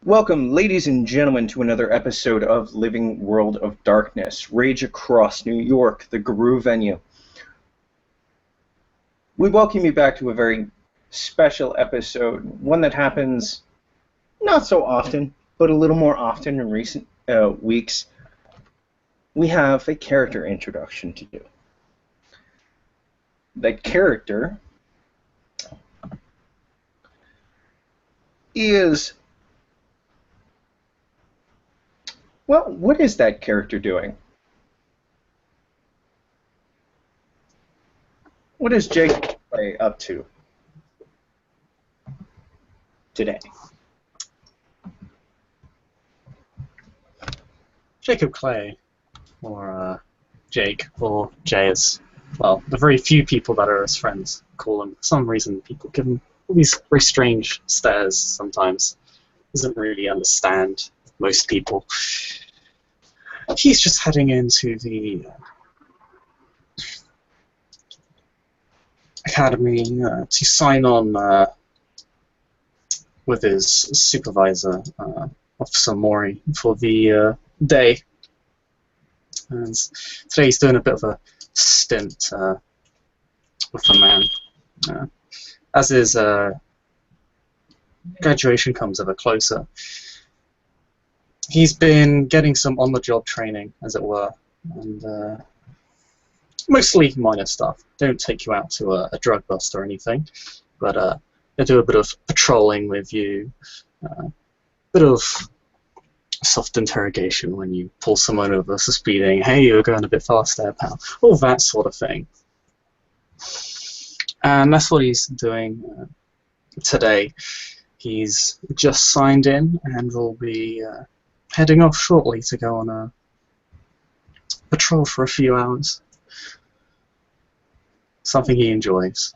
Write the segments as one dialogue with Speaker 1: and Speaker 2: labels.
Speaker 1: Welcome, ladies and gentlemen, to another episode of Living World of Darkness, Rage Across New York, the Garou venue. We welcome you back to a very special episode, one that happens not so often, but a little more often in recent weeks. We have a character introduction to do. That character is... Well, what is that character doing? What is Jake up to today?
Speaker 2: Jacob Clay, or Jake, or Jay as, well, the very few people that are his friends call him. For some reason, people give him all these very strange stares sometimes. Doesn't really understand most people. He's just heading into the academy to sign on with his supervisor, Officer Mori, for the day. And today he's doing a bit of a stint with the man. As his graduation comes ever closer, he's been getting some on-the-job training, as it were, and mostly minor stuff. Don't take you out to a drug bust or anything, but they do a bit of patrolling with you, a bit of soft interrogation when you pull someone over for speeding. Hey, you're going a bit fast there, pal. All that sort of thing. And that's what he's doing today. He's just signed in and will be heading off shortly to go on a patrol for a few hours. Something he enjoys.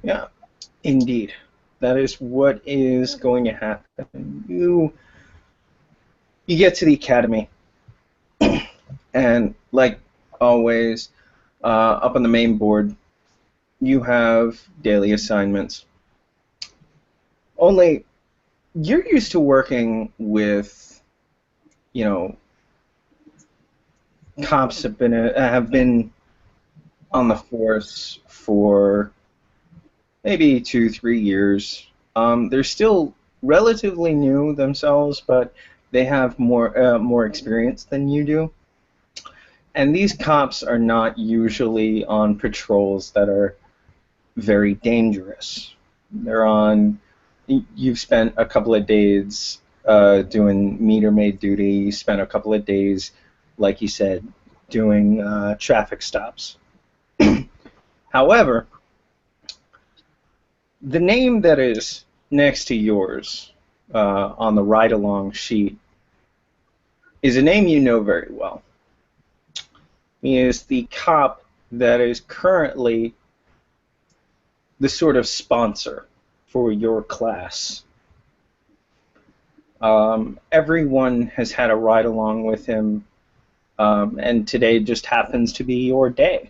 Speaker 1: Yeah, indeed. That is what is going to happen. You get to the academy, and like always, up on the main board, you have daily assignments. Only you're used to working with, cops have been on the force for maybe 2-3 years. They're still relatively new themselves, but they have more experience than you do. And these cops are not usually on patrols that are very dangerous. They're on... You've spent a couple of days doing meter maid duty. You spent a couple of days, like you said, doing traffic stops. However, the name that is next to yours on the ride-along sheet is a name you know very well. He is the cop that is currently the sort of sponsor for your class. Everyone has had a ride-along with him, and today just happens to be your day.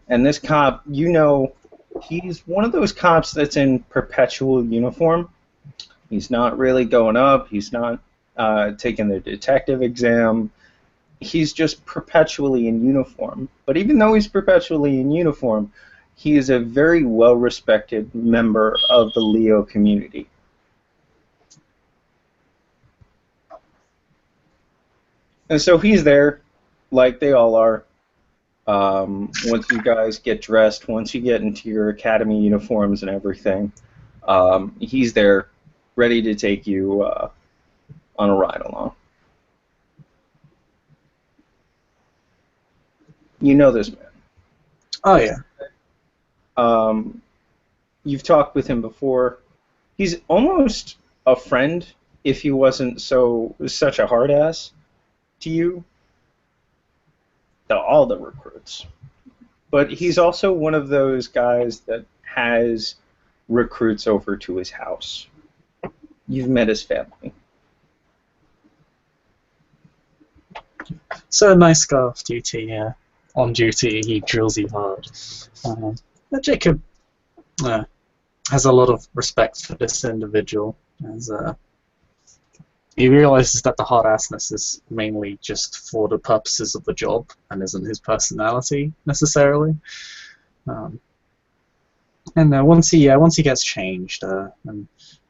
Speaker 1: And this cop, he's one of those cops that's in perpetual uniform. He's not really going up. He's not taking the detective exam. He's just perpetually in uniform. But even though he's perpetually in uniform, he is a very well-respected member of the Leo community. And so he's there, like they all are. Once you guys get dressed, once you get into your academy uniforms and everything, he's there, ready to take you on a ride-along. You know this man.
Speaker 2: Oh, yeah.
Speaker 1: You've talked with him before. He's almost a friend if he wasn't such a hard ass to you, to all the recruits. But he's also one of those guys that has recruits over to his house. You've met his family.
Speaker 2: So a nice guy off duty, yeah. On duty, he drills you hard. Jacob has a lot of respect for this individual, as he realizes that the hard-assness is mainly just for the purposes of the job and isn't his personality necessarily. And once he gets changed, and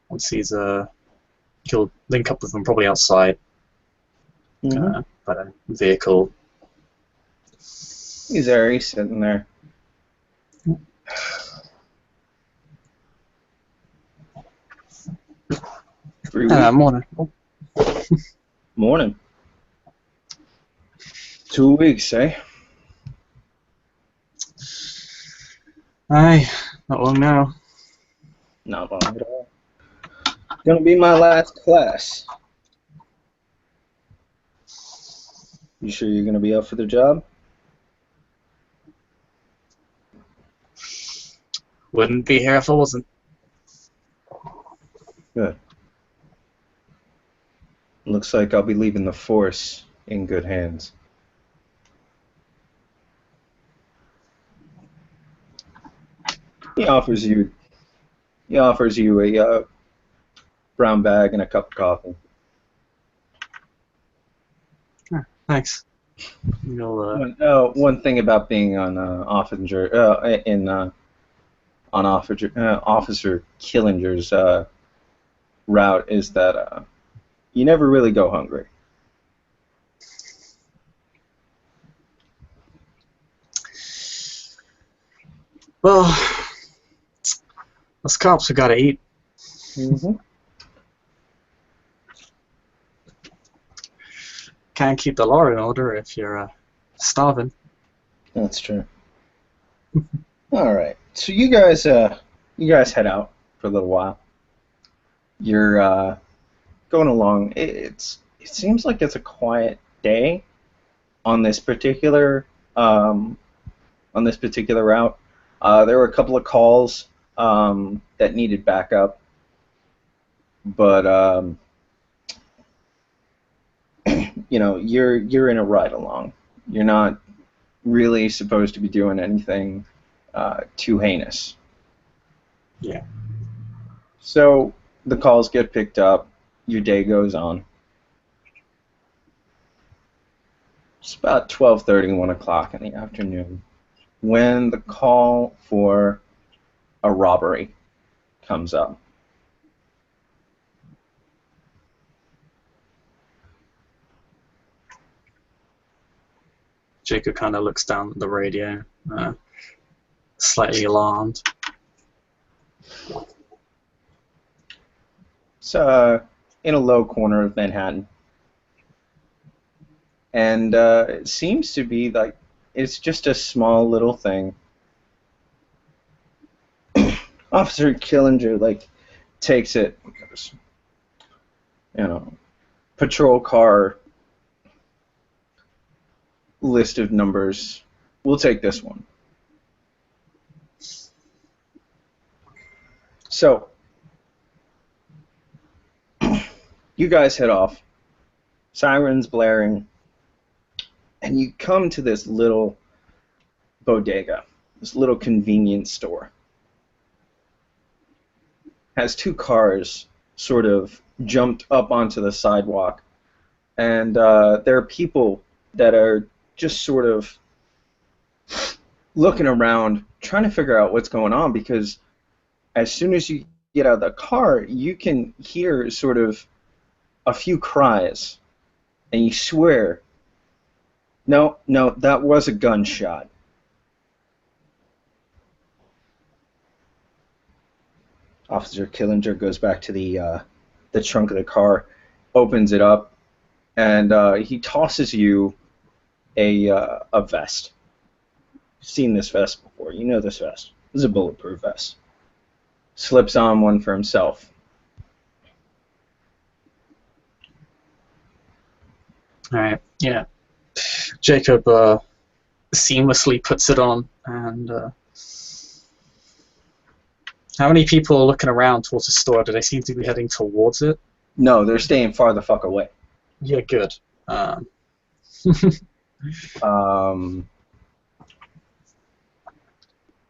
Speaker 2: once he'll link up with them probably outside by a vehicle.
Speaker 1: He's there. He's sitting there.
Speaker 2: Morning.
Speaker 1: Morning. 2 weeks, eh?
Speaker 2: Aye, not long now.
Speaker 1: Not long at all. Gonna be my last class. You sure you're gonna be up for the job?
Speaker 2: Wouldn't be here if I wasn't.
Speaker 1: Good. Looks like I'll be leaving the force in good hands. He offers you a brown bag and a cup of coffee.
Speaker 2: Thanks.
Speaker 1: One thing about being on Officer Killinger's route is that you never really go hungry.
Speaker 2: Well, us cops have got to eat. Can't keep the law in order if you're starving.
Speaker 1: That's true. All right, so you guys head out for a little while. You're going along. It seems like it's a quiet day on this particular route. There were a couple of calls that needed backup, but you're in a ride along. You're not really supposed to be doing anything too heinous.
Speaker 2: Yeah.
Speaker 1: So the calls get picked up. Your day goes on. It's about 12:30, 1 o'clock in the afternoon when the call for a robbery comes up.
Speaker 2: Jacob kind of looks down at the radio, slightly alarmed.
Speaker 1: It's in a low corner of Manhattan. And it seems to be like it's just a small little thing. Officer Killinger takes it, patrol car list of numbers. We'll take this one. So you guys head off. Sirens blaring. And you come to this little bodega, this little convenience store. Has two cars sort of jumped up onto the sidewalk. And there are people that are just sort of looking around, trying to figure out what's going on, because as soon as you get out of the car, you can hear sort of a few cries, and you swear, no, that was a gunshot. Officer Killinger goes back to the trunk of the car, opens it up, and he tosses you a vest. You've seen this vest before. You know this vest. This is a bulletproof vest. Slips on one for himself.
Speaker 2: All right. Yeah. Jacob seamlessly puts it on, and how many people are looking around towards the store? Do they seem to be heading towards it?
Speaker 1: No, they're staying far the fuck away.
Speaker 2: Yeah, good.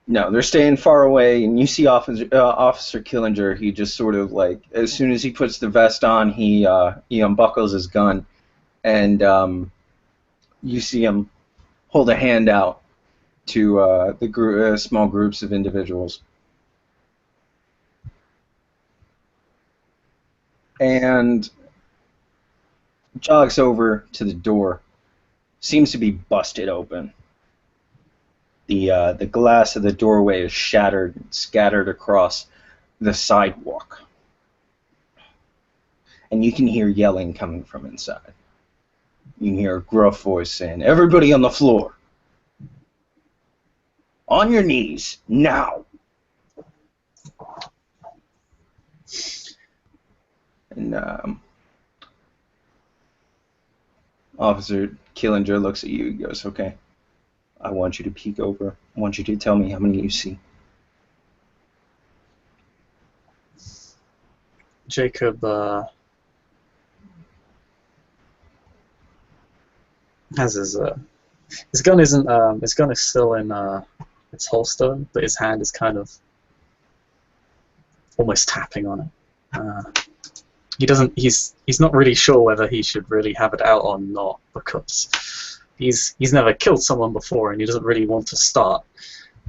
Speaker 1: No, they're staying far away, and you see Officer Killinger. He just sort of like, as soon as he puts the vest on, he unbuckles his gun, and you see him hold a hand out to small groups of individuals, and jogs over to the door. Seems to be busted open. The glass of the doorway is shattered and scattered across the sidewalk. And you can hear yelling coming from inside. You can hear a gruff voice saying, "Everybody on the floor! On your knees, now!" And Officer Killinger looks at you and goes, "Okay, I want you to peek over. I want you to tell me how many you see."
Speaker 2: Jacob has his gun isn't his gun is still in its holster, but his hand is kind of almost tapping on it. He's not really sure whether he should really have it out or not, because he's never killed someone before and he doesn't really want to start.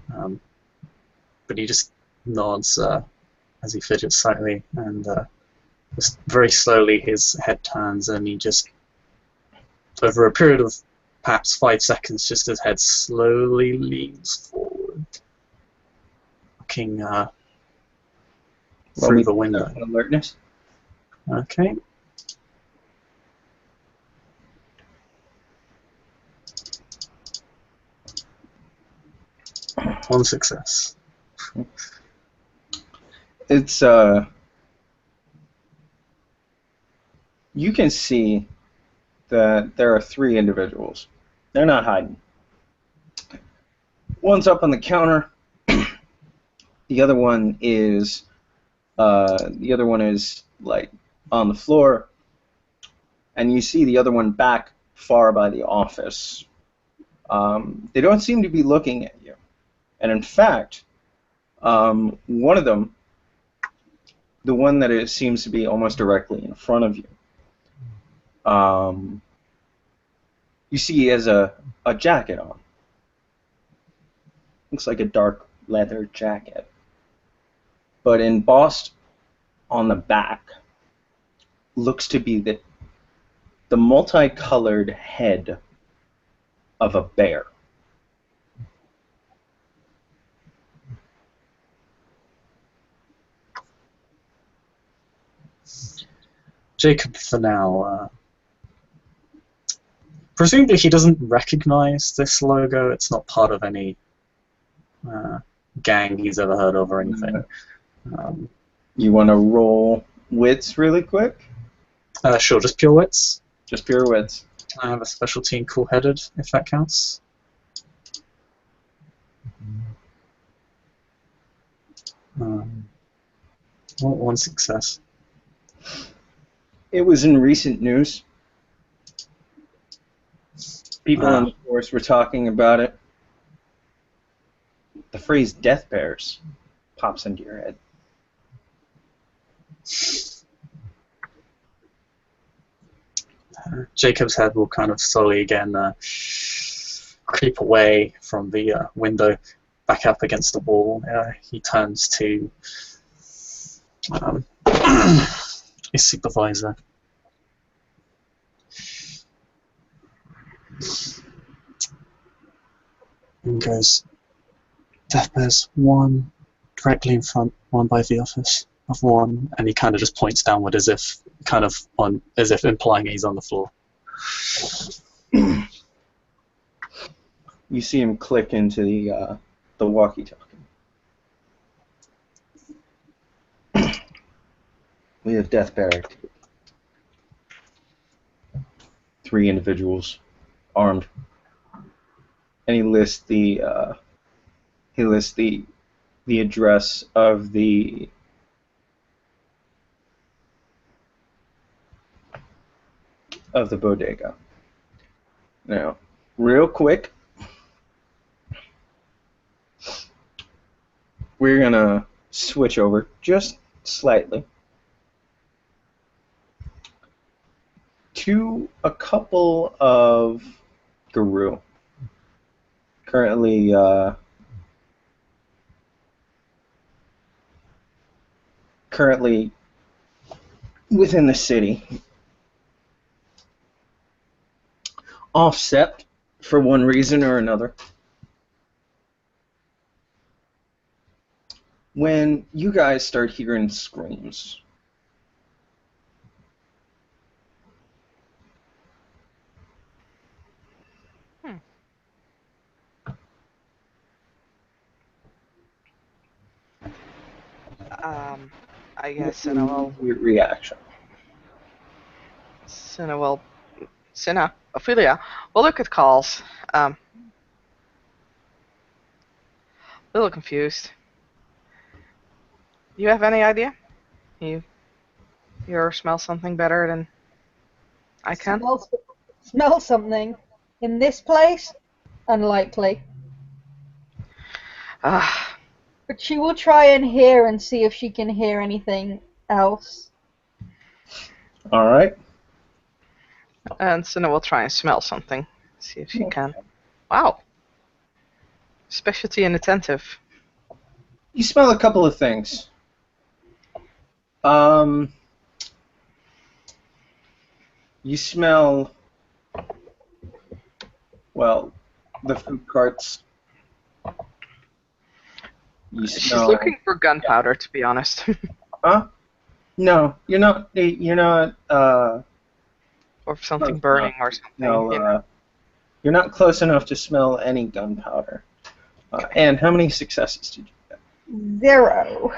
Speaker 2: But he just nods as he fidgets slightly, and just very slowly his head turns, and he just, over a period of perhaps 5 seconds, just his head slowly leans forward, looking through the window.
Speaker 1: Alertness.
Speaker 2: Okay. One success.
Speaker 1: It's you can see that there are 3 individuals. They're not hiding. One's up on the counter. The other one is like on the floor, and you see the other one back far by the office. They don't seem to be looking at you, and in fact, one of them, the one that seems to be almost directly in front of you, you see he has a jacket on. Looks like a dark leather jacket, but embossed on the back looks to be the multicolored head of a bear.
Speaker 2: Jacob, for now, presumably he doesn't recognize this logo. It's not part of any gang he's ever heard of or anything.
Speaker 1: You want to roll wits really quick?
Speaker 2: Sure, just pure wits.
Speaker 1: Just pure wits.
Speaker 2: I have a special team cool-headed, if that counts. One success.
Speaker 1: It was in recent news. People on the force were talking about it. The phrase "death bears" pops into your head.
Speaker 2: Jacob's head will kind of slowly again creep away from the window, back up against the wall. He turns to his supervisor. And goes, "Death bears, one directly in front, one by the office of one," and he kind of just points downward as if implying he's on the floor.
Speaker 1: You see him click into the walkie-talkie. We have death bear activity. 3 individuals, armed, and he lists the address of the bodega. Now, real quick, we're gonna switch over just slightly to a couple of Garou currently currently within the city, offset for one reason or another. When you guys start hearing screams,
Speaker 3: I guess
Speaker 1: your reaction.
Speaker 3: Ophelia, we'll look at calls. A little confused. You have any idea? You or smell something better than I can?
Speaker 4: Smell something. In this place? Unlikely.
Speaker 3: Ah,
Speaker 4: But she will try and hear and see if she can hear anything else.
Speaker 1: All right.
Speaker 3: and Cinna will try and smell something. See if she can. Wow. Specialty and attentive.
Speaker 1: You smell a couple of things. You smell, well, the food carts. You
Speaker 3: She's
Speaker 1: smell.
Speaker 3: looking for gunpowder, to be honest.
Speaker 1: Huh? No, you're not. You're not.
Speaker 3: Or something burning or something.
Speaker 1: No,
Speaker 3: you know.
Speaker 1: you're not close enough to smell any gunpowder. And how many successes did you get?
Speaker 4: 0.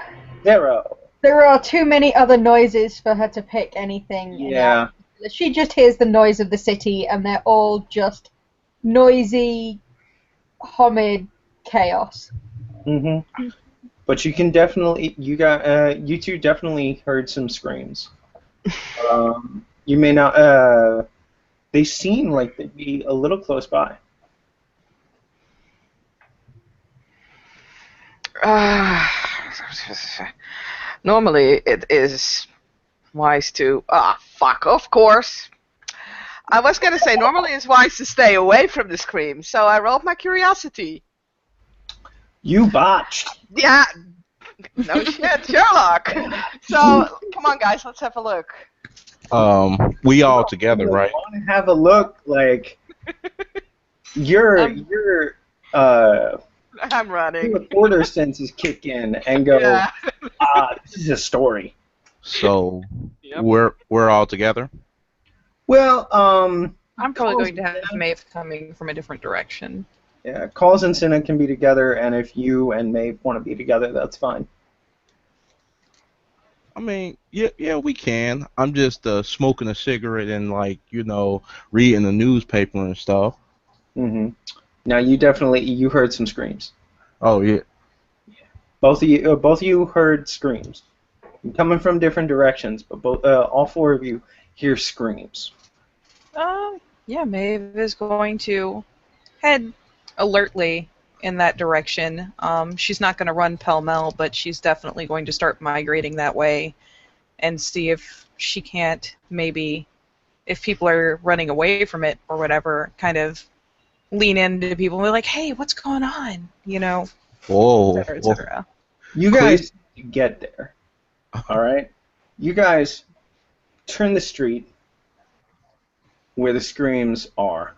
Speaker 1: 0.
Speaker 4: There are too many other noises for her to pick anything.
Speaker 1: Yeah.
Speaker 4: She just hears the noise of the city, and they're all just noisy, humid chaos.
Speaker 1: Mm-hmm. But you can definitely, you two definitely heard some screams. You may not, they seem like they'd be a little close by.
Speaker 3: Normally, it is wise to... fuck, of course. I was going to say, normally it's wise to stay away from the scream, so I rolled my curiosity.
Speaker 1: You botched.
Speaker 3: Yeah, no shit, Sherlock. So, come on, guys, let's have a look.
Speaker 5: We all together, right?
Speaker 1: Want to have a look, like your
Speaker 3: I'm running.
Speaker 1: reporter senses kick in and go,
Speaker 3: Yeah.
Speaker 1: This is a story.
Speaker 5: So
Speaker 3: Yep.
Speaker 5: we're all together.
Speaker 1: Well,
Speaker 6: I'm probably going to have Maeve coming from a different direction.
Speaker 1: yeah, Calls and Cinna can be together, and if you and Maeve want to be together, that's fine.
Speaker 5: I mean, yeah, we can. I'm just smoking a cigarette and reading the newspaper and stuff.
Speaker 1: Mm-hmm. Now you heard some screams.
Speaker 5: Oh yeah.
Speaker 1: Both of you heard screams, coming from different directions, but all 4 of you hear screams.
Speaker 6: Yeah, Maeve is going to head alertly in that direction. She's not going to run pell-mell, but she's definitely going to start migrating that way and see if she can't maybe, if people are running away from it or whatever, kind of lean into people and be like, hey, what's going on? You know,
Speaker 5: Whoa.
Speaker 6: et cetera, et cetera.
Speaker 1: You guys get there. All right? You guys turn the street where the screams are.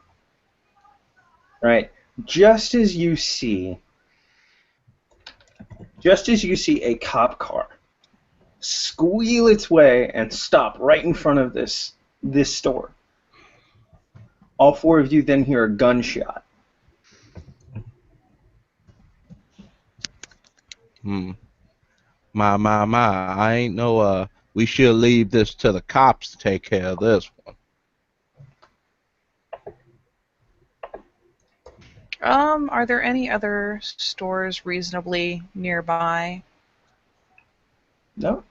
Speaker 1: Right? Just as you see a cop car squeal its way and stop right in front of this store, all 4 of you then hear a gunshot.
Speaker 5: My. I ain't know. We should leave this to the cops to take care of this one.
Speaker 6: Are there any other stores reasonably nearby?
Speaker 1: No?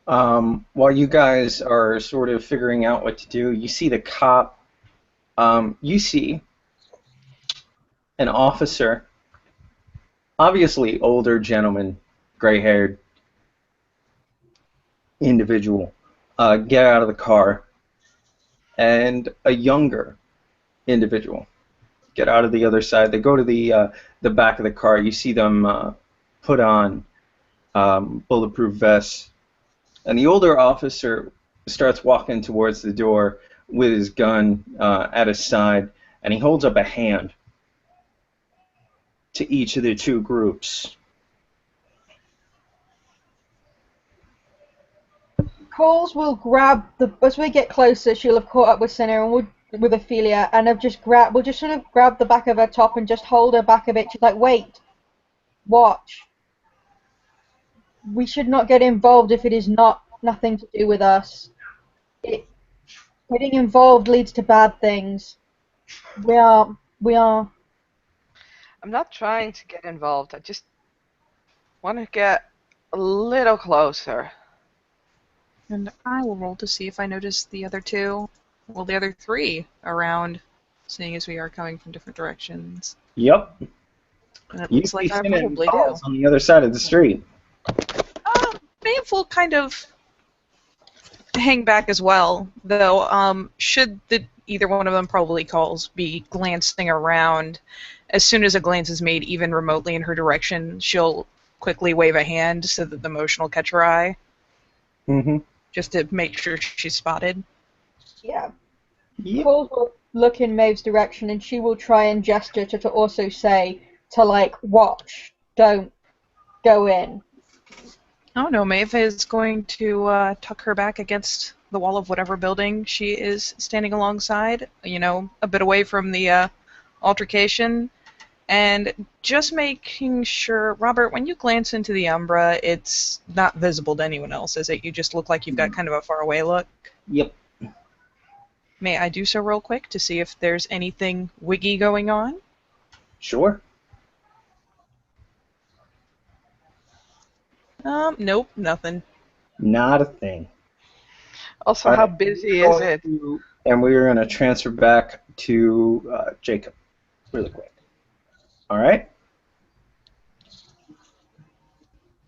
Speaker 1: While you guys are sort of figuring out what to do, you see the cop. You see an officer obviously older gentleman, gray-haired individual, get out of the car, and a younger individual get out of the other side. They go to the back of the car. You see them put on bulletproof vests, and the older officer starts walking towards the door with his gun at his side, and he holds up a hand to each of the two groups.
Speaker 4: Coles will grab as we get closer. She'll have caught up with Senna and with Ophelia, and we'll just sort of grab the back of her top and just hold her back a bit. She's like, wait, watch. We should not get involved if it is nothing to do with us. Getting involved leads to bad things. We are.
Speaker 3: I'm not trying to get involved. I just want to get a little closer.
Speaker 6: And I will roll to see if I notice the other two, well, the other three around, seeing as we are coming from different directions.
Speaker 1: Yep.
Speaker 6: And it
Speaker 1: You
Speaker 6: looks
Speaker 1: see
Speaker 6: like I
Speaker 1: Finn and
Speaker 6: probably do.
Speaker 1: Paul's on the other side of the street.
Speaker 6: Maeve will kind of hang back as well, though. Should either one of them, probably Calls, be glancing around, as soon as a glance is made even remotely in her direction, she'll quickly wave a hand so that the motion will catch her eye.
Speaker 1: Mm-hmm.
Speaker 6: Just to make sure she's spotted.
Speaker 4: Yeah.
Speaker 1: Yep.
Speaker 4: Coles will look in Maeve's direction, and she will try and gesture to also say to, like, watch, don't go in.
Speaker 6: Oh no, Maeve is going to tuck her back against the wall of whatever building she is standing alongside, a bit away from the altercation, and just making sure, Robert, when you glance into the Umbra, it's not visible to anyone else, is it? You just look like you've got kind of a faraway look?
Speaker 1: Yep.
Speaker 6: May I do so real quick to see if there's anything wiggy going on?
Speaker 1: Sure.
Speaker 6: Nope, nothing.
Speaker 1: Not a thing.
Speaker 3: Also,
Speaker 1: All
Speaker 3: how
Speaker 1: right.
Speaker 3: busy is it?
Speaker 1: And we're going to transfer back to Jacob really quick. All right?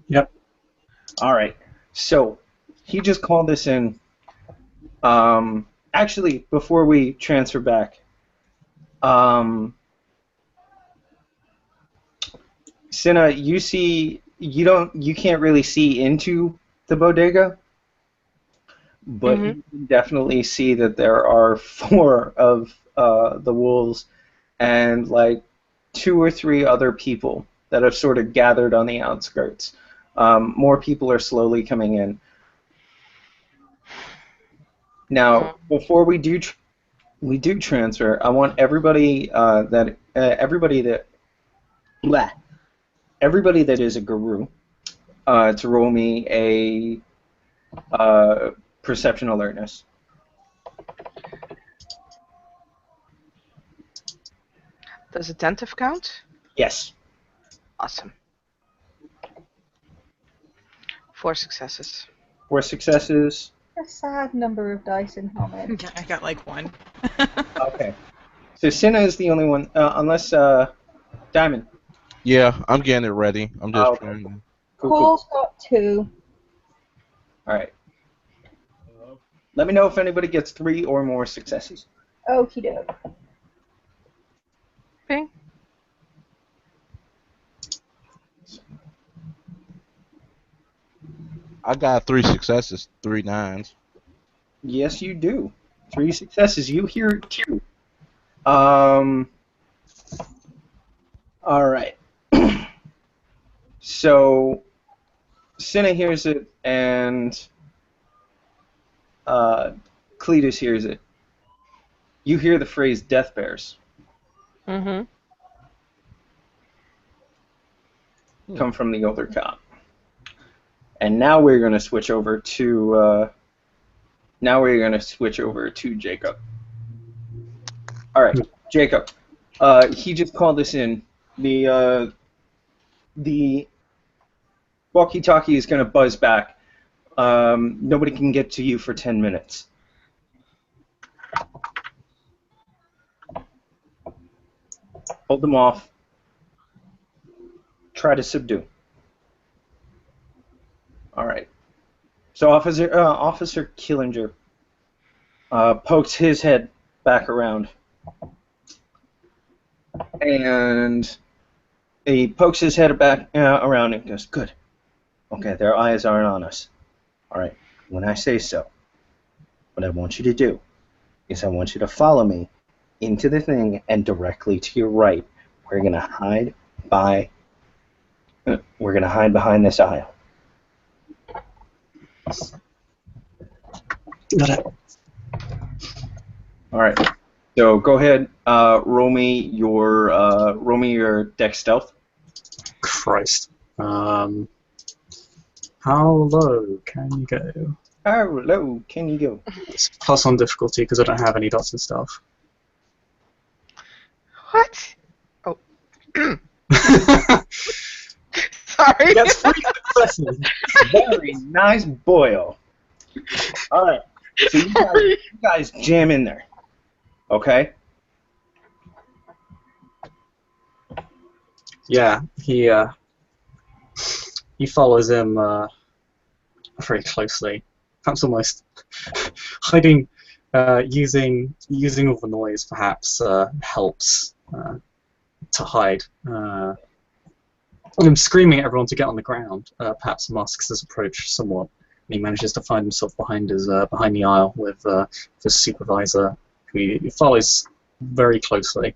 Speaker 2: Yep.
Speaker 1: All right. So he just called this in. Actually, before we transfer back, Cinna, you can't really see into the bodega, but
Speaker 3: Mhm.
Speaker 1: you can definitely see that there are 4 of the wolves and like 2 or 3 other people that have sort of gathered on the outskirts. More people are slowly coming in. Now, before we do transfer, I want everybody everybody that is a Garou to roll me a perception alertness.
Speaker 3: Does attentive count?
Speaker 1: Yes.
Speaker 3: Awesome. 4 successes.
Speaker 1: 4 successes.
Speaker 4: A sad number of dice in Homid.
Speaker 6: Yeah, I got like 1.
Speaker 1: Okay. So Cinna is the only one, unless Diamond.
Speaker 5: Yeah, I'm getting it ready. I'm just
Speaker 1: Okay.
Speaker 5: trying to...
Speaker 1: Cool.
Speaker 4: Cole's got 2.
Speaker 1: All right. Let me know if anybody gets 3 or more successes.
Speaker 4: Okie doke.
Speaker 3: Ping.
Speaker 5: I got 3 successes, 3 9s.
Speaker 1: Yes, you do. 3 successes. You hear it too. All right. So, Cinna hears it, and Cletus hears it. You hear the phrase "death bears"
Speaker 3: Mm-hmm.
Speaker 1: come from the older cop. And now we're going to switch over to Jacob. All right, Jacob. He just called us in. The walkie-talkie is going to buzz back. Nobody can get to you for 10 minutes. Hold them off. try to subdue. All right. So Officer Killinger pokes his head back around, and he pokes his head back around and goes, "Good. Okay, their eyes aren't on us. All right. When I say so, what I want you to do is I want you to follow me into the thing and directly to your right. We're gonna hide behind this aisle."
Speaker 2: Got it.
Speaker 1: All right. So go ahead. Roll me your dex stealth.
Speaker 2: Christ. How low can you go?
Speaker 1: How low can you go?
Speaker 2: It's plus on difficulty because I don't have any dots and stuff.
Speaker 3: What? Oh. Sorry.
Speaker 2: That's 3 successes.
Speaker 1: Very nice boil. All right. So you guys jam in there. Okay.
Speaker 2: Yeah, he follows him very closely, perhaps almost hiding, using all the noise perhaps helps to hide. I'm screaming at everyone to get on the ground. Perhaps masks his approach somewhat, and he manages to find himself behind the aisle with the supervisor, who he follows very closely.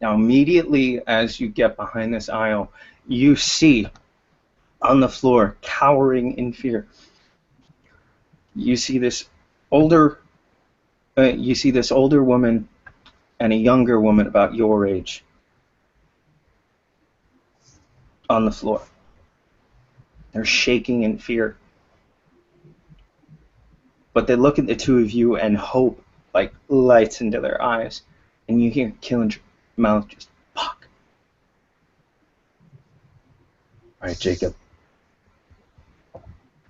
Speaker 1: Now, immediately as you get behind this aisle, you see on the floor, cowering in fear, you see this older woman and a younger woman about your age on the floor. They're shaking in fear. But they look at the two of you and hope like lights into their eyes. And you hear Killinger's mouth just fuck. Alright, Jacob.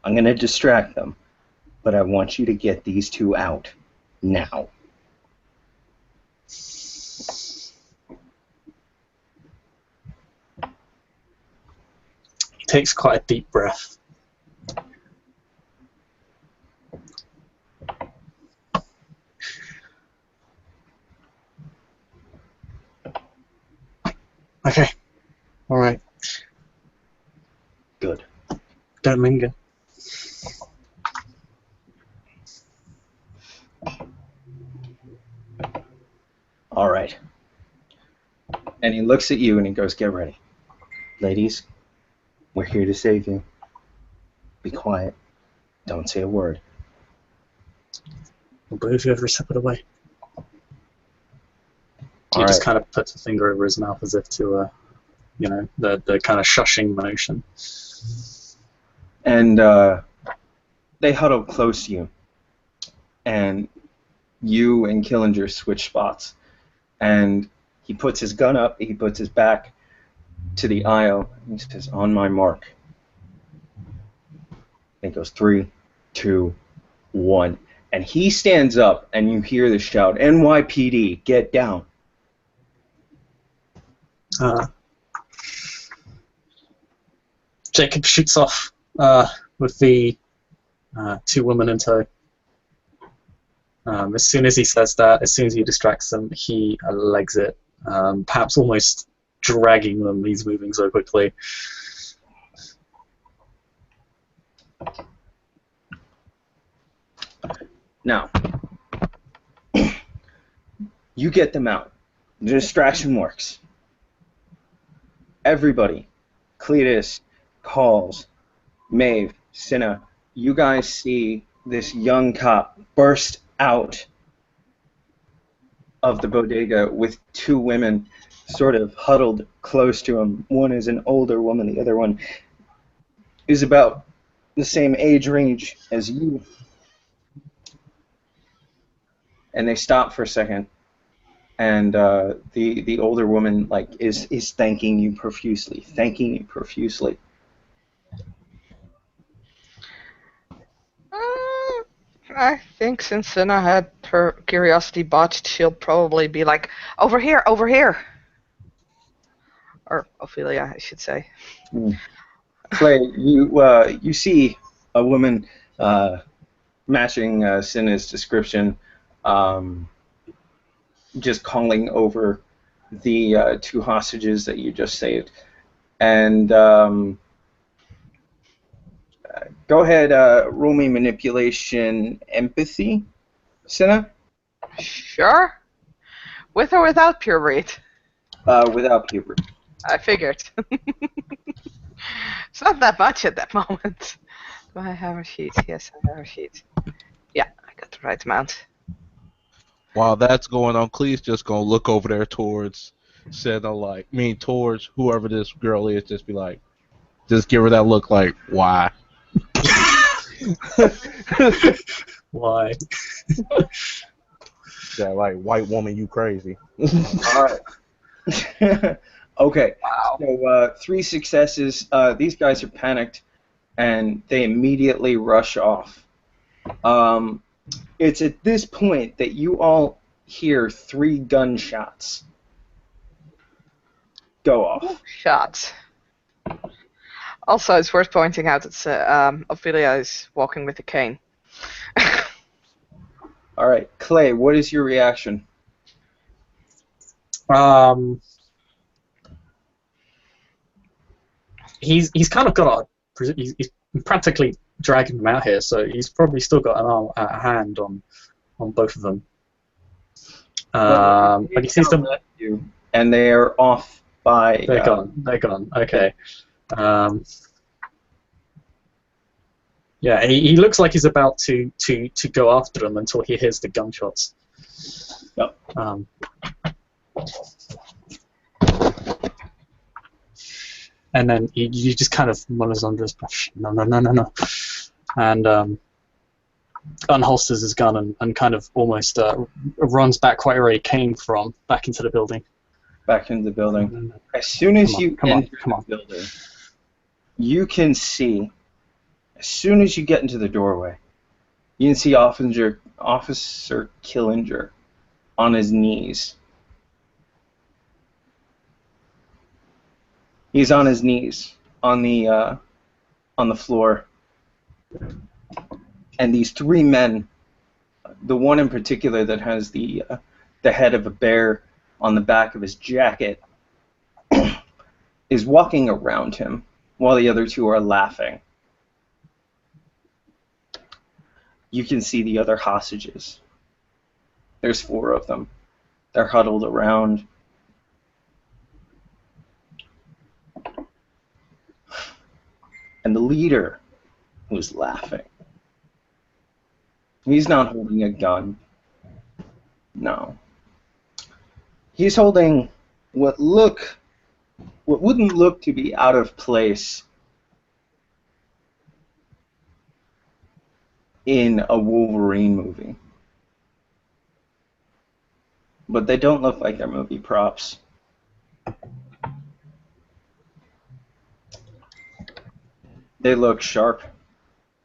Speaker 1: I'm going to distract them, but I want you to get these two out now.
Speaker 2: He takes quite a deep breath. Okay. All right.
Speaker 1: Good.
Speaker 2: Don't linger.
Speaker 1: All right. And he looks at you and he goes, "Get ready. Ladies, we're here to save you. Be quiet. Don't say a word."
Speaker 2: I'll believe you every step of the way. He
Speaker 1: All
Speaker 2: just
Speaker 1: right.
Speaker 2: kind of puts a finger over his mouth as if to, the kind of shushing motion.
Speaker 1: And they huddle close to you. And you and Killinger switch spots. And he puts his gun up, he puts his back to the aisle, and he says, "On my mark." And it goes 3, 2, 1. And he stands up, and you hear the shout, "NYPD, get down."
Speaker 2: Jacob shoots off with the 2 women in tow. As soon as he says that, as soon as he distracts them, he legs it, perhaps almost dragging them. He's moving so quickly.
Speaker 1: Now, you get them out. The distraction works. Everybody, Cletus, Calls, Maeve, Cinna, you guys see this young cop burst out of the bodega with 2 women sort of huddled close to him. One is an older woman, the other one is about the same age range as you. And they stop for a second, and the older woman is thanking you profusely.
Speaker 3: I think since Cinna had her curiosity botched, she'll probably be like, over here, or Ophelia, I should say.
Speaker 1: Clay, you see a woman matching Cinna's description, just calling over the two hostages that you just saved. And go ahead, roll me manipulation empathy, Cinna.
Speaker 3: Sure. With or without pure read?
Speaker 1: Without puberty.
Speaker 3: I figured. It's not that much at that moment. Do I have a sheet? Yes, I have a sheet. Yeah, I got the right amount.
Speaker 5: While that's going on, Clee's just gonna look over there towards towards whoever this girl is, just be like, just give her that look like, why?
Speaker 2: Why?
Speaker 5: Yeah, like, white woman, you crazy.
Speaker 1: All right. Okay.
Speaker 3: Wow.
Speaker 1: So 3 successes. These guys are panicked, and they immediately rush off. It's at this point that you all hear 3 gunshots go off.
Speaker 3: Shots. Also, it's worth pointing out that Ophelia is walking with a cane.
Speaker 1: All right, Clay, what is your reaction?
Speaker 2: He's kind of got he's practically dragging them out here, so he's probably still got an arm, a hand on both of them. But he sees them.
Speaker 1: And they are off by.
Speaker 2: They're gone. They're gone. Okay. Yeah, he looks like he's about to go after them until he hears the gunshots.
Speaker 1: Yep.
Speaker 2: And then he just kind of mutters under his breath, no, and unholsters his gun and kind of almost runs back quite where he came from, back into the building.
Speaker 1: Back into the building. As soon as you enter the building, you can see, as soon as you get into the doorway, you can see Officer Killinger on his knees. He's on his knees on the floor, and these 3 men, the one in particular that has the head of a bear on the back of his jacket, is walking around him while the other 2 are laughing. You can see the other hostages. There's 4 of them. They're huddled around. And the leader was laughing. He's not holding a gun. No. He's holding what wouldn't look to be out of place in a Wolverine movie. But they don't look like they're movie props. They look sharp.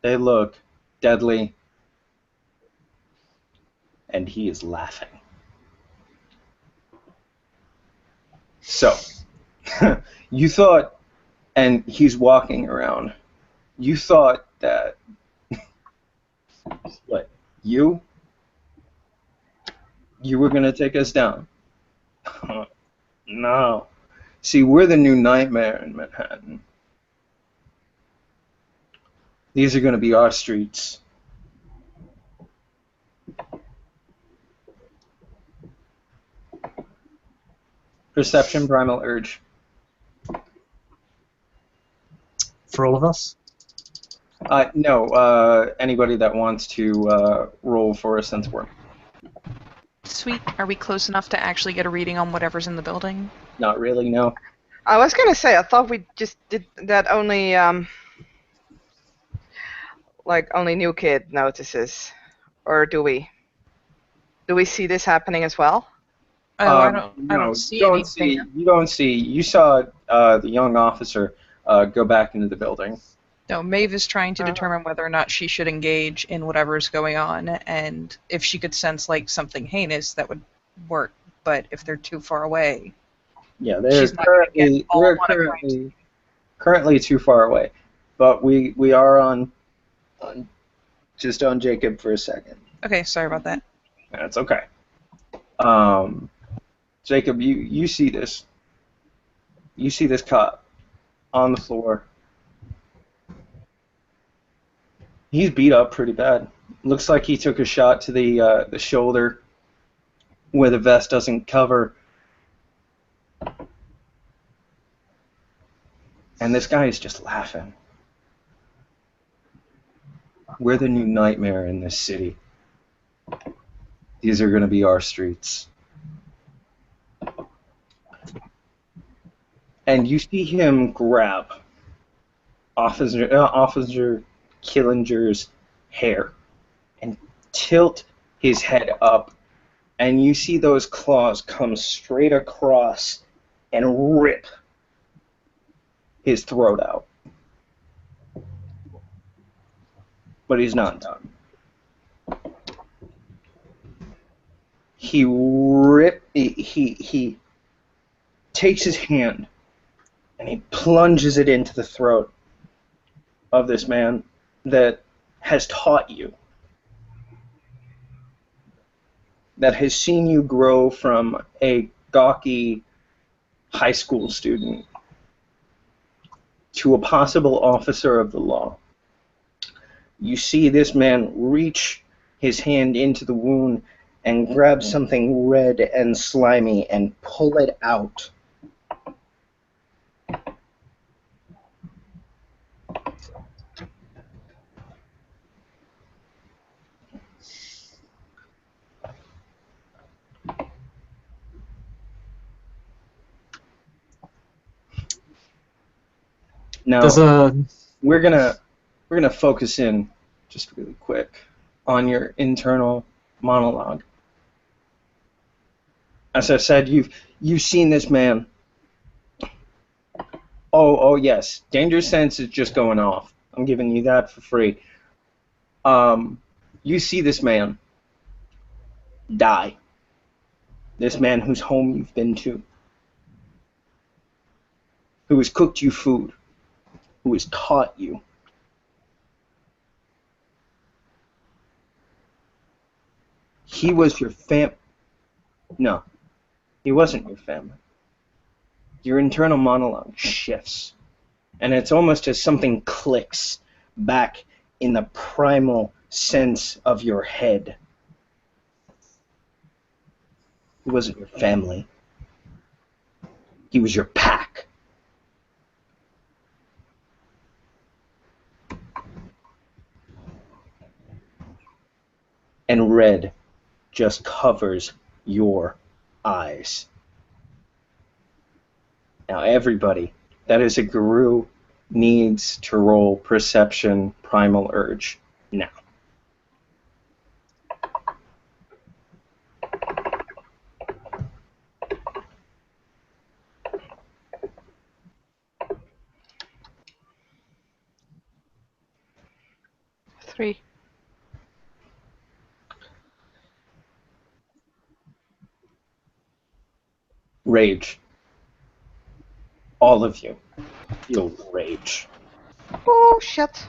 Speaker 1: They look deadly. And he is laughing. So, you thought, and he's walking around, you thought that, what, you were going to take us down? No. See, we're the new nightmare in Manhattan. These are going to be our streets. Perception, primal urge.
Speaker 2: For all of us?
Speaker 1: No, anybody that wants to roll for a sense work.
Speaker 6: Sweet. Are we close enough to actually get a reading on whatever's in the building?
Speaker 1: Not really, no.
Speaker 3: I was gonna say, I thought we just did that only, only new kid notices, or do we? Do we see this happening as well?
Speaker 6: Oh, I don't see anything.
Speaker 1: You don't see. You saw the young officer go back into the building.
Speaker 6: No, Maeve is trying to determine whether or not she should engage in whatever's going on, and if she could sense something heinous, that would work. But if they're too far away,
Speaker 1: Yeah, they're
Speaker 6: She's not gonna get
Speaker 1: currently
Speaker 6: all
Speaker 1: we're
Speaker 6: one of kind.
Speaker 1: currently too far away, but we are on just on Jacob for a second.
Speaker 6: Okay, sorry about that.
Speaker 1: That's okay. Jacob, you see this. You see this cop on the floor. He's beat up pretty bad. Looks like he took a shot to the shoulder where the vest doesn't cover. And this guy is just laughing. We're the new nightmare in this city. These are going to be our streets. And you see him grab Officer Killinger's hair and tilt his head up, and you see those claws come straight across and rip his throat out. But he's not done. He takes his hand and he plunges it into the throat of this man that has taught you, that has seen you grow from a gawky high school student to a possible officer of the law. You see this man reach his hand into the wound and grab something red and slimy and pull it out. Now,
Speaker 2: There's a
Speaker 1: we're gonna focus in just really quick on your internal monologue. As I said, you've seen this man. Oh yes, danger sense is just going off. I'm giving you that for free. You see this man die. This man whose home you've been to, who has cooked you food, who has taught you. He was your No, he wasn't your family. Your internal monologue shifts, and it's almost as something clicks back in the primal sense of your head. He wasn't your family. He was your pack. And red just covers your eyes. Now everybody that is a Garou needs to roll Perception Primal Urge now.
Speaker 3: Three.
Speaker 1: Rage. All of you feel rage.
Speaker 3: Oh shit.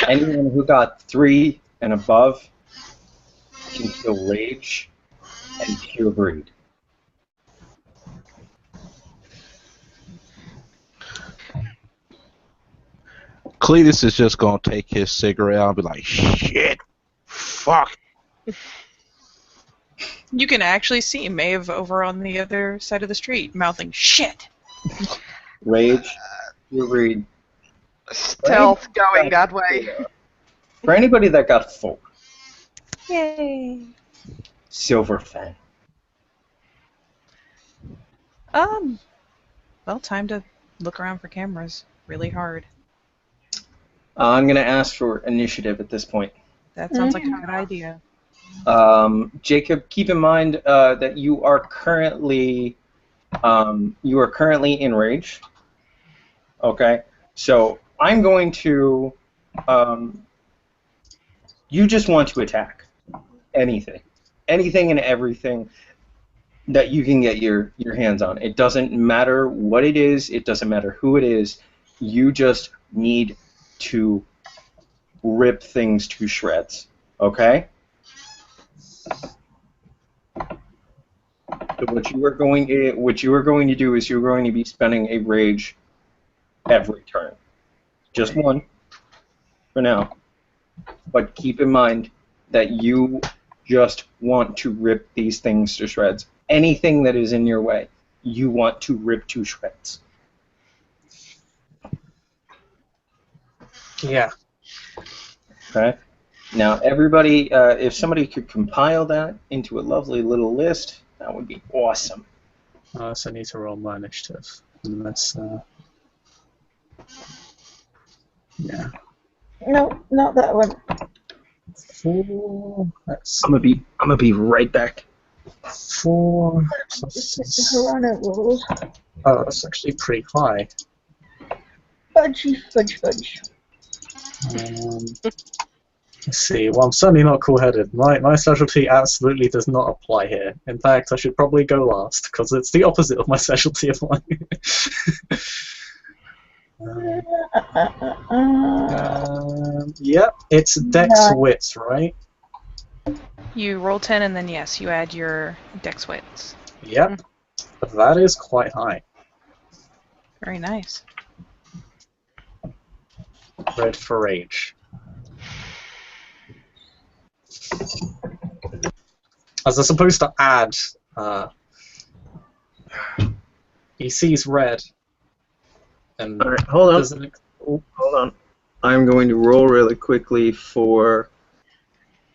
Speaker 1: Anyone who got 3 and above can feel rage and pure greed.
Speaker 5: Cletus is just gonna take his cigarette out and be like, shit, fuck.
Speaker 6: You can actually see Maeve over on the other side of the street mouthing shit.
Speaker 1: Rage, pure greed.
Speaker 3: Stealth going that way.
Speaker 1: For anybody that got 4,
Speaker 6: Yay.
Speaker 1: Silver Fang.
Speaker 6: Well, time to look around for cameras really hard.
Speaker 1: I'm going to ask for initiative at this point.
Speaker 6: That sounds like a good idea.
Speaker 1: Jacob, keep in mind that you are currently in rage. Okay, so I'm going to. You just want to attack anything and everything that you can get your hands on. It doesn't matter what it is. It doesn't matter who it is. You just need to rip things to shreds. Okay? So what you are going to do is you're going to be spending a rage every turn. Just one for now. But keep in mind that you just want to rip these things to shreds. Anything that is in your way, you want to rip to shreds.
Speaker 2: Yeah.
Speaker 1: Okay? Now, everybody, if somebody could compile that into a lovely little list, that would be awesome.
Speaker 2: So I need to roll my initiative. Unless, yeah.
Speaker 4: No, not that one.
Speaker 2: 4. That's
Speaker 1: I'm gonna be right back.
Speaker 2: 4.
Speaker 4: Just the Harana rules.
Speaker 2: Oh, that's actually pretty high.
Speaker 4: Fudgy, fudge, fudge.
Speaker 2: Let's see. Well, I'm certainly not cool-headed. My specialty absolutely does not apply here. In fact, I should probably go last because it's the opposite of my specialty of mine. Yep, it's Dex Wits, right?
Speaker 6: You roll 10, and then yes, you add your Dex Wits.
Speaker 2: Yep, that is quite high.
Speaker 6: Very nice.
Speaker 2: Red for rage. As they're supposed to add, he sees red, and
Speaker 1: All right, hold on.
Speaker 2: doesn't.
Speaker 1: Hold on. I'm going to roll really quickly for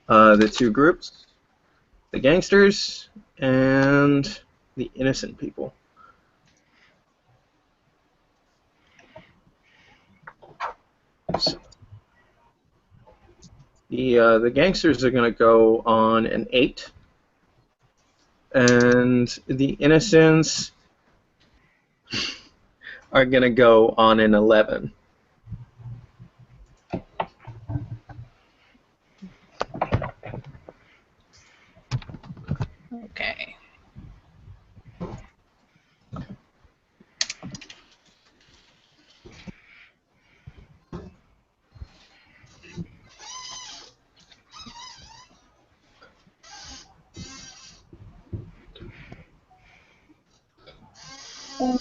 Speaker 1: the two groups, the gangsters and the innocent people. So, the gangsters are going to go on an 8, and the innocents are going to go on an 11.
Speaker 6: Okay.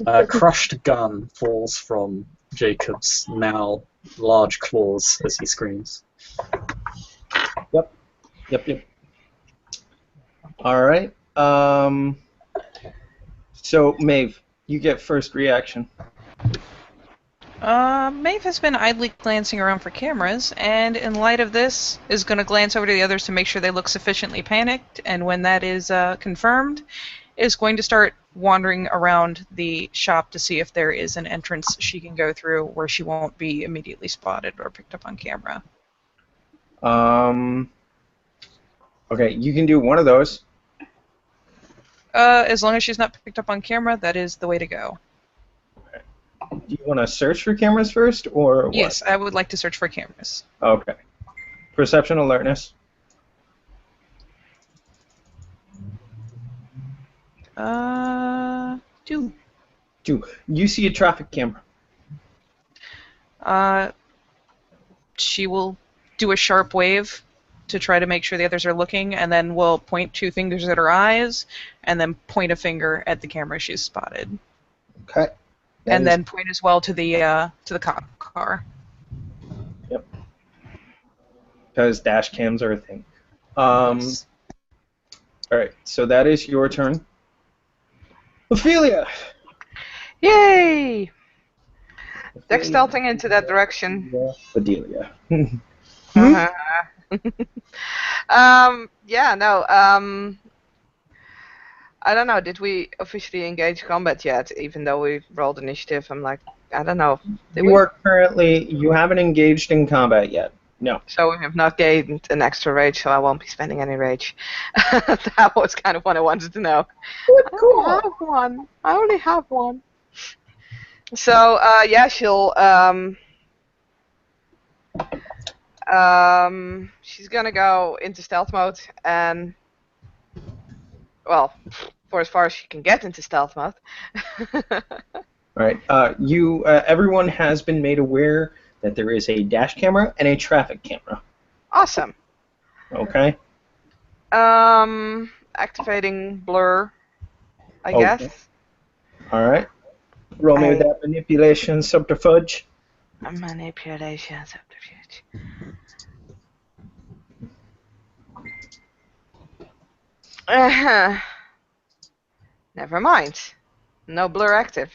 Speaker 2: A crushed gun falls from Jacob's now large claws as he screams.
Speaker 1: Yep. All right. So, Maeve, you get first reaction.
Speaker 6: Maeve has been idly glancing around for cameras, and in light of this, is going to glance over to the others to make sure they look sufficiently panicked, and when that is confirmed, is going to start wandering around the shop to see if there is an entrance she can go through where she won't be immediately spotted or picked up on camera.
Speaker 1: Okay, you can do one of those.
Speaker 6: As long as she's not picked up on camera, that is the way to go.
Speaker 1: Do you want to search for cameras first, or what?
Speaker 6: Yes, I would like to search for cameras.
Speaker 1: Okay. Perception alertness.
Speaker 6: 2.
Speaker 1: 2. You see a traffic camera.
Speaker 6: She will do a sharp wave to try to make sure the others are looking, and then will point 2 fingers at her eyes, and then point a finger at the camera she's spotted.
Speaker 1: Okay.
Speaker 6: And then point as well to the cop car.
Speaker 1: Yep. Because dash cams are a thing.
Speaker 6: Yes.
Speaker 1: All right. So that is your turn. Ophelia.
Speaker 3: Yay! Dex stealthing into that direction.
Speaker 1: Bedelia.
Speaker 3: Uh-huh. Yeah, no, I don't know, did we officially engage combat yet, even though we rolled initiative? I'm like, I don't know.
Speaker 1: You haven't engaged in combat yet. No.
Speaker 3: So we have not gained an extra rage, so I won't be spending any rage. That was kind of what I wanted to know. I only have one. So, yeah, she'll, she's gonna go into stealth mode and, well, for as far as she can get into stealth mode.
Speaker 1: All right. Everyone has been made aware that there is a dash camera and a traffic camera.
Speaker 3: Awesome.
Speaker 1: Okay.
Speaker 3: Activating blur, I
Speaker 1: Okay.
Speaker 3: guess.
Speaker 1: All right. Roll me with that manipulation subterfuge.
Speaker 3: A manipulation subterfuge. Never mind. No blur active.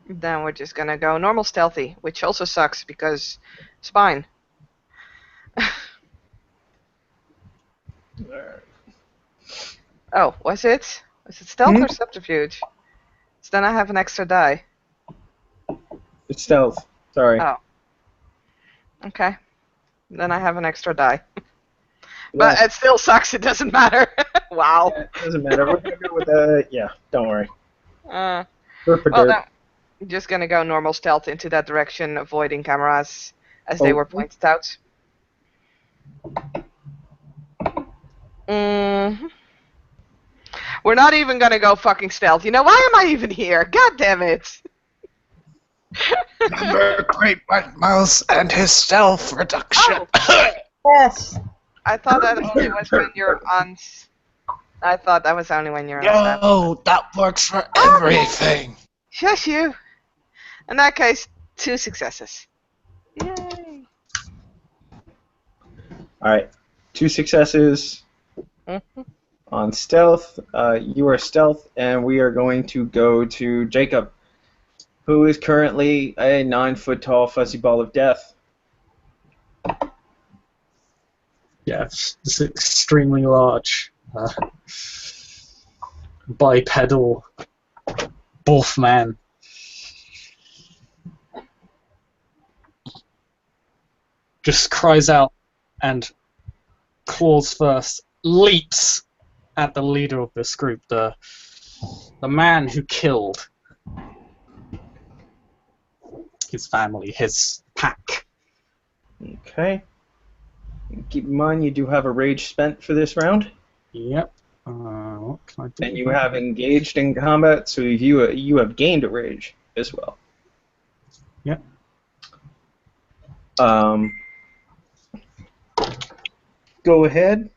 Speaker 3: Then we're just gonna go normal stealthy, which also sucks because spine. Oh, was it? Was it stealth or subterfuge? So then I have an extra die.
Speaker 1: It's stealth. Sorry.
Speaker 3: Oh. Okay. Then I have an extra die. But it still sucks, it doesn't matter. Wow.
Speaker 1: Yeah, it doesn't matter. We're gonna go with yeah, don't worry.
Speaker 3: Well,
Speaker 1: Dirt.
Speaker 3: then I'm just gonna go normal stealth into that direction, avoiding cameras as they were pointed out. We're not even gonna go fucking stealth. You know, why am I even here? God damn it.
Speaker 7: Remember Great White Mouse and his stealth reduction.
Speaker 3: Oh.
Speaker 4: Yes.
Speaker 3: I thought that only was when you're on. I thought that was only when you're on.
Speaker 7: Yo, that works for everything.
Speaker 3: Shush you. In that case, 2 successes. Yay.
Speaker 1: Alright. 2 successes on stealth. You are stealth, and we are going to go to Jacob, who is currently a 9-foot-tall fuzzy ball of death.
Speaker 2: Yeah, it's extremely large. Bipedal Wolfman. Just cries out and claws first, leaps at the leader of this group, the man who killed his family, his pack.
Speaker 1: Okay. Keep in mind you do have a rage spent for this round.
Speaker 2: Yep. What can I do?
Speaker 1: And you have engaged in combat, so you have gained a rage as well.
Speaker 2: Yep.
Speaker 1: Go ahead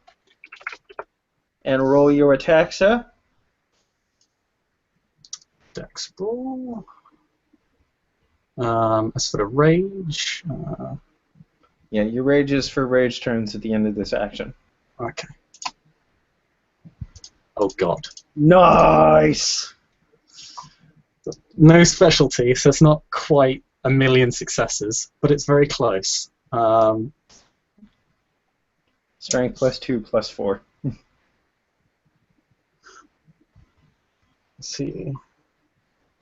Speaker 1: and roll your attack, sir.
Speaker 2: Dex roll. As for the rage,
Speaker 1: Yeah, your rage is for rage turns at the end of this action.
Speaker 2: okay. Oh god.
Speaker 1: Nice!
Speaker 2: No specialty, so it's not quite a million successes, but it's very close.
Speaker 1: Strength +2 +4.
Speaker 2: Let's see.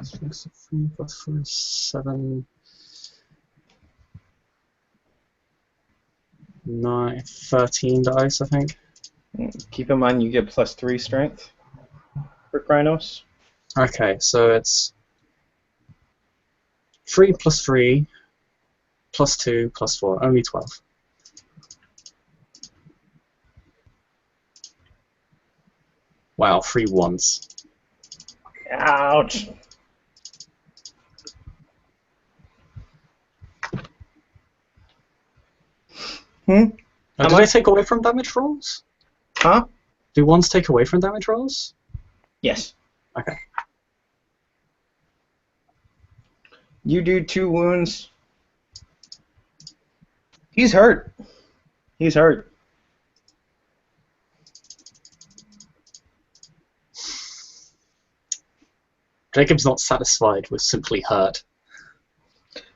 Speaker 2: 3 + 4 is 7. 9, 13 dice, I think.
Speaker 1: Keep in mind you get +3 strength for Krynos.
Speaker 2: Okay, so it's 3 + 3 + 2 + 4, only 12. Wow, 3 ones.
Speaker 1: Ouch!
Speaker 2: Did they take away from damage rolls?
Speaker 1: Huh?
Speaker 2: Do ones take away from damage rolls?
Speaker 1: Yes.
Speaker 2: Okay.
Speaker 1: You do 2 wounds. He's hurt. He's hurt.
Speaker 2: Jacob's not satisfied with simply hurt.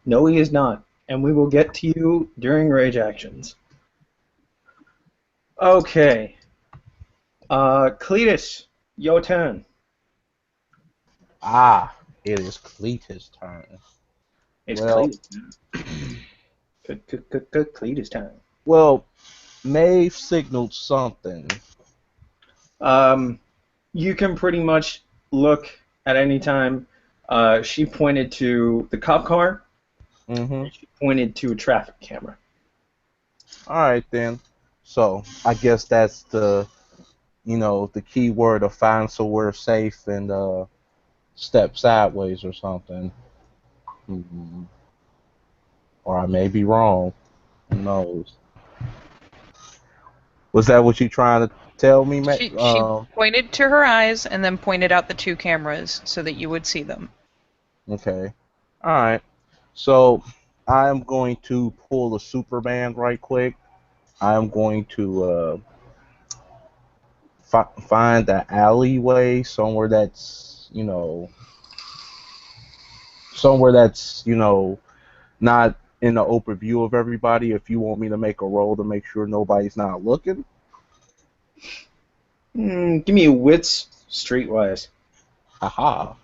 Speaker 1: No, he is not. And we will get to you during rage actions. Okay. Cletus, your turn.
Speaker 5: Ah, it is Cletus' turn.
Speaker 1: It's
Speaker 5: Well-
Speaker 1: Cletus' turn. Cletus' turn.
Speaker 5: Well, Maeve signaled something.
Speaker 1: You can pretty much look at any time. She pointed to the cop car.
Speaker 5: Mm-hmm.
Speaker 1: She pointed to a traffic camera.
Speaker 5: Alright then. So, I guess that's the the key word to find somewhere safe and step sideways or something. Hmm. Or I may be wrong. Who knows? Was that what you trying to tell me, Matt?
Speaker 6: She pointed to her eyes and then pointed out the two cameras so that you would see them.
Speaker 5: Okay. All right. So I'm going to pull a Superman right quick. I'm going to find the alleyway somewhere that's not in the open view of everybody. If you want me to make a roll to make sure nobody's not looking.
Speaker 1: Give me a wits streetwise.
Speaker 5: Haha.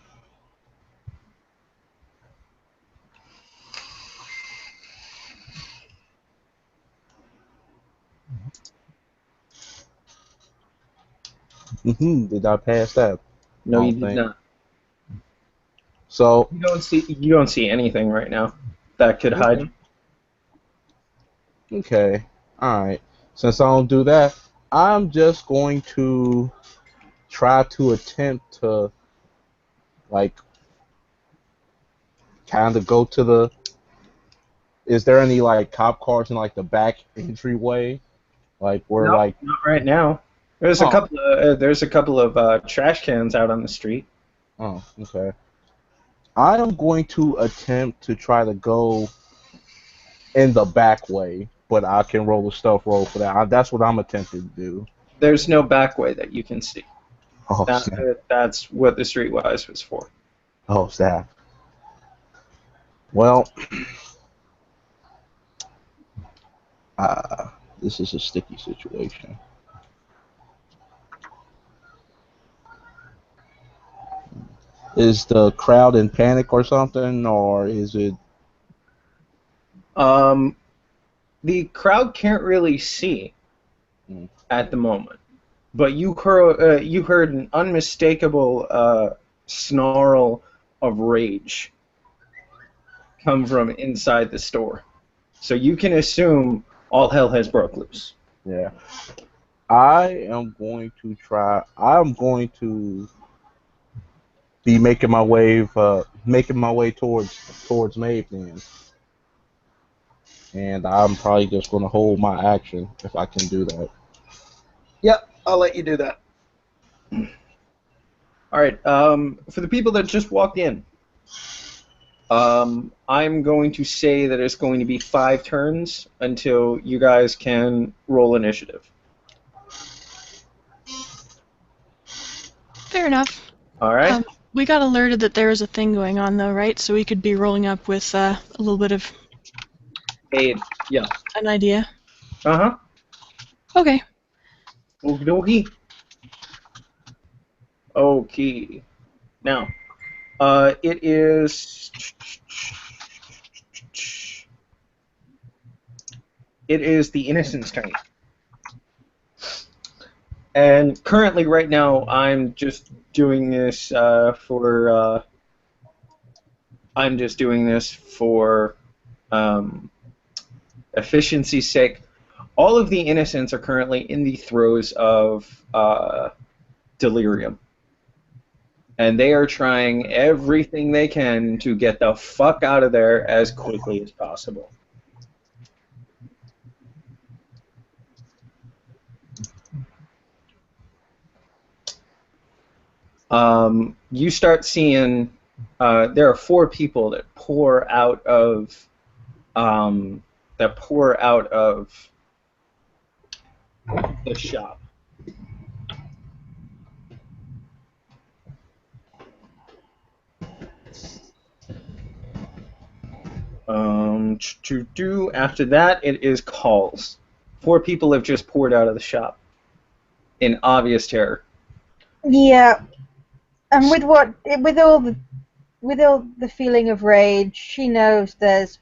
Speaker 5: Did I pass that?
Speaker 1: No,
Speaker 5: I
Speaker 1: you
Speaker 5: don't
Speaker 1: did
Speaker 5: think.
Speaker 1: not.
Speaker 5: So
Speaker 1: You don't see anything right now that could hide you.
Speaker 5: okay. All right. Since I don't do that, I'm just going to try to attempt to like kind of go to the. Is there any like cop cars in like the back entryway, like where
Speaker 1: No,
Speaker 5: like?
Speaker 1: not right now. There's a
Speaker 5: Oh,
Speaker 1: couple of trash cans out on the street.
Speaker 5: oh, okay. I am going to attempt to try to go in the back way, but I can roll a stealth roll for that. That's what I'm attempting to do.
Speaker 1: There's no back way that you can see.
Speaker 5: Oh snap!
Speaker 1: That's what the streetwise was for.
Speaker 5: Oh snap! Well, this is a sticky situation. Is the crowd in panic or something, or is it?
Speaker 1: The crowd can't really see
Speaker 5: Hmm.
Speaker 1: at the moment, but you heard an unmistakable snarl of rage come from inside the store. So you can assume all hell has broke loose.
Speaker 5: Yeah. I am going to try. I'm going to be making my way towards Maeve then, and I'm probably just going to hold my action if I can do that.
Speaker 1: Yep, I'll let you do that. All right. For the people that just walked in, I'm going to say that it's going to be 5 turns until you guys can roll initiative.
Speaker 8: Fair enough.
Speaker 1: All right.
Speaker 8: We got alerted that there was a thing going on, though, right? So we could be rolling up with a little bit of
Speaker 1: Aid. Yeah.
Speaker 8: an idea.
Speaker 1: Uh-huh.
Speaker 8: Okay.
Speaker 1: Okie dokie. Okay. Now, it is the innocent's turn. And currently, right now, I'm just doing this for efficiency's sake. All of the innocents are currently in the throes of delirium. And they are trying everything they can to get the fuck out of there as quickly as possible. You start seeing there are 4 people that pour out of the shop. After that, it is calls. 4 people have just poured out of the shop in obvious terror.
Speaker 4: Yeah, and with all the feeling of rage, she knows there's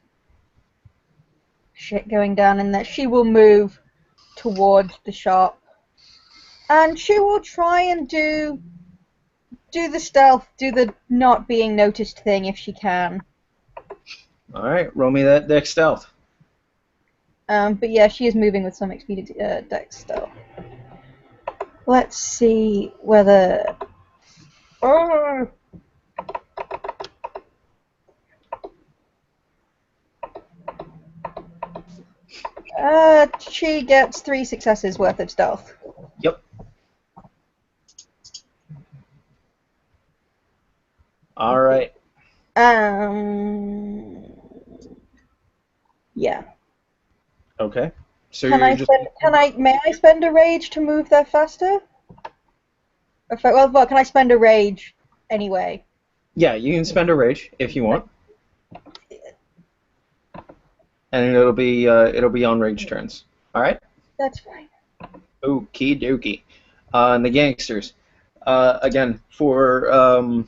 Speaker 4: shit going down and that she will move towards the shop. And she will try and do the stealth, do the not being noticed thing if she can.
Speaker 1: Alright, roll me that dex stealth.
Speaker 4: But yeah, she is moving with some expedient dex stealth. Let's see whether. Oh. She gets 3 successes worth of stealth.
Speaker 1: Yep. All right.
Speaker 4: Yeah.
Speaker 1: Okay. So
Speaker 4: Can
Speaker 1: you're
Speaker 4: I
Speaker 1: just
Speaker 4: spend? May I spend a rage to move there faster? Well, can I spend a rage anyway?
Speaker 1: yeah. You can spend a rage if you want, and it'll be on rage turns. All right.
Speaker 4: That's fine.
Speaker 1: Okie dokie. And the gangsters, again, for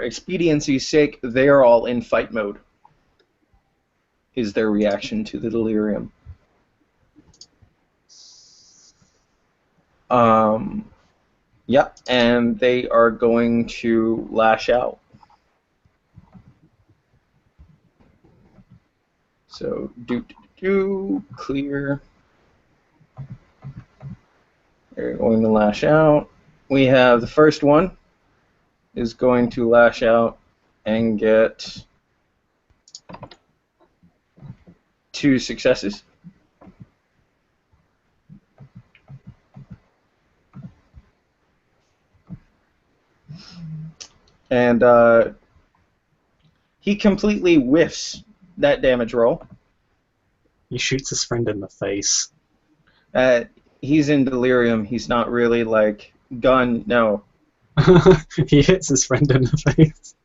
Speaker 1: expediency's sake, they are all in fight mode. Is their reaction to the delirium. Yeah, and they are going to lash out. So, clear. They're going to lash out. We have the first one is going to lash out and get 2 successes. And he completely whiffs that damage roll.
Speaker 2: He shoots his friend in the face.
Speaker 1: He's in delirium. He's not really like gun. No.
Speaker 2: He hits his friend in the face.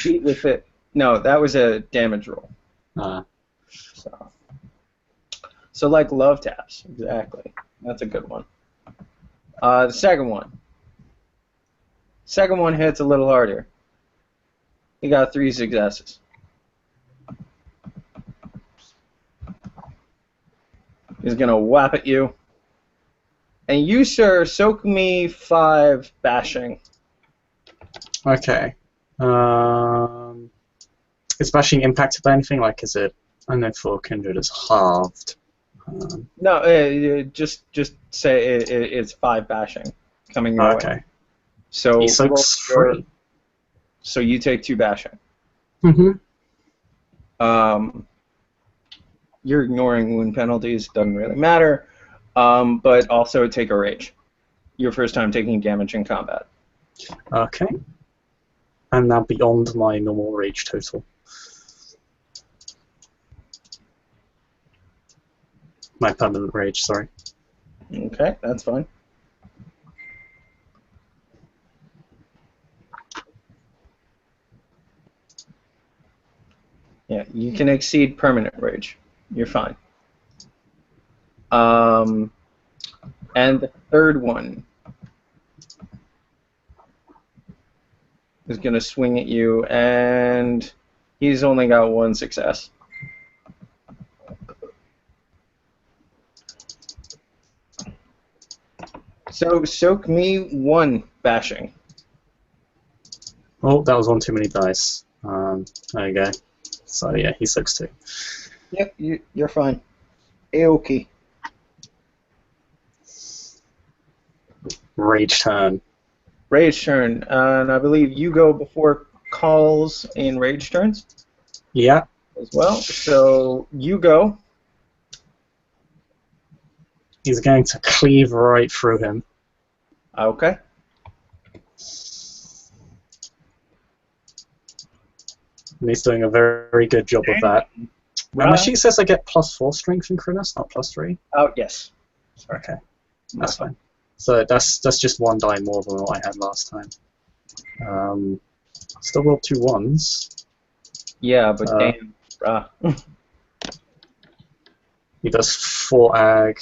Speaker 1: Beat with it. No, that was a damage roll. So like love taps. Exactly. That's a good one. The second one. Second one hits a little harder. He got 3 successes. He's gonna whap at you. And you, sir, soak me 5 bashing.
Speaker 2: Okay. Is bashing impacted by anything? Like, is it? I know for Kindred is halved.
Speaker 1: No, just say it's 5 bashing coming your way.
Speaker 2: Okay.
Speaker 1: So
Speaker 2: He soaks 3.
Speaker 1: So you take 2 bashing.
Speaker 2: Mm-hmm.
Speaker 1: You're ignoring wound penalties. Doesn't really matter. But also take a rage. Your first time taking damage in combat.
Speaker 2: Okay. And now beyond my normal rage total. My permanent rage, sorry.
Speaker 1: Okay, that's fine. Yeah, you can exceed permanent rage. You're fine. And the third one is going to swing at you, and he's only got 1 success. So soak me 1 bashing.
Speaker 2: Oh, that was 1 too many dice. There you go. So yeah, he soaks 2.
Speaker 1: Yep, you're fine. A-okay.
Speaker 2: Rage turn.
Speaker 1: Rage turn, and I believe you go before calls in rage turns
Speaker 2: Yeah.
Speaker 1: as well. So you go.
Speaker 2: He's going to cleave right through him.
Speaker 1: Okay.
Speaker 2: And he's doing a very, very good job of that. My sheet says I get +4 strength in Cronus, not +3.
Speaker 1: Oh, yes. Sorry.
Speaker 2: Okay, that's fine. So that's just 1 die more than what I had last time. Still rolled 2 1s.
Speaker 1: Yeah, but damn.
Speaker 2: He does 4 ag.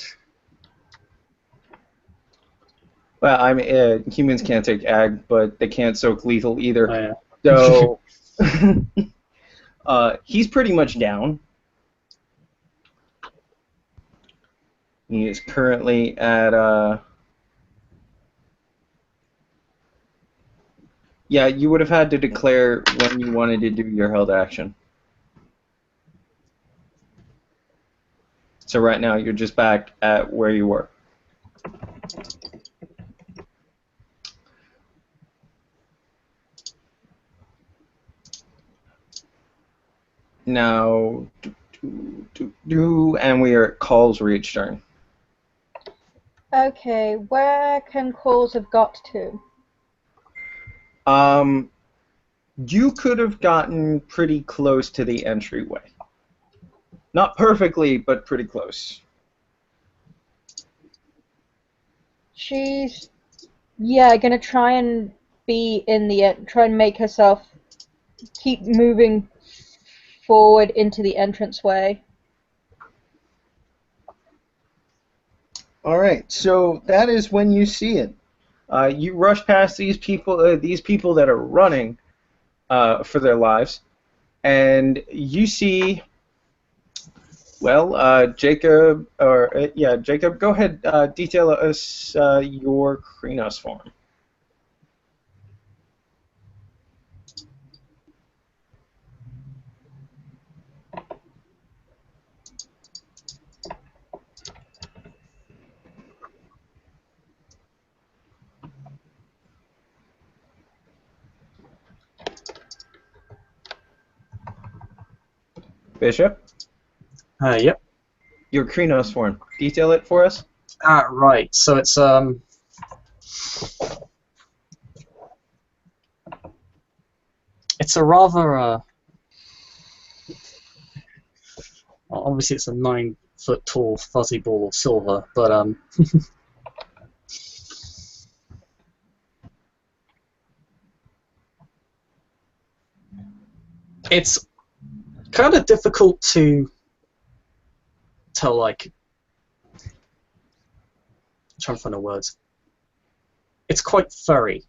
Speaker 1: Well, I mean, humans can't take ag, but they can't soak lethal either.
Speaker 2: Oh, yeah.
Speaker 1: So he's pretty much down. He is currently at yeah, you would have had to declare when you wanted to do your held action. So right now you're just back at where you were. Now, and we are at Call's reach turn.
Speaker 4: Okay, where can calls have got to?
Speaker 1: You could have gotten pretty close to the entryway. Not perfectly, but pretty close.
Speaker 4: She's, yeah, gonna try and be in the try and make herself keep moving forward into the entranceway.
Speaker 1: All right, so that is when you see it. You rush past these people that are running for their lives, and you see, well, Jacob, Jacob, go ahead, detail us your Krynos form. Bishop,
Speaker 2: Yep.
Speaker 1: your Krynos form. Detail it for us.
Speaker 2: Right. So it's it's a rather obviously it's a 9-foot tall fuzzy ball of silver, but it's kind of difficult to tell, like, I'm trying to find the words. It's quite furry.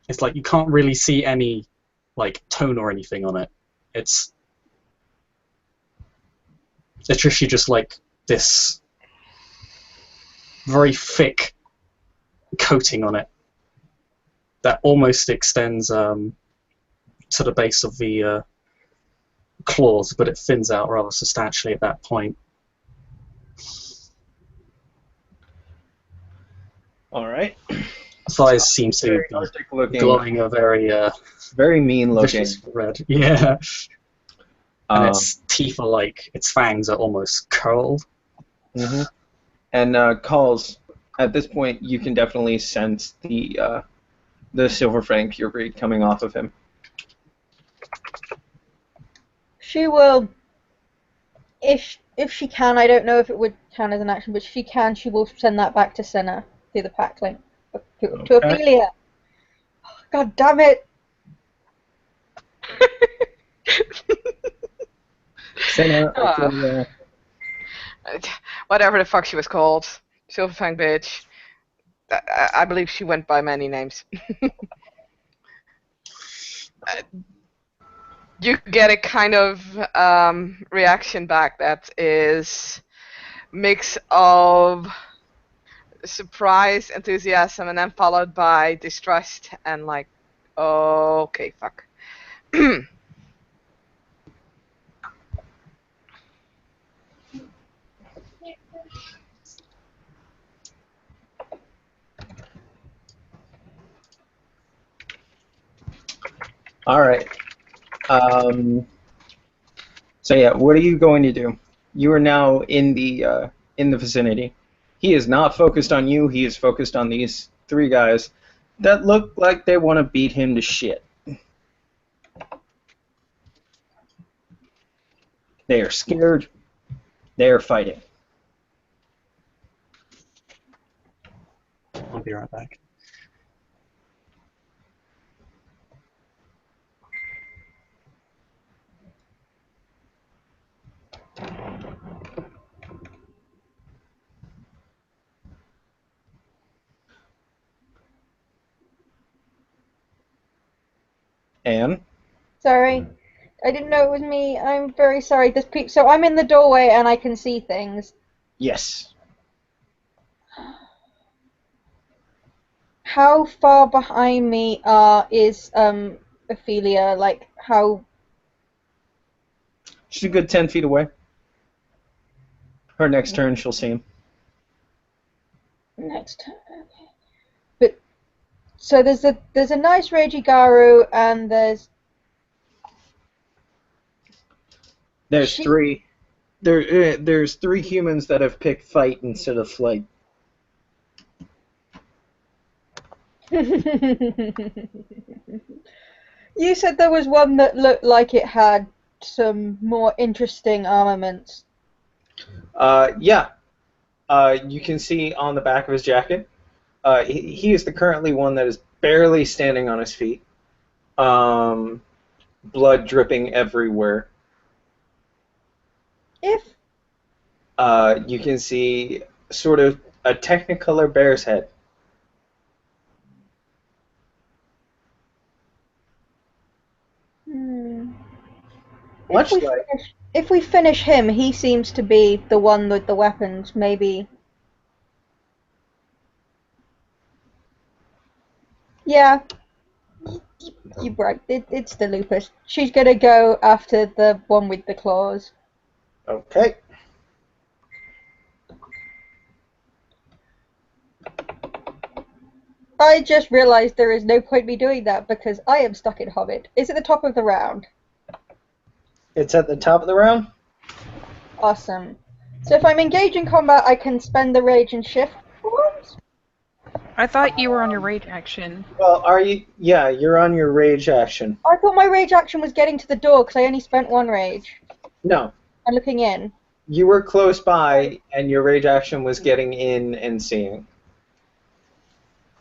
Speaker 2: It's like you can't really see any, like, tone or anything on it. It's literally just like this very thick coating on it that almost extends to the base of the claws, but it thins out rather substantially at that point.
Speaker 1: All right.
Speaker 2: Thighs seems to
Speaker 1: Very
Speaker 2: be
Speaker 1: Arctic looking,
Speaker 2: glowing a very
Speaker 1: very mean looking.
Speaker 2: vicious red. Yeah. And its teeth are like, its fangs are almost curled.
Speaker 1: Mm-hmm. And Calls, at this point, you can definitely sense the Silver Fang pure breed coming off of him.
Speaker 4: She will, if she can, I don't know if it would count as an action, but if she can, she will send that back to Senna through the pack link to Ophelia. God damn it!
Speaker 1: Senna, Ophelia.
Speaker 3: Whatever the fuck she was called. Silverfang bitch. I believe she went by many names. You get a kind of reaction back that is mix of surprise, enthusiasm, and then followed by distrust and like, oh, okay, fuck.
Speaker 1: All right. So yeah, what are you going to do? You are now in the vicinity. He is not focused on you. He is focused on these three guys that look like they want to beat him to shit. They are scared. They are fighting.
Speaker 2: I'll be right back.
Speaker 1: Anne?
Speaker 4: Sorry, I didn't know it was me. I'm very sorry. So I'm in the doorway and I can see things.
Speaker 1: Yes.
Speaker 4: How far behind me is Ophelia? Like how?
Speaker 1: She's a good 10 feet away. Her next turn, she'll see him.
Speaker 4: Next turn. Okay. But so there's a nice ragey Garou and there's
Speaker 1: There's
Speaker 4: she.
Speaker 1: three. There's three humans that have picked fight instead of flight.
Speaker 4: You said there was one that looked like it had some more interesting armaments.
Speaker 1: Yeah. You can see on the back of his jacket. He is the currently one that is barely standing on his feet. Blood dripping everywhere.
Speaker 4: If
Speaker 1: You can see sort of a Technicolor bear's head.
Speaker 4: hmm,
Speaker 1: Much like
Speaker 4: if we finish him, he seems to be the one with the weapons. Maybe. Yeah, you're right. It's the lupus. She's gonna go after the one with the claws.
Speaker 1: okay.
Speaker 4: I just realised there is no point me doing that because I am stuck in Hobbit. It's at the top of the round.
Speaker 1: It's at the top of the round.
Speaker 4: Awesome. So if I'm engaged in combat, I can spend the rage and shift forms?
Speaker 6: I thought you were on your rage action.
Speaker 1: Well, are you? Yeah, you're on your rage action.
Speaker 4: I thought my rage action was getting to the door because I only spent one rage.
Speaker 1: No,
Speaker 4: And looking in.
Speaker 1: you were close by, and your rage action was getting in and seeing.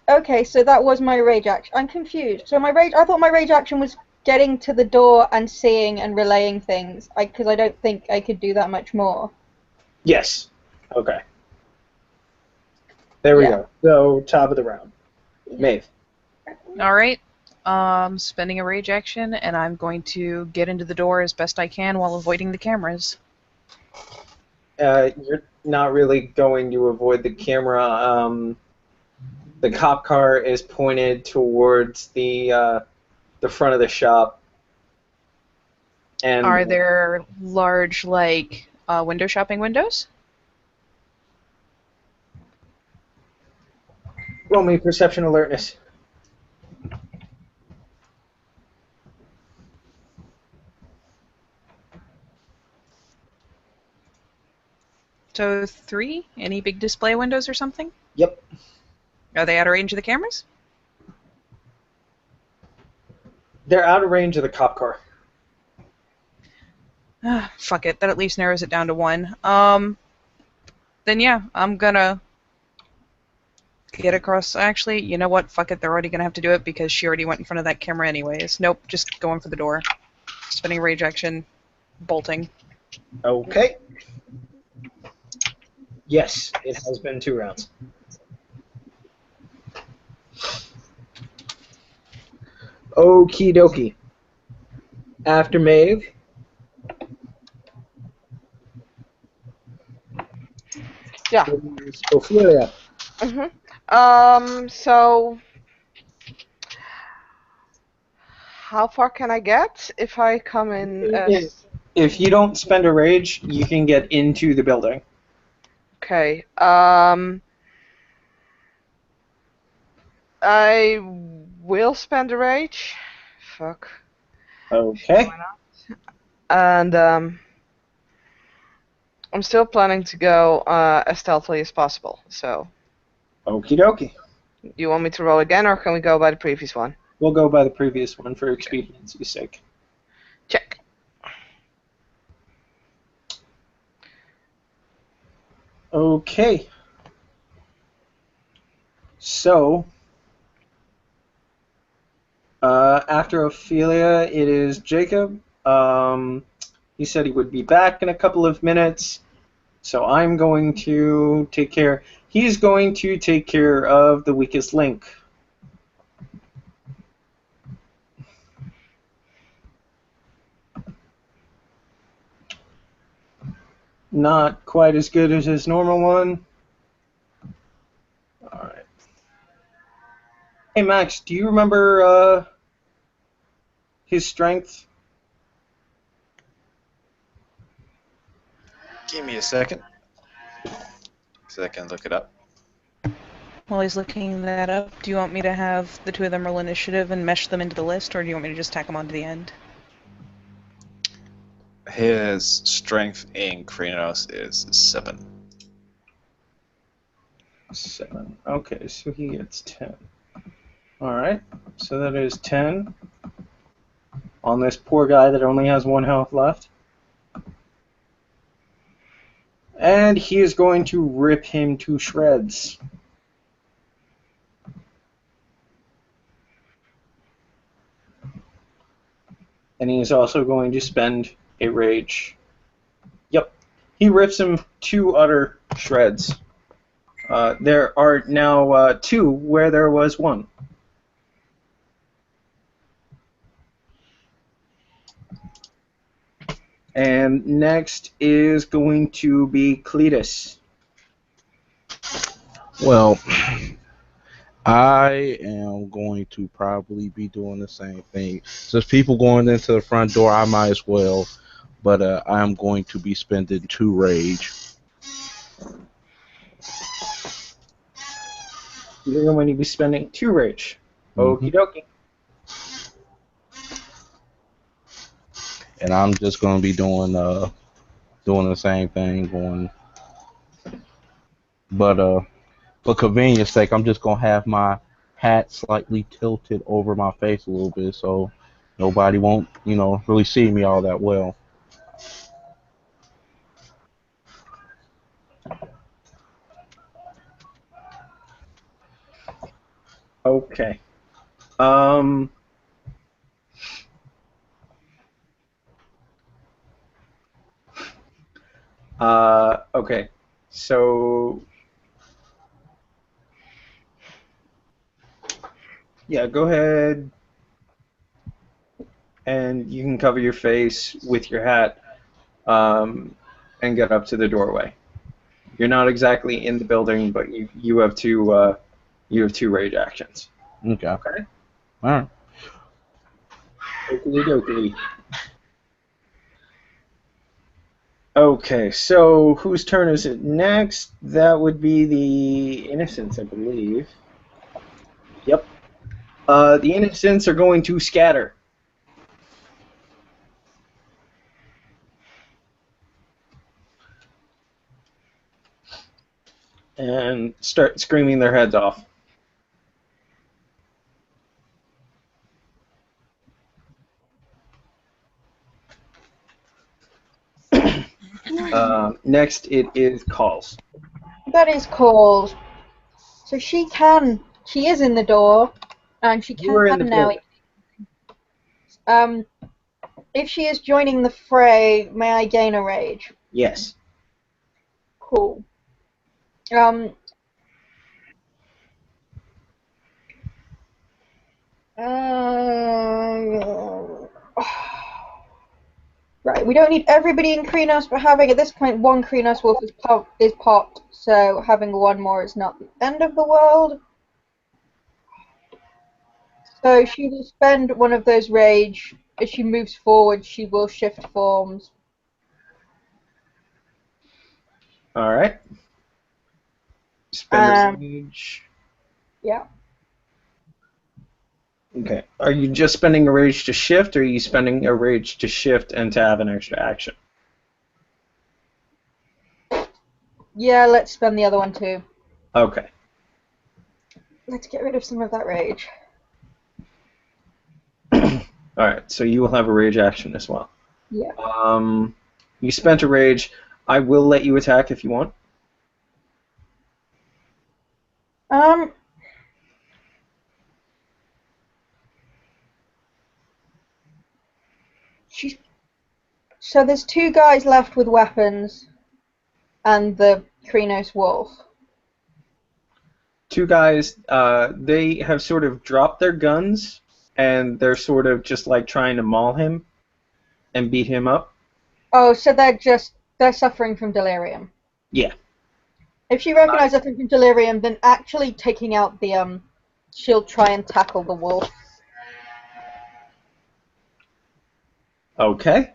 Speaker 4: Okay, so that was my rage action. I'm confused. So I thought my rage action was getting to the door and seeing and relaying things. Because I don't think I could do that much more.
Speaker 1: Yes. Okay. There we
Speaker 4: Yeah.
Speaker 1: go. So top of the round. Maeve.
Speaker 6: Alright. Spending a rage action, and I'm going to get into the door as best I can while avoiding the cameras.
Speaker 1: You're not really going to avoid the camera. The cop car is pointed towards the front of the shop. And
Speaker 6: Are there large, like, window shopping windows?
Speaker 1: roll me perception alertness.
Speaker 6: So 3? Any big display windows or something?
Speaker 1: Yep.
Speaker 6: Are they out of range of the cameras?
Speaker 1: They're out of range of the cop car.
Speaker 6: Fuck it. That at least narrows it down to 1. Then yeah, I'm gonna get across. Actually, you know what? Fuck it. They're already gonna have to do it because she already went in front of that camera anyways. Nope, just going for the door. Spinning rage action, bolting.
Speaker 1: Okay. Yes, it has been 2 rounds. Okie dokie. After Maeve.
Speaker 3: Yeah.
Speaker 1: is Ophelia.
Speaker 3: So how far can I get if I come in as...
Speaker 1: If you don't spend a rage, you can get into the building.
Speaker 3: Okay. I will spend a rage. Fuck.
Speaker 1: Okay.
Speaker 3: Why not? And I'm still planning to go as stealthily as possible. So,
Speaker 1: Okie dokie.
Speaker 3: you want me to roll again, or can we go by the previous one?
Speaker 1: We'll go by the previous one for expediency's sake.
Speaker 3: Check.
Speaker 1: Okay. So, after Ophelia, it is Jacob. He said he would be back in a couple of minutes, so I'm going to take care. He's going to take care of the weakest link. Not quite as good as his normal one. Alright. Hey Max, do you remember his strength?
Speaker 9: Give me a second so I can look it up.
Speaker 6: While he's looking that up, do you want me to have the two of them roll initiative and mesh them into the list, or do you want me to just tack them onto the end?
Speaker 9: His strength in Krynos is 7.
Speaker 1: 7. Okay, so he gets 10. Alright, so that is 10 on this poor guy that only has 1 health left. And he is going to rip him to shreds. And he is also going to spend a rage. Yep, he rips him to utter shreds. There are now 2 where there was 1. And next is going to be Cletus.
Speaker 5: Well, I am going to probably be doing the same thing. Since people going into the front door, I might as well. But I'm going to be spending 2 rage.
Speaker 1: You're going to be spending 2 rage.
Speaker 5: Mhm.
Speaker 1: Okie dokie.
Speaker 5: And I'm just going to be doing the same thing. But for convenience sake, I'm just going to have my hat slightly tilted over my face a little bit so nobody won't, really see me all that well.
Speaker 1: Okay. Okay. So yeah, go ahead and you can cover your face with your hat and get up to the doorway. You're not exactly in the building, but you have 2 rage actions.
Speaker 5: Okay.
Speaker 1: Okay.
Speaker 5: All right.
Speaker 1: Oakley dokley. Okay, so whose turn is it next? That would be the Innocents, I believe. Yep. The Innocents are going to scatter. And start screaming their heads off. Next, it is Calls.
Speaker 4: That is called. So she is in the door, and she
Speaker 1: You are in
Speaker 4: can
Speaker 1: the
Speaker 4: now.
Speaker 1: building.
Speaker 4: If she is joining the fray, may I gain a rage?
Speaker 1: Yes.
Speaker 4: Cool. Right, we don't need everybody in Kreenos, but having at this point 1 Kreenos wolf is popped, so having 1 more is not the end of the world. So she will spend 1 of those rage. As she moves forward, she will shift forms.
Speaker 1: Alright. Spend a rage.
Speaker 4: Yeah.
Speaker 1: Okay. Are you just spending a rage to shift, or are you spending a rage to shift and to have an extra action?
Speaker 4: Yeah, let's spend the other one too.
Speaker 1: Okay.
Speaker 4: Let's get rid of some of that rage.
Speaker 1: Alright, so you will have a rage action as well.
Speaker 4: Yeah.
Speaker 1: You spent a rage. I will let you attack if you want.
Speaker 4: So there's 2 guys left with weapons, and the Kreenos wolf.
Speaker 1: 2 guys, they have sort of dropped their guns, and they're sort of just like trying to maul him and beat him up.
Speaker 4: Oh, so they're suffering from delirium.
Speaker 1: Yeah.
Speaker 4: If she recognizes suffering from delirium, then actually taking out the she'll try and tackle the wolf.
Speaker 1: Okay.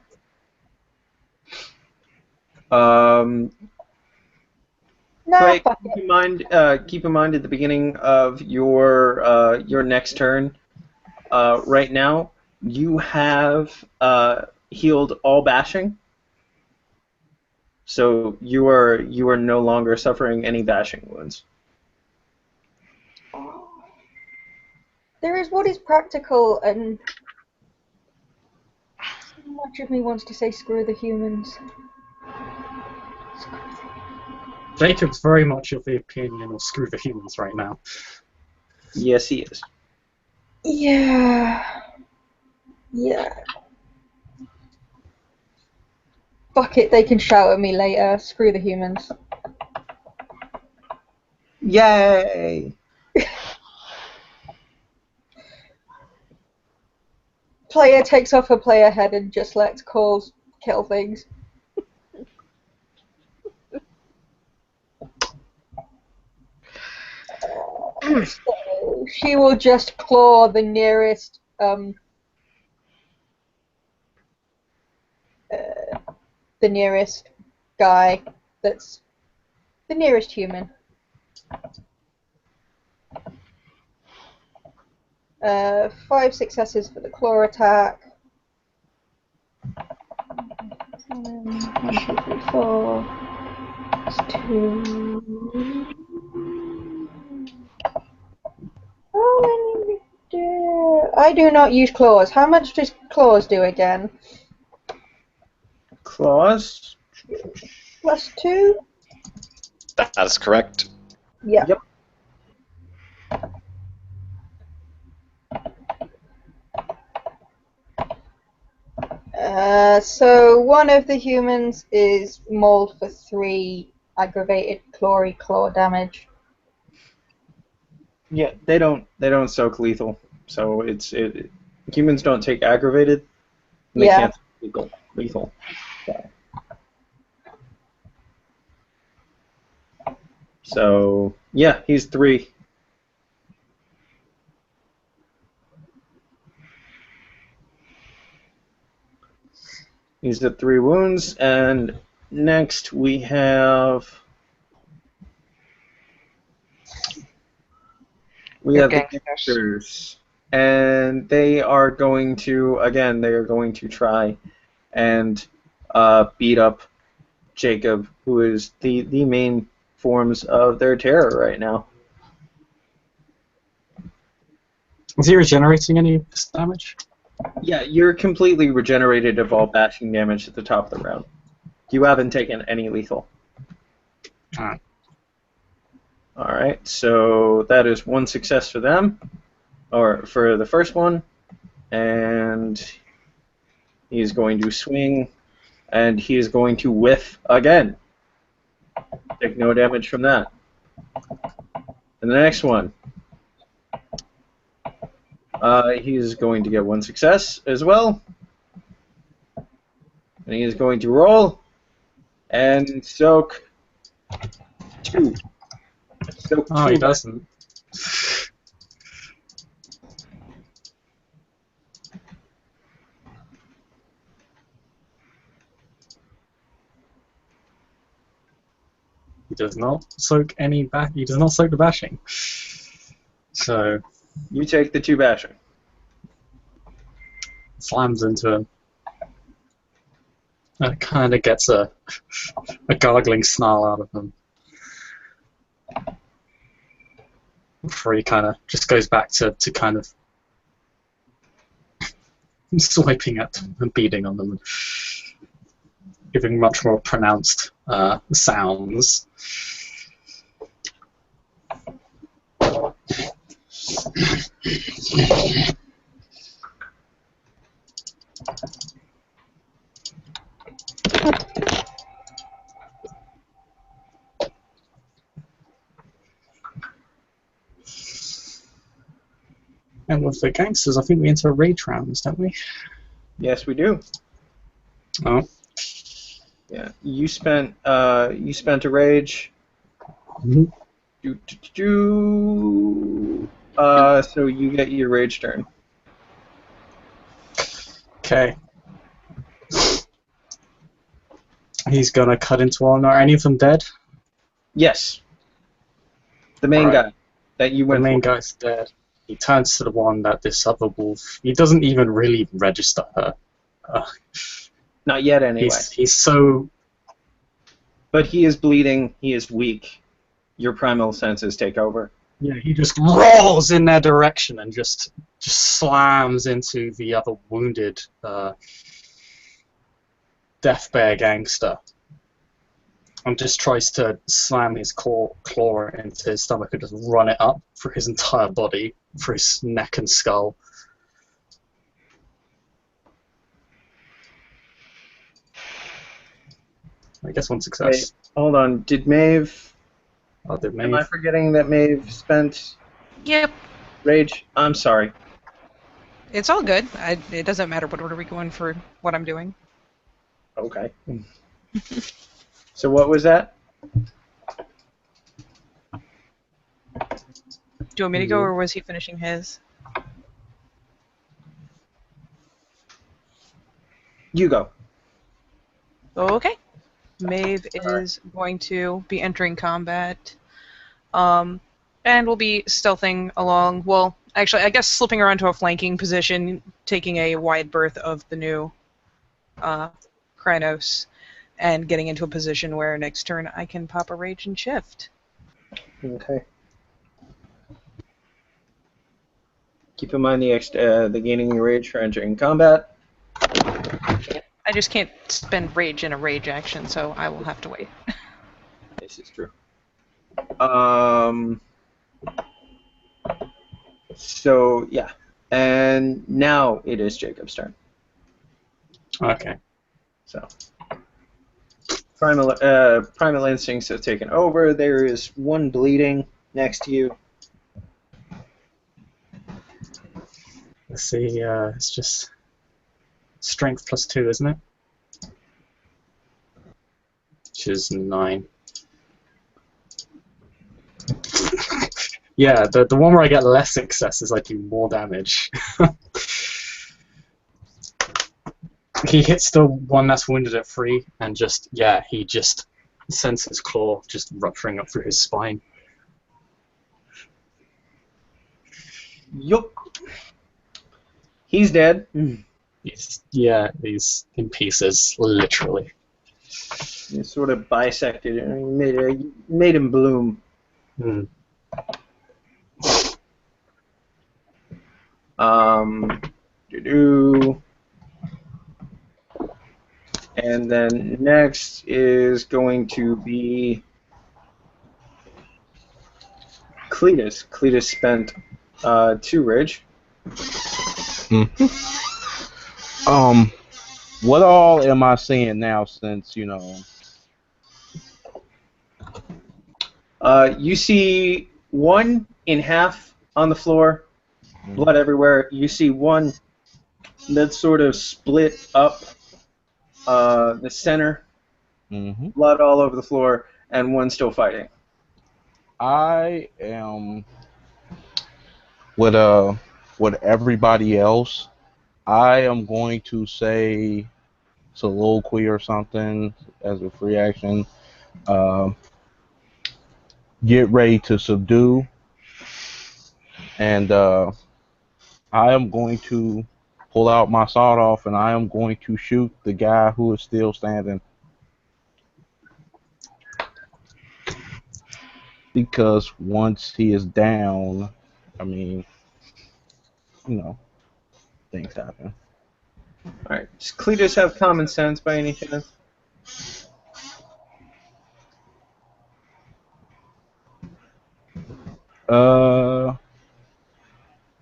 Speaker 4: Nah,
Speaker 1: Clay,
Speaker 4: fuck
Speaker 1: keep
Speaker 4: it.
Speaker 1: in mind. Keep in mind at the beginning of your next turn. Right now, you have healed all bashing, so you are no longer suffering any bashing wounds.
Speaker 4: There is what is practical, and so much of me wants to say screw the humans.
Speaker 2: Jacob's very much of the opinion of screw the humans right now.
Speaker 1: Yes, he is.
Speaker 4: Yeah. Yeah. Fuck it, they can shout at me later. Screw the humans.
Speaker 1: Yay!
Speaker 4: Player takes off her player head and just lets calls kill things. So she will just claw the nearest guy that's the nearest human. 5 successes for the claw attack. 1, 2, 3, 4. That's 2. I do not use claws. How much does claws do again?
Speaker 1: Claws.
Speaker 4: +2?
Speaker 9: That is correct.
Speaker 4: Yeah.
Speaker 1: Yep.
Speaker 4: So one of the humans is mauled for 3 aggravated claw damage.
Speaker 1: Yeah, they don't soak lethal, so humans don't take aggravated, and they
Speaker 4: Yeah.
Speaker 1: can't take lethal. So yeah, he's 3. He's at 3 wounds, and next we have
Speaker 3: The
Speaker 1: the
Speaker 3: gangsters.
Speaker 1: gangsters, and they are going to try and beat up Jacob, who is the main forms of their terror right now.
Speaker 2: Is he regenerating any of this damage?
Speaker 1: Yeah, you're completely regenerated of all bashing damage at the top of the round. You haven't taken any lethal.
Speaker 2: Alright.
Speaker 1: Alright, so that is 1 success for them, or for the first one, and he's going to swing, and he is going to whiff again. Take no damage from that. And the next one, he's going to get 1 success as well. And he is going to roll and soak 2. Soak
Speaker 2: Oh,
Speaker 1: 2.
Speaker 2: he doesn't. He does not soak he does not soak the bashing. So
Speaker 1: You take the 2 bashing.
Speaker 2: slams into him. And it kind of gets a gargling snarl out of him. Before he kind of just goes back to kind of swiping at them and beating on them, and giving much more pronounced sounds. And with the gangsters, I think we enter rage rounds, don't we?
Speaker 1: Yes, we do.
Speaker 2: Oh.
Speaker 1: Yeah, you spent a rage.
Speaker 2: Mm-hmm.
Speaker 1: So you get your rage turn.
Speaker 2: Okay. He's gonna cut into one. Are any of them dead?
Speaker 1: Yes. The main
Speaker 2: Alright.
Speaker 1: guy that you
Speaker 2: The
Speaker 1: went
Speaker 2: main
Speaker 1: for.
Speaker 2: guy's dead. He turns to the one that this other wolf. He doesn't even really register her.
Speaker 1: Not yet, anyway.
Speaker 2: He's so.
Speaker 1: But he is bleeding. He is weak. Your primal senses take over.
Speaker 2: Yeah, he just rolls in their direction and just slams into the other wounded death bear gangster. And just tries to slam his claw into his stomach and just run it up through his entire body, through his neck and skull. I guess one success.
Speaker 1: Wait, hold on. Did Maeve...
Speaker 2: Oh, did
Speaker 1: Am I
Speaker 2: Maeve?
Speaker 1: forgetting that Maeve spent
Speaker 6: Yep.
Speaker 1: rage? I'm sorry.
Speaker 6: It's all good. It doesn't matter what order we go in for what I'm doing.
Speaker 1: Okay. So what was that?
Speaker 6: Do you want me to go, or was he finishing his?
Speaker 1: You go.
Speaker 6: Okay. Maeve is going to be entering combat. And we'll be stealthing along. Well, actually, I guess slipping around to a flanking position, taking a wide berth of the new Krynos, and getting into a position where next turn I can pop a rage and shift.
Speaker 1: Okay. Keep in mind the gaining your rage for entering combat.
Speaker 6: I just can't spend rage in a rage action, so I will have to wait.
Speaker 1: This is true. So yeah, and now it is Jacob's turn.
Speaker 2: Okay.
Speaker 1: So primal instincts have taken over. There is one bleeding next to you.
Speaker 2: Let's see, it's just strength +2, isn't it? Which is 9. Yeah, the one where I get less successes, I do more damage. He hits the one that's wounded at 3, and he just sends his claw just rupturing up through his spine.
Speaker 1: Yup. He's dead.
Speaker 2: He's in pieces, literally.
Speaker 1: You sort of bisected and made him bloom.
Speaker 2: Mm.
Speaker 1: And then next is going to be Cletus. Cletus spent 2 rage.
Speaker 5: What all am I seeing now since,
Speaker 1: You see one in half on the floor, blood everywhere. You see one that's sort of split up the center, blood all over the floor, and one still fighting.
Speaker 5: I am with everybody else. I am going to say soliloquy or something as a free action. Get ready to subdue, and I am going to pull out my sawed off, and I am going to shoot the guy who is still standing. Because once he is down, I mean, things happen.
Speaker 1: Alright, does Cletus have common sense by any chance?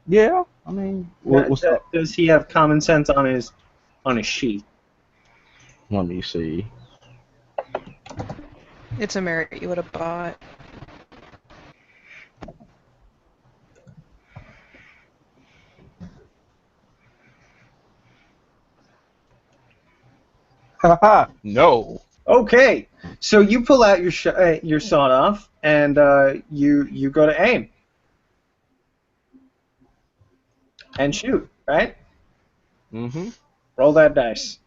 Speaker 5: Yeah, I mean, what's up?
Speaker 1: Does he have common sense on his sheet?
Speaker 5: Let me see.
Speaker 6: It's a merit you would have bought.
Speaker 5: Haha, no.
Speaker 1: Okay, so you pull out your sawed off, and you go to aim and shoot, right?
Speaker 5: Mm-hmm.
Speaker 1: Roll that dice.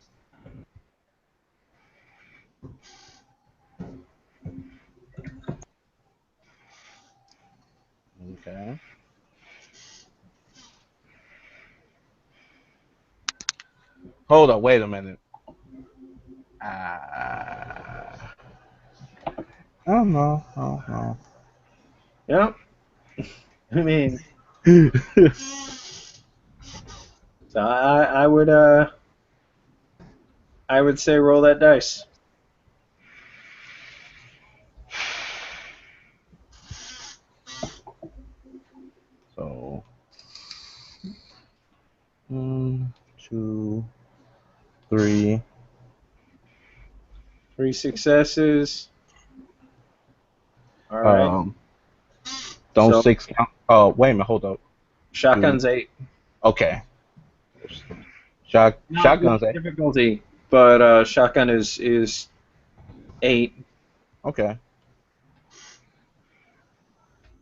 Speaker 5: Okay. Hold up, wait a minute. I don't know. I don't know.
Speaker 1: Yep. I mean, so I would say roll that dice.
Speaker 5: So, 1, 2, 3.
Speaker 1: 3 successes. All right.
Speaker 5: Don't
Speaker 1: So
Speaker 5: 6 count. Oh, wait a minute. Hold up.
Speaker 1: shotgun's 8.
Speaker 5: Okay.
Speaker 1: Not
Speaker 5: Shotgun's
Speaker 1: with
Speaker 5: 8.
Speaker 1: difficulty, but shotgun is 8.
Speaker 5: Okay.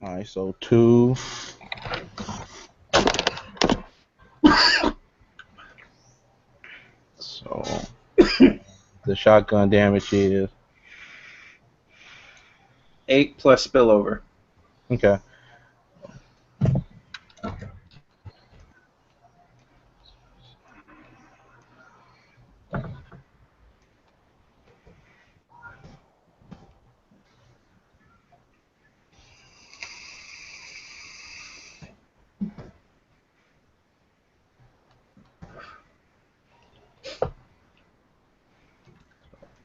Speaker 5: All right. So 2. So the shotgun damage is
Speaker 1: 8 plus spillover.
Speaker 5: okay.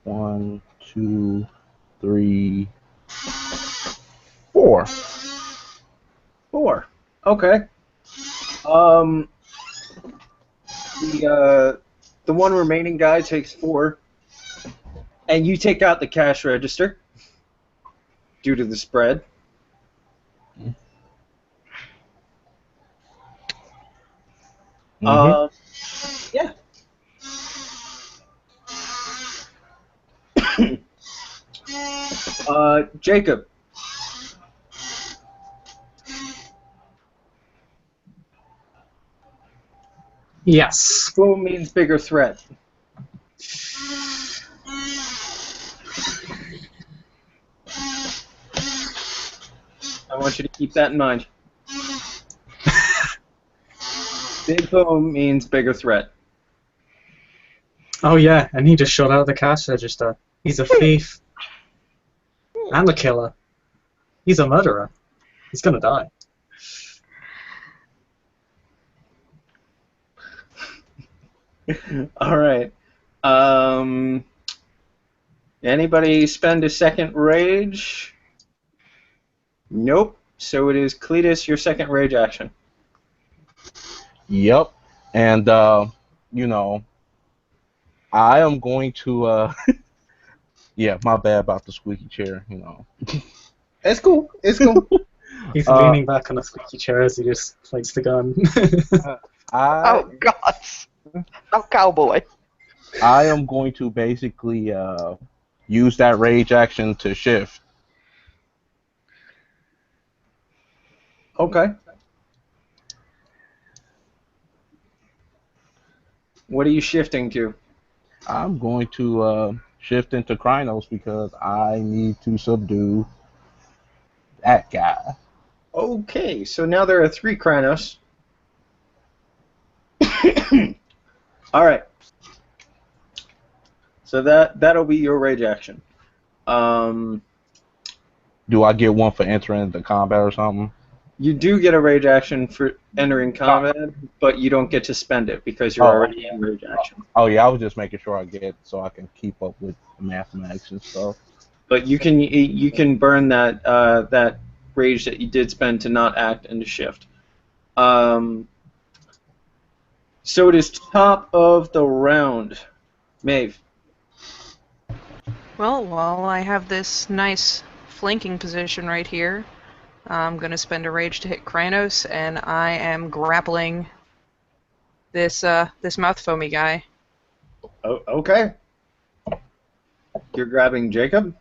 Speaker 5: One, 2, 3, 4.
Speaker 1: 4. Okay. Um, the one remaining guy takes 4, and you take out the cash register due to the spread.
Speaker 5: Mm-hmm.
Speaker 1: Yeah. Jacob.
Speaker 2: Yes.
Speaker 1: Boom means bigger threat. I want you to keep that in mind. Big boom means bigger threat.
Speaker 2: Oh yeah, and he just shot out the cash register. He's a thief. And a killer. He's a murderer. He's gonna die.
Speaker 1: All right. Anybody spend a second rage? Nope. So it is Cletus, your second rage action.
Speaker 5: Yep. And you know, I am going to yeah, my bad about the squeaky chair, you know.
Speaker 1: It's cool. It's cool.
Speaker 2: He's leaning back on a squeaky chair as he just plates the gun.
Speaker 3: Oh God! No cowboy.
Speaker 5: I am going to basically use that rage action to shift.
Speaker 1: Okay. What are you shifting to?
Speaker 5: I'm going to shift into Krynos because I need to subdue that guy.
Speaker 1: Okay, so now there are 3 Krynos. All right. So that'll be your rage action.
Speaker 5: Do I get one for entering the combat or something?
Speaker 1: You do get a rage action for entering combat, but you don't get to spend it because you're already in rage action.
Speaker 5: Oh yeah, I was just making sure I get it so I can keep up with the mathematics and stuff.
Speaker 1: But you can burn that rage that you did spend to not act and to shift. So it is top of the round. Maeve.
Speaker 6: Well, while I have this nice flanking position right here, I'm going to spend a rage to hit Krynos, and I am grappling this mouth foamy guy.
Speaker 1: Oh, okay. You're grabbing Jacob?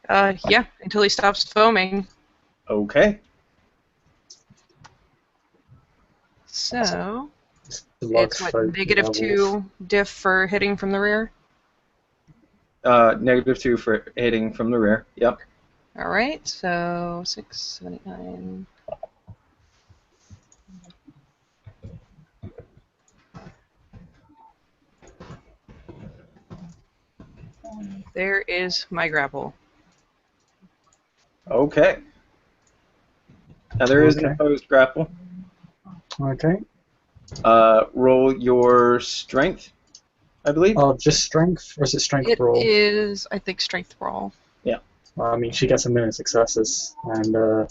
Speaker 6: Yeah, until he stops foaming.
Speaker 1: Okay.
Speaker 6: So, it's what, -2 diff for hitting from the rear?
Speaker 1: -2 for hitting from the rear. Yep.
Speaker 6: All right, so 6, 7, 8, 9. There is my grapple.
Speaker 1: Okay. Now there is an
Speaker 2: Okay.
Speaker 1: opposed grapple.
Speaker 2: Okay.
Speaker 1: Roll your strength, I believe.
Speaker 2: Oh, just strength, or is it strength
Speaker 6: It
Speaker 2: brawl?
Speaker 6: is, I think, strength brawl.
Speaker 2: Well, I mean, she gets a million successes, and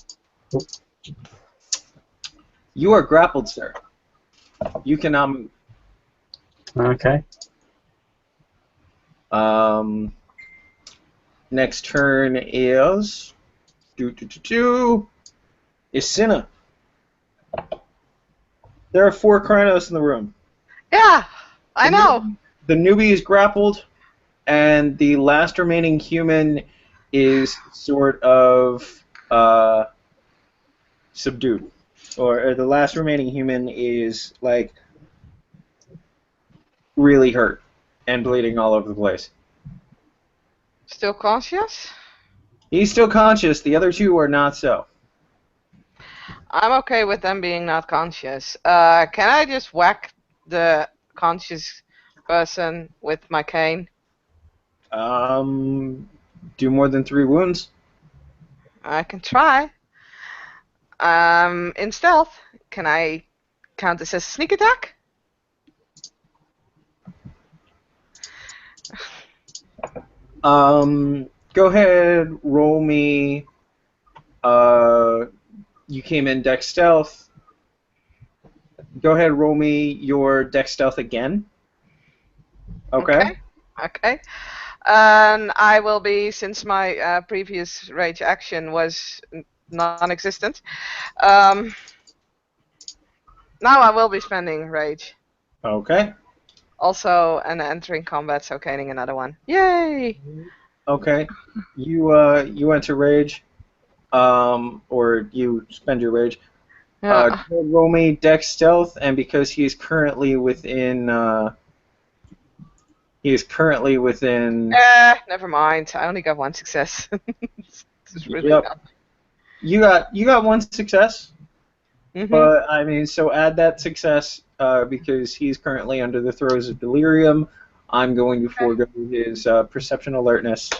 Speaker 1: You are grappled, sir. You cannot move.
Speaker 2: okay.
Speaker 1: Next turn is Isina. There are 4 Krynos in the room.
Speaker 3: Yeah, I know.
Speaker 1: The newbie is grappled, and the last remaining human is sort of subdued. Or the last remaining human is, like, really hurt and bleeding all over the place.
Speaker 3: Still conscious?
Speaker 1: He's still conscious. The other 2 are not so.
Speaker 3: I'm okay with them being not conscious. Can I just whack the conscious person with my cane?
Speaker 1: Do more than 3 wounds.
Speaker 3: I can try. In stealth, can I count this as a sneak attack?
Speaker 1: Go ahead, roll me. You came in dex stealth. Go ahead, roll me your dex stealth again. Okay.
Speaker 3: Okay. And I will be, since my previous rage action was non-existent, now I will be spending rage.
Speaker 1: Okay.
Speaker 3: Also, and entering combat, so caning another one. Yay!
Speaker 1: Okay. You enter rage. Or you spend your rage.
Speaker 3: Yeah.
Speaker 1: Roll me dex stealth, and because he is currently within.
Speaker 3: Never mind. I only got 1 success. This is really
Speaker 1: Yep.
Speaker 3: not.
Speaker 1: You got 1 success.
Speaker 3: Mhm.
Speaker 1: But, I mean, so add that success, because he's currently under the throes of delirium. I'm going to forego his perception alertness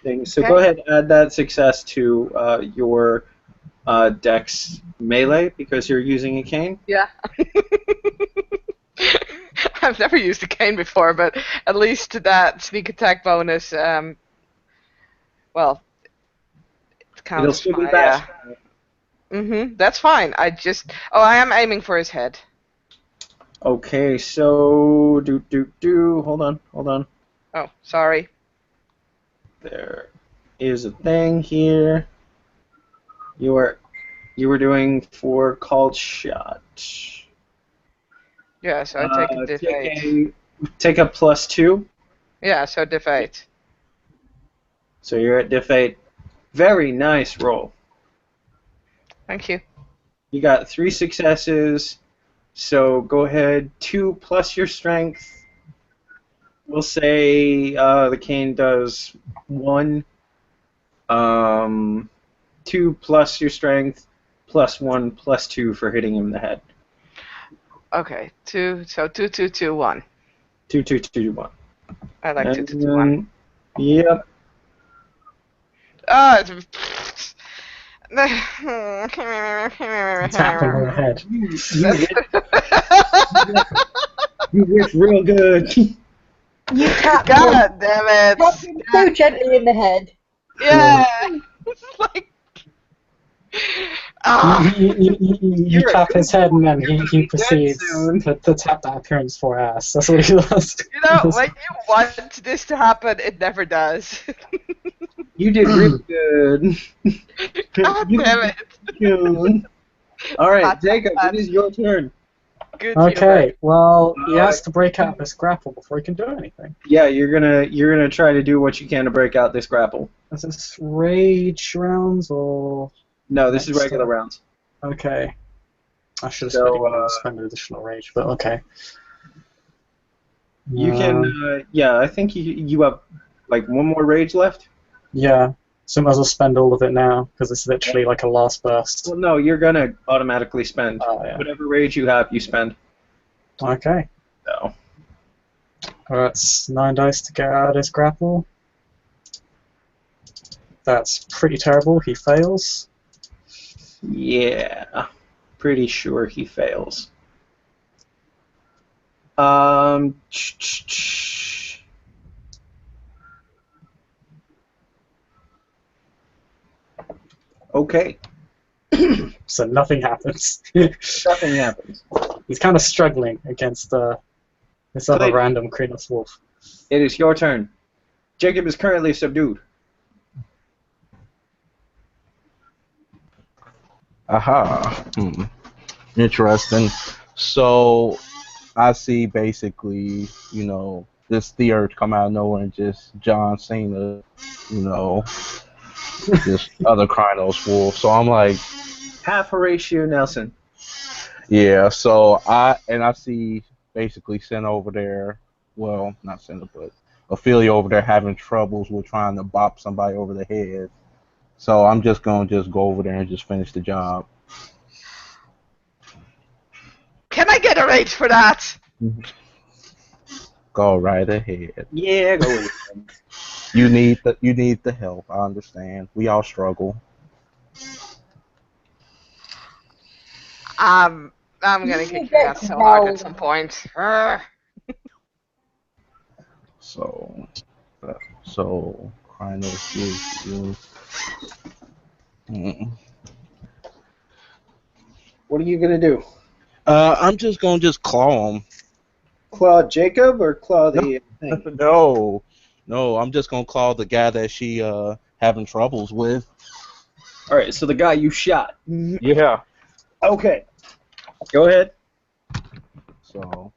Speaker 1: thing. So go ahead and add that success to your dex melee, because you're using a cane.
Speaker 3: Yeah. I've never used a cane before, but at least that sneak attack bonus, well, it counts.
Speaker 1: It'll still be bad.
Speaker 3: That's fine. I am aiming for his head.
Speaker 1: Okay, so hold on.
Speaker 3: Oh, sorry.
Speaker 1: There is a thing here. You were doing for called shot.
Speaker 3: Yeah, so I take a diff 8.
Speaker 1: Take a +2.
Speaker 3: Yeah, so diff 8.
Speaker 1: So you're at diff 8. Very nice roll.
Speaker 3: Thank you.
Speaker 1: You got 3 successes. So go ahead, 2 plus your strength. We'll say the cane does 1. 2 plus your strength, plus 1, plus 2 for hitting him in the head.
Speaker 3: Okay, 2. So 2, 2, 2, 1.
Speaker 1: 2, 2, 2, 1.
Speaker 3: I like
Speaker 1: And
Speaker 3: 2, 2, 2, 1.
Speaker 1: Yep.
Speaker 2: Tap him on the head.
Speaker 1: You whiffed real good.
Speaker 4: You tap him.
Speaker 3: God damn it!
Speaker 4: Tap him so gently in the head.
Speaker 3: Yeah. It's like.
Speaker 2: You tap his head, and then he proceeds to tap that appearance for ass. That's what he does.
Speaker 3: You know, when you want this to happen, it never does.
Speaker 1: You did really good.
Speaker 3: God damn it.
Speaker 1: Good. All right, Jacob, it is your turn.
Speaker 3: Good
Speaker 2: Okay, well, he has to break out this grapple before he can do anything.
Speaker 1: Yeah, you're gonna try to do what you can to break out this grapple.
Speaker 2: Is this rage rounds or?
Speaker 1: No, this is regular rounds.
Speaker 2: Okay. I should have spent additional rage, but okay.
Speaker 1: You can, yeah, I think you have like 1 more rage left.
Speaker 2: Yeah. So I might as well spend all of it now, because it's literally like a last burst.
Speaker 1: Well, no, you're gonna automatically spend
Speaker 2: Oh, yeah.
Speaker 1: whatever rage you have. You spend.
Speaker 2: Okay.
Speaker 1: So
Speaker 2: That's 9 dice to get out of this grapple. That's pretty terrible. He fails.
Speaker 1: yeah, pretty sure he fails. Okay,
Speaker 2: So nothing happens.
Speaker 1: nothing happens.
Speaker 2: He's kind of struggling against this other
Speaker 1: Click.
Speaker 2: random Krynos wolf.
Speaker 1: It is your turn. Jacob is currently subdued.
Speaker 5: Aha. Interesting. So I see basically, this theurge come out of nowhere and just John Cena, this other Krynos wolf. So I'm like,
Speaker 1: Half Horatio Nelson.
Speaker 5: yeah. So I see basically Cena over there. Well, not Cena, but Ophelia over there having troubles with trying to bop somebody over the head. So I'm just gonna go over there and just finish the job.
Speaker 3: Can I get a rage for that?
Speaker 5: Go right ahead.
Speaker 1: Yeah, go with him.
Speaker 5: You need the help. I understand. We all struggle.
Speaker 3: I'm gonna kick your ass so hard at some point. Urgh.
Speaker 5: So Krynos gives you.
Speaker 1: What are you gonna do?
Speaker 5: I'm just gonna claw him.
Speaker 1: Claw Jacob or claw the thing?
Speaker 5: No, I'm just gonna claw the guy that she having troubles with.
Speaker 1: All right, so the guy you shot.
Speaker 5: Yeah.
Speaker 1: Okay, go ahead.
Speaker 5: So.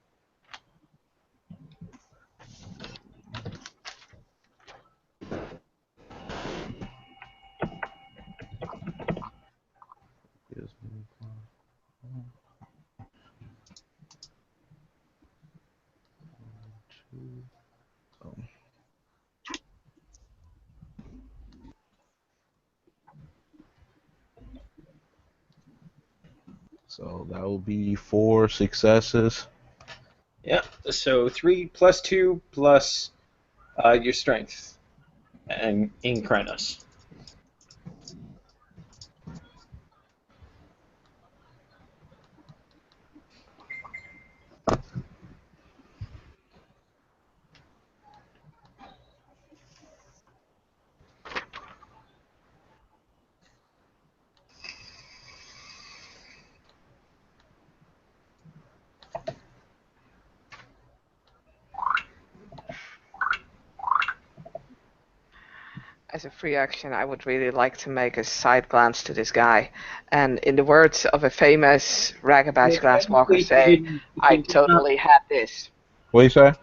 Speaker 5: So that will be 4 successes.
Speaker 1: Yeah, so 3 plus 2 plus your strength and in Krynos.
Speaker 3: As a free action, I would really like to make a side glance to this guy, and in the words of a famous Ragabash Glasswalker, say, "I totally had this."
Speaker 5: What do you say?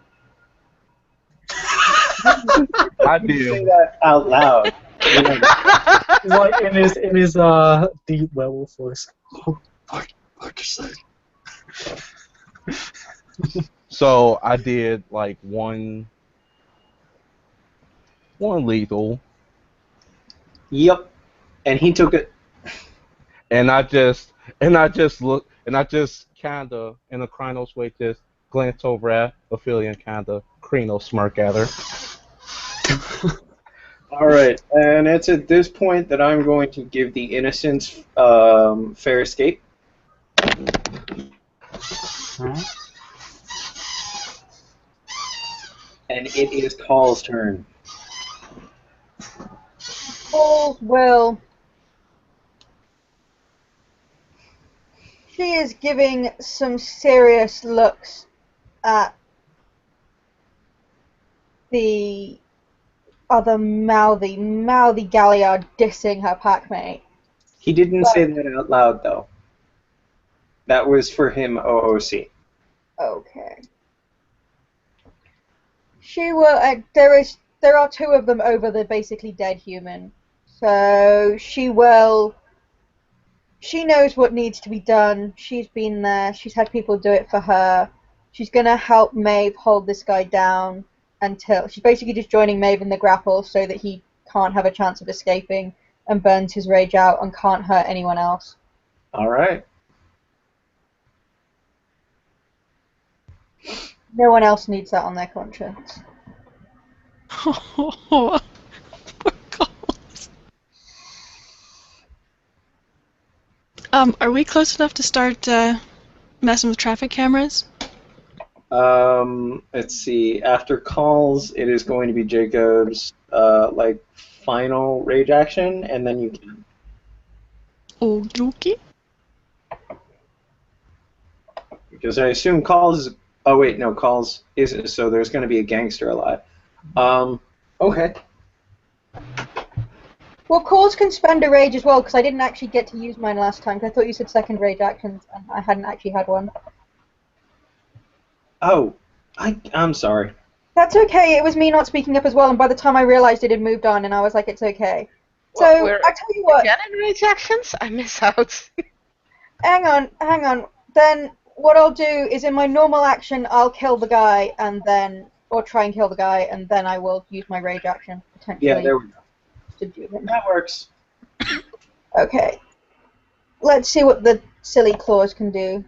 Speaker 5: I
Speaker 1: Say
Speaker 5: do.
Speaker 1: that out loud.
Speaker 2: He's like in his deep werewolf voice. Oh, like you say.
Speaker 5: So I did like one lethal,
Speaker 1: Yep, and he took it.
Speaker 5: and I just look, and I just kinda in a Krynos way just glance over at Ophelia and kinda Krynos smirk at her.
Speaker 1: All right, and it's at this point that I'm going to give the innocents fair escape.
Speaker 2: Alright.
Speaker 1: And it is Call's turn.
Speaker 4: Paul will. She is giving some serious looks at the other mouthy Galliard dissing her packmate.
Speaker 1: He didn't say that out loud, though. That was for him, OOC.
Speaker 4: Okay. She will. There are 2 of them over the basically dead human, so she will. She knows what needs to be done. She's been there. She's had people do it for her. She's gonna help Maeve hold this guy down until she's basically just joining Maeve in the grapple so that he can't have a chance of escaping, and burns his rage out and can't hurt anyone else.
Speaker 1: All right.
Speaker 4: No one else needs that on their conscience.
Speaker 8: Poor Coles. Are we close enough to start messing with traffic cameras?
Speaker 1: Let's see. After calls, it is going to be Jacob's final rage action, and then you can.
Speaker 8: Okie.
Speaker 1: Because I assume calls. Oh wait, no, calls isn't. So there's going to be a gangster alive. Okay.
Speaker 4: Well, Cause can spend a rage as well, because I didn't actually get to use mine last time, 'cause I thought you said second rage actions, and I hadn't actually had one.
Speaker 1: Oh, I'm sorry.
Speaker 4: That's okay, it was me not speaking up as well, and by the time I realised it had moved on, and I was like, it's okay. So,
Speaker 3: Well, we're
Speaker 4: I tell you what,
Speaker 3: again in rage actions? I miss out.
Speaker 4: hang on, then what I'll do is in my normal action, I'll kill the guy, and then, or try and kill the guy, and then I will use my rage action, potentially.
Speaker 1: Yeah, there we go.
Speaker 4: To do him.
Speaker 1: That works.
Speaker 4: Okay. Let's see what the silly claws can do.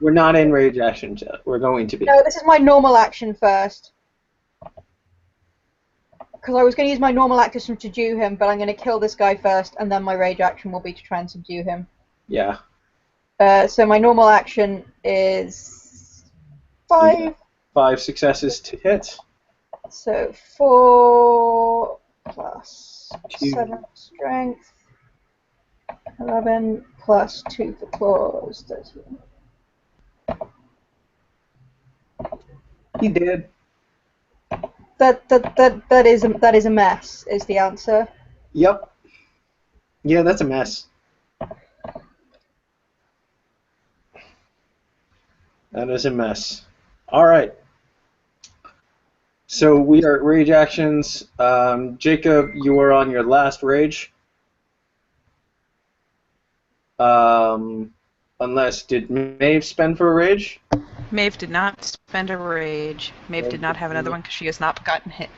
Speaker 1: We're not in rage action yet. We're going to be.
Speaker 4: No, this is my normal action first. Because I was going to use my normal action to subdue him, but I'm going to kill this guy first, and then my rage action will be to try and subdue him.
Speaker 1: Yeah.
Speaker 4: So my normal action is 5.
Speaker 1: Yeah. 5 successes to hit.
Speaker 4: So 4 plus
Speaker 1: 2.
Speaker 4: 7 strength, 11 plus 2 for claws, 13.
Speaker 1: He did.
Speaker 4: That is a mess, is the answer.
Speaker 1: Yep. Yeah, that's a mess. That is a mess. All right. So we are at rage actions. Jacob, you are on your last rage. Unless, did Maeve spend for a rage?
Speaker 6: Maeve did not spend a rage. Maeve did not have another one because she has not gotten hit.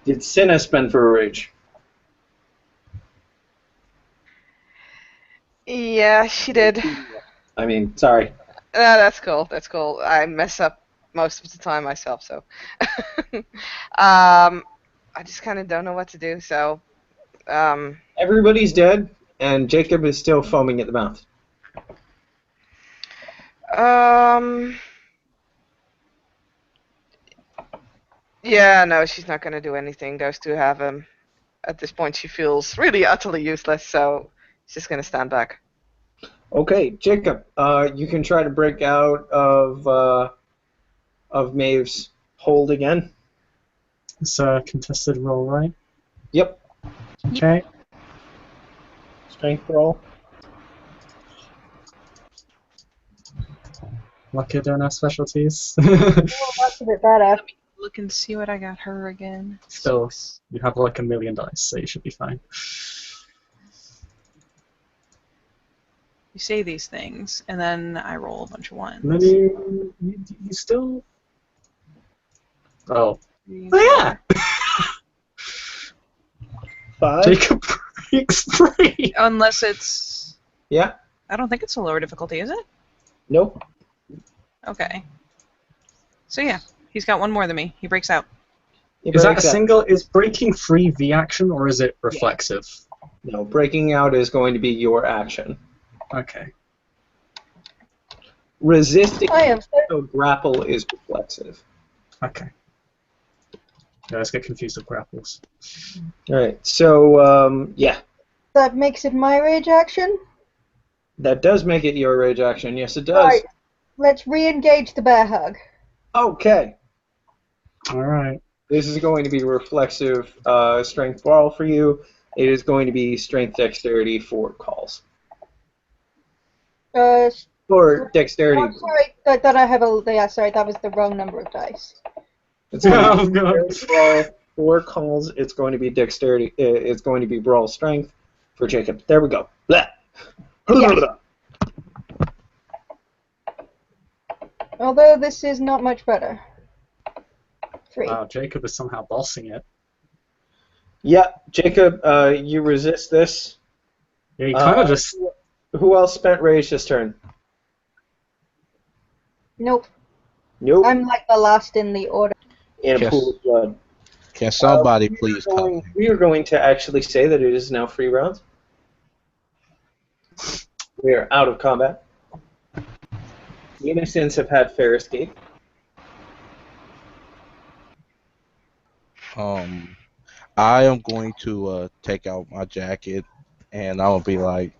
Speaker 1: Did Cinna spend for a rage?
Speaker 3: Yeah, she did.
Speaker 1: I mean, sorry.
Speaker 3: That's cool. That's cool. I mess up most of the time myself, so. I just kind of don't know what to do, so.
Speaker 1: Everybody's dead, and Jacob is still foaming at the mouth.
Speaker 3: Yeah, no, she's not going to do anything. Those two have him. At this point, she feels really utterly useless, so she's just going to stand back.
Speaker 1: Okay, Jacob, you can try to break out of Maeve's hold again.
Speaker 2: It's a contested roll, right?
Speaker 1: Yep.
Speaker 2: Okay.
Speaker 1: Strength roll.
Speaker 2: Lucky I don't have specialties.
Speaker 4: Oh, that's a bit better.
Speaker 6: Look and see what I got her again.
Speaker 2: Still, you have like 1,000,000 dice, so you should be fine.
Speaker 6: You say these things, and then I roll a bunch of ones.
Speaker 2: And then you still... Oh. Oh yeah!
Speaker 1: 5.
Speaker 2: Jacob breaks free!
Speaker 6: Unless it's...
Speaker 1: Yeah.
Speaker 6: I don't think it's a lower difficulty, is it?
Speaker 1: Nope.
Speaker 6: Okay. So yeah, he's got one more than me. He breaks out.
Speaker 2: Is that a single? Is breaking free the action, or is it reflexive?
Speaker 1: No, breaking out is going to be your action.
Speaker 2: Okay.
Speaker 1: Resisting
Speaker 4: I am
Speaker 1: so grapple is reflexive.
Speaker 2: Okay. Yeah, let's get confused with grapples.
Speaker 1: All right. So yeah,
Speaker 4: That makes it my rage action.
Speaker 1: that does make it your rage action. Yes, it does.
Speaker 4: Right. Let's re-engage the bear hug.
Speaker 1: Okay.
Speaker 2: All right.
Speaker 1: This is going to be reflexive strength brawl for you. It is going to be strength dexterity for calls. Or dexterity.
Speaker 4: I'm sorry, that I have a. Yeah, sorry, that was the wrong number of dice.
Speaker 1: It's going to be dexterity brawl for calls. It's going to be dexterity. It's going to be brawl strength for Jacob. There we go. Blah.
Speaker 4: Yes. Although this is not much better. 3.
Speaker 2: Wow, Jacob is somehow bossing it.
Speaker 1: Yeah, Jacob, you resist this.
Speaker 2: Yeah, he kind of just...
Speaker 1: Who else spent rage this turn?
Speaker 4: Nope.
Speaker 1: Nope.
Speaker 4: I'm like the last in the order.
Speaker 1: In a
Speaker 5: Yes.
Speaker 1: pool of blood.
Speaker 5: Can somebody please cover me?
Speaker 1: We are going to actually say that it is now free rounds. We are out of combat. The innocents have had fair escape.
Speaker 5: I am going to take out my jacket, and I'll be like,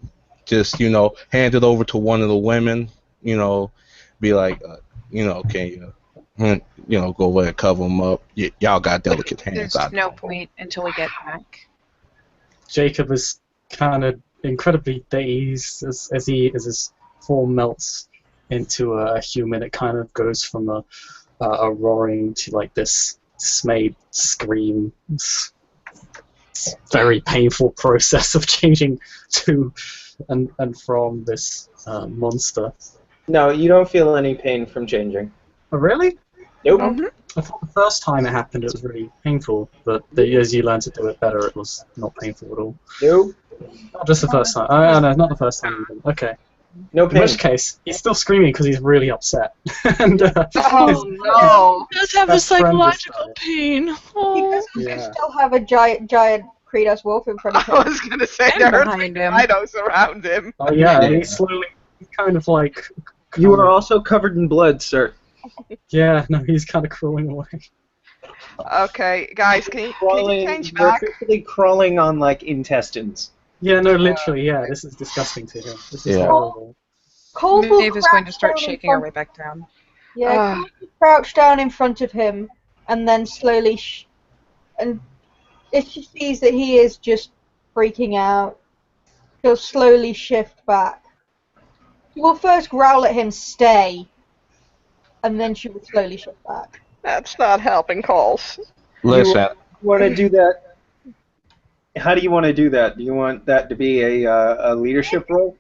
Speaker 5: just hand it over to one of the women. Be like, can you, go over and cover them up. Y'all got delicate hands.
Speaker 6: There's no point until we get back.
Speaker 2: Jacob is kind of incredibly dazed as his form melts into a human. It kind of goes from a roaring to like this dismayed scream. It's a very painful process of changing to and from this monster.
Speaker 1: No, you don't feel any pain from changing.
Speaker 2: Oh, really?
Speaker 1: Nope.
Speaker 2: I thought the first time it happened it was really painful, but as you learn to do it better, it was not painful at all.
Speaker 1: Nope.
Speaker 2: Not just the first time. Oh, no, not the first time even. Okay.
Speaker 1: No
Speaker 2: In
Speaker 1: pain.
Speaker 2: which case, he's still screaming because he's really upset. And
Speaker 3: Oh no!
Speaker 8: He does have a
Speaker 2: best friend
Speaker 8: psychological
Speaker 2: decided.
Speaker 8: pain. Oh.
Speaker 4: You
Speaker 2: Yeah.
Speaker 4: still have a giant Kratos wolf in front of
Speaker 3: I
Speaker 4: him.
Speaker 3: was gonna say
Speaker 6: And
Speaker 3: there are
Speaker 6: behind him.
Speaker 3: rhinos around him.
Speaker 2: Oh yeah,
Speaker 5: Yeah.
Speaker 2: he's slowly, kind of like...
Speaker 1: You are also covered in blood, sir.
Speaker 2: Yeah, no, he's kind of crawling away.
Speaker 3: Okay, guys, can you change
Speaker 1: You're
Speaker 3: back?
Speaker 1: officially crawling on like intestines.
Speaker 2: Yeah, no, literally, yeah, this is disgusting to him. This is
Speaker 5: Yeah.
Speaker 2: horrible.
Speaker 4: Cole will
Speaker 6: Maeve is going to
Speaker 4: crouch
Speaker 6: start
Speaker 4: down in
Speaker 6: shaking her
Speaker 4: front-
Speaker 6: way back down.
Speaker 4: Yeah,
Speaker 3: Ah.
Speaker 4: Cole will crouch down in front of him, and then slowly, and if she sees that he is just freaking out, she'll slowly shift back. She will first growl at him, "Stay," and then she will slowly shift back.
Speaker 3: That's not helping, calls.
Speaker 5: Listen,
Speaker 1: You want to do that? How do you want to do that? Do you want that to be a leadership role?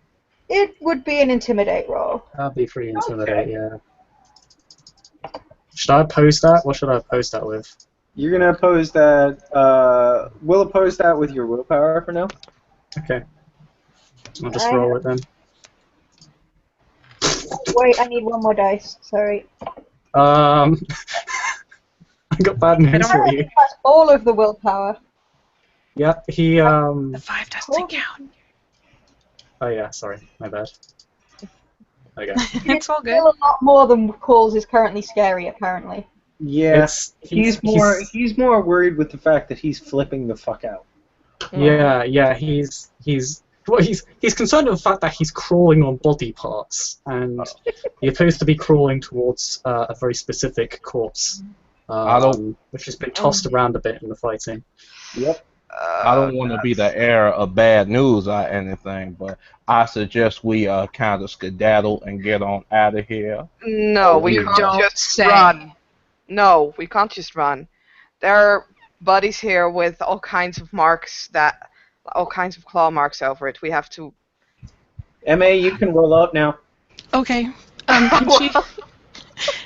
Speaker 4: It would be an intimidate roll.
Speaker 2: That'd be pretty intimidating, yeah. Should I oppose that? What should I oppose that with?
Speaker 1: You're gonna oppose that. We'll oppose that with your willpower for now.
Speaker 2: Okay. I'll just roll it then.
Speaker 4: Wait, I need one more dice. Sorry.
Speaker 2: I got bad news for you.
Speaker 4: That's all of the willpower.
Speaker 2: Yeah, he,
Speaker 6: The 5 doesn't count.
Speaker 2: Oh yeah, sorry, my bad. There you go.
Speaker 6: It's all good.
Speaker 4: Still a lot more than calls is currently scary, apparently.
Speaker 1: Yeah,
Speaker 2: It's,
Speaker 1: he's more worried with the fact that he's flipping the fuck out.
Speaker 2: Yeah, he's concerned with the fact that he's crawling on body parts, and he appears to be crawling towards a very specific corpse, which has been tossed around a bit in the fighting.
Speaker 1: Yep.
Speaker 5: I don't want to be the heir of bad news or anything, but I suggest we kind of skedaddle and get on out of here.
Speaker 3: No, we
Speaker 5: You
Speaker 3: can't
Speaker 6: don't
Speaker 3: just
Speaker 6: say.
Speaker 3: run. No, we can't just run. There are buddies here with all kinds of marks all kinds of claw marks over it. We have to.
Speaker 1: Ma, you can roll out now.
Speaker 8: Okay.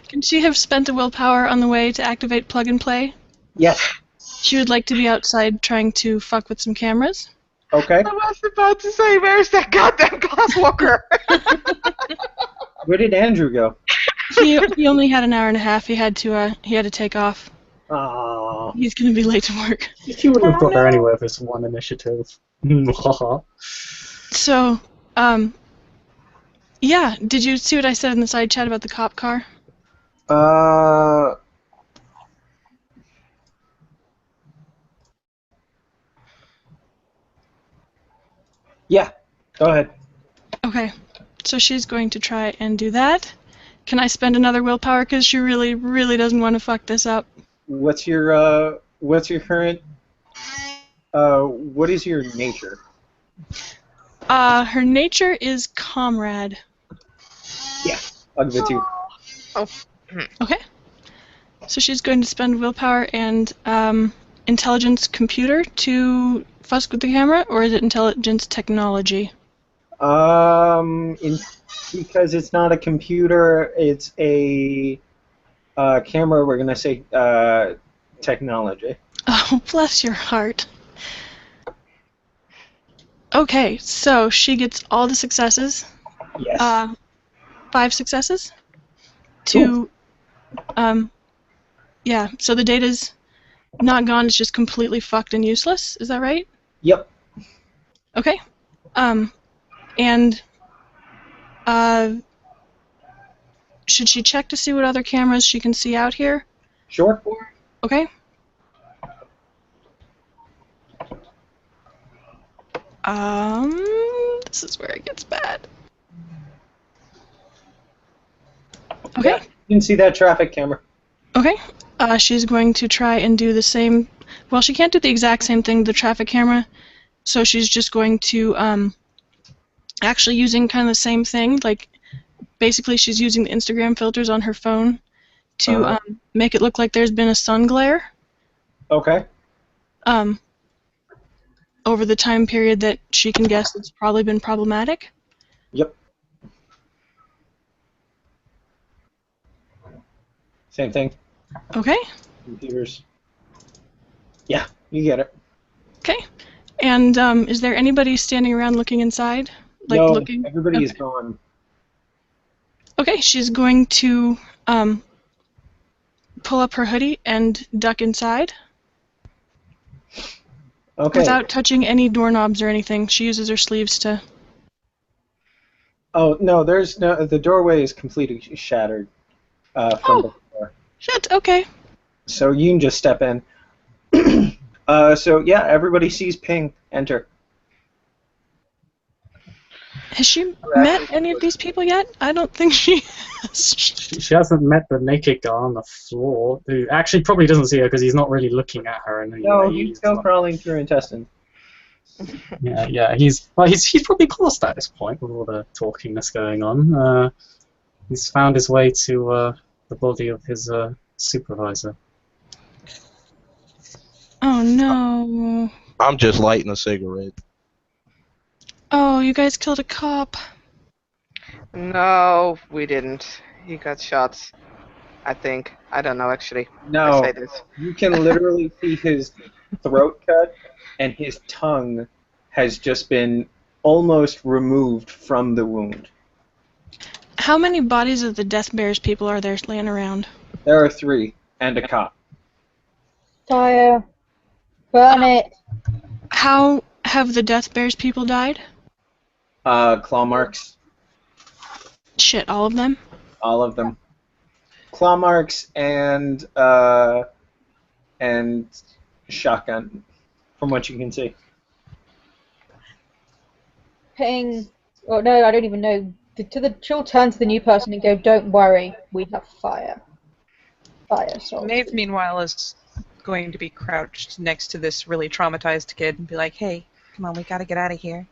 Speaker 8: Can she have spent a willpower on the way to activate plug and play?
Speaker 1: Yes.
Speaker 8: She would like to be outside trying to fuck with some cameras.
Speaker 1: Okay.
Speaker 3: I was about to say, where's that goddamn glasswalker?
Speaker 1: Where did Andrew go?
Speaker 8: He only had an hour and a half. He had to take off.
Speaker 1: Oh.
Speaker 8: He's gonna be late to work.
Speaker 2: He wouldn't have got there anyway with this one initiative. Haha.
Speaker 8: So, yeah. Did you see what I said in the side chat about the cop car?
Speaker 1: Yeah. Go ahead.
Speaker 8: Okay. So she's going to try and do that. Can I spend another willpower because she really, really doesn't want to fuck this up?
Speaker 1: What's your current? What is your nature?
Speaker 8: Her nature is comrade.
Speaker 1: Yeah. I'll give it to you.
Speaker 8: Okay. So she's going to spend willpower and intelligence computer to fuss with the camera, or is it intelligence technology?
Speaker 1: Because it's not a computer, it's a camera, we're gonna say technology.
Speaker 8: Oh, bless your heart. Okay, so she gets all the successes.
Speaker 1: Yes.
Speaker 8: 5 successes. To, yeah, so the data's not gone, it's just completely fucked and useless, is that right?
Speaker 1: Yep.
Speaker 8: Okay. And, should she check to see what other cameras she can see out here?
Speaker 1: Sure.
Speaker 8: Okay. This is where it gets bad. Okay.
Speaker 1: Yeah, you can see that traffic camera.
Speaker 8: Okay. She's going to try and do the same. Well, she can't do the exact same thing, the traffic camera. So she's just going to, actually using kind of the same thing. Like, basically she's using the Instagram filters on her phone to make it look like there's been a sun glare.
Speaker 1: Okay.
Speaker 8: Over the time period that she can guess it's probably been problematic.
Speaker 1: Yep. Same thing.
Speaker 8: Okay.
Speaker 1: Computers. Yeah, you get it.
Speaker 8: Okay. And is there anybody standing around looking inside? Like
Speaker 1: no,
Speaker 8: looking?
Speaker 1: Everybody is gone.
Speaker 8: Okay, she's going to pull up her hoodie and duck inside.
Speaker 1: Okay.
Speaker 8: Without touching any doorknobs or anything. She uses her sleeves to...
Speaker 1: Oh, no, there's no... The doorway is completely shattered from before.
Speaker 8: Shit, okay.
Speaker 1: So you can just step in. So, yeah, everybody sees Ping enter.
Speaker 8: Has she met any of these people yet? I don't think she has.
Speaker 2: She hasn't met the naked guy on the floor, who actually probably doesn't see her because he's not really looking at her. And
Speaker 1: no, he's still crawling through intestines.
Speaker 2: Yeah, he's probably close at this point with all the talking that's going on. He's found his way to the body of his supervisor.
Speaker 8: Oh no.
Speaker 5: I'm just lighting a cigarette.
Speaker 8: Oh, you guys killed a cop.
Speaker 3: No, we didn't. He got shot. I think. I don't know, actually.
Speaker 1: No,
Speaker 3: I say this.
Speaker 1: you can literally see his throat cut, and his tongue has just been almost removed from the wound.
Speaker 8: How many bodies of the Death Bears people are there laying around?
Speaker 1: There are 3, and a cop.
Speaker 4: Fire. Burn it.
Speaker 8: How have the Death Bears people died?
Speaker 1: Claw marks.
Speaker 8: Shit, all of them?
Speaker 1: All of them. Claw marks and shotgun, from what you can see.
Speaker 4: Ping. Oh no, I don't even know. She'll turn to the new person and go, "Don't worry, we have fire." Fire. So.
Speaker 6: Maeve, meanwhile, is going to be crouched next to this really traumatized kid and be like, "Hey, come on, we gotta get out of here."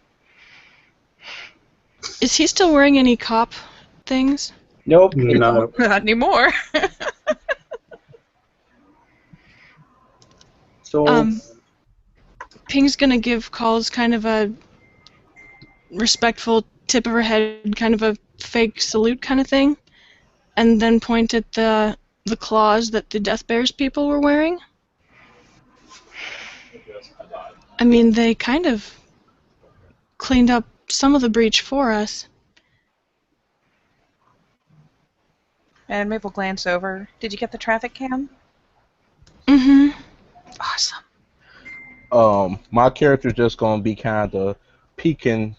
Speaker 8: Is he still wearing any cop things?
Speaker 1: Nope.
Speaker 2: No.
Speaker 6: Not anymore.
Speaker 1: So.
Speaker 8: Ping's gonna give Calls kind of a respectful tip of her head, kind of a fake salute kind of thing, and then point at the claws that the Death Bears people were wearing. I mean, they kind of cleaned up some of the breach for us.
Speaker 6: And Maeve will glance over. Did you get the traffic cam?
Speaker 8: Mm-hmm.
Speaker 6: Awesome.
Speaker 5: My character's just gonna be kind of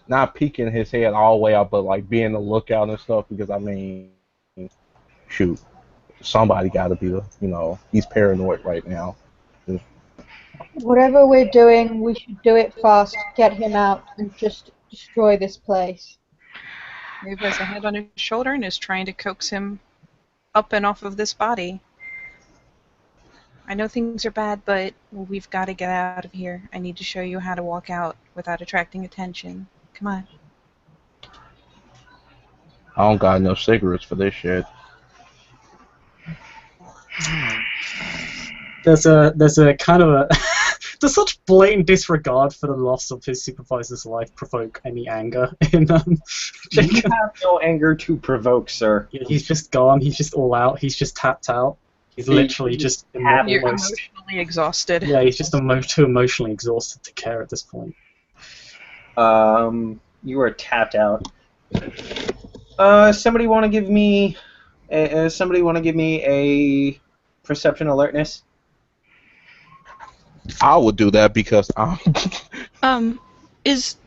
Speaker 5: not peeking his head all the way out, but like being a lookout and stuff. Because I mean, shoot, somebody got to be he's paranoid right now.
Speaker 4: Whatever we're doing, we should do it fast. Get him out and just destroy this place.
Speaker 6: Maeve has a hand on his shoulder and is trying to coax him up and off of this body. I know things are bad, but we've got to get out of here. I need to show you how to walk out without attracting attention. Come on.
Speaker 5: I don't got enough cigarettes for this shit.
Speaker 2: There's a kind of a Does such blatant disregard for the loss of his supervisor's life provoke any anger in
Speaker 1: You
Speaker 2: Jacob?
Speaker 1: have no anger to provoke, sir.
Speaker 2: Yeah, he's just gone. He's just all out. He's just tapped out. He's literally just
Speaker 6: You're
Speaker 2: almost.
Speaker 6: emotionally exhausted.
Speaker 2: Yeah, he's just too emotionally exhausted to care at this point.
Speaker 1: You are tapped out. Somebody want to give me? Somebody want to give me a perception alertness?
Speaker 5: I would do that because
Speaker 8: Is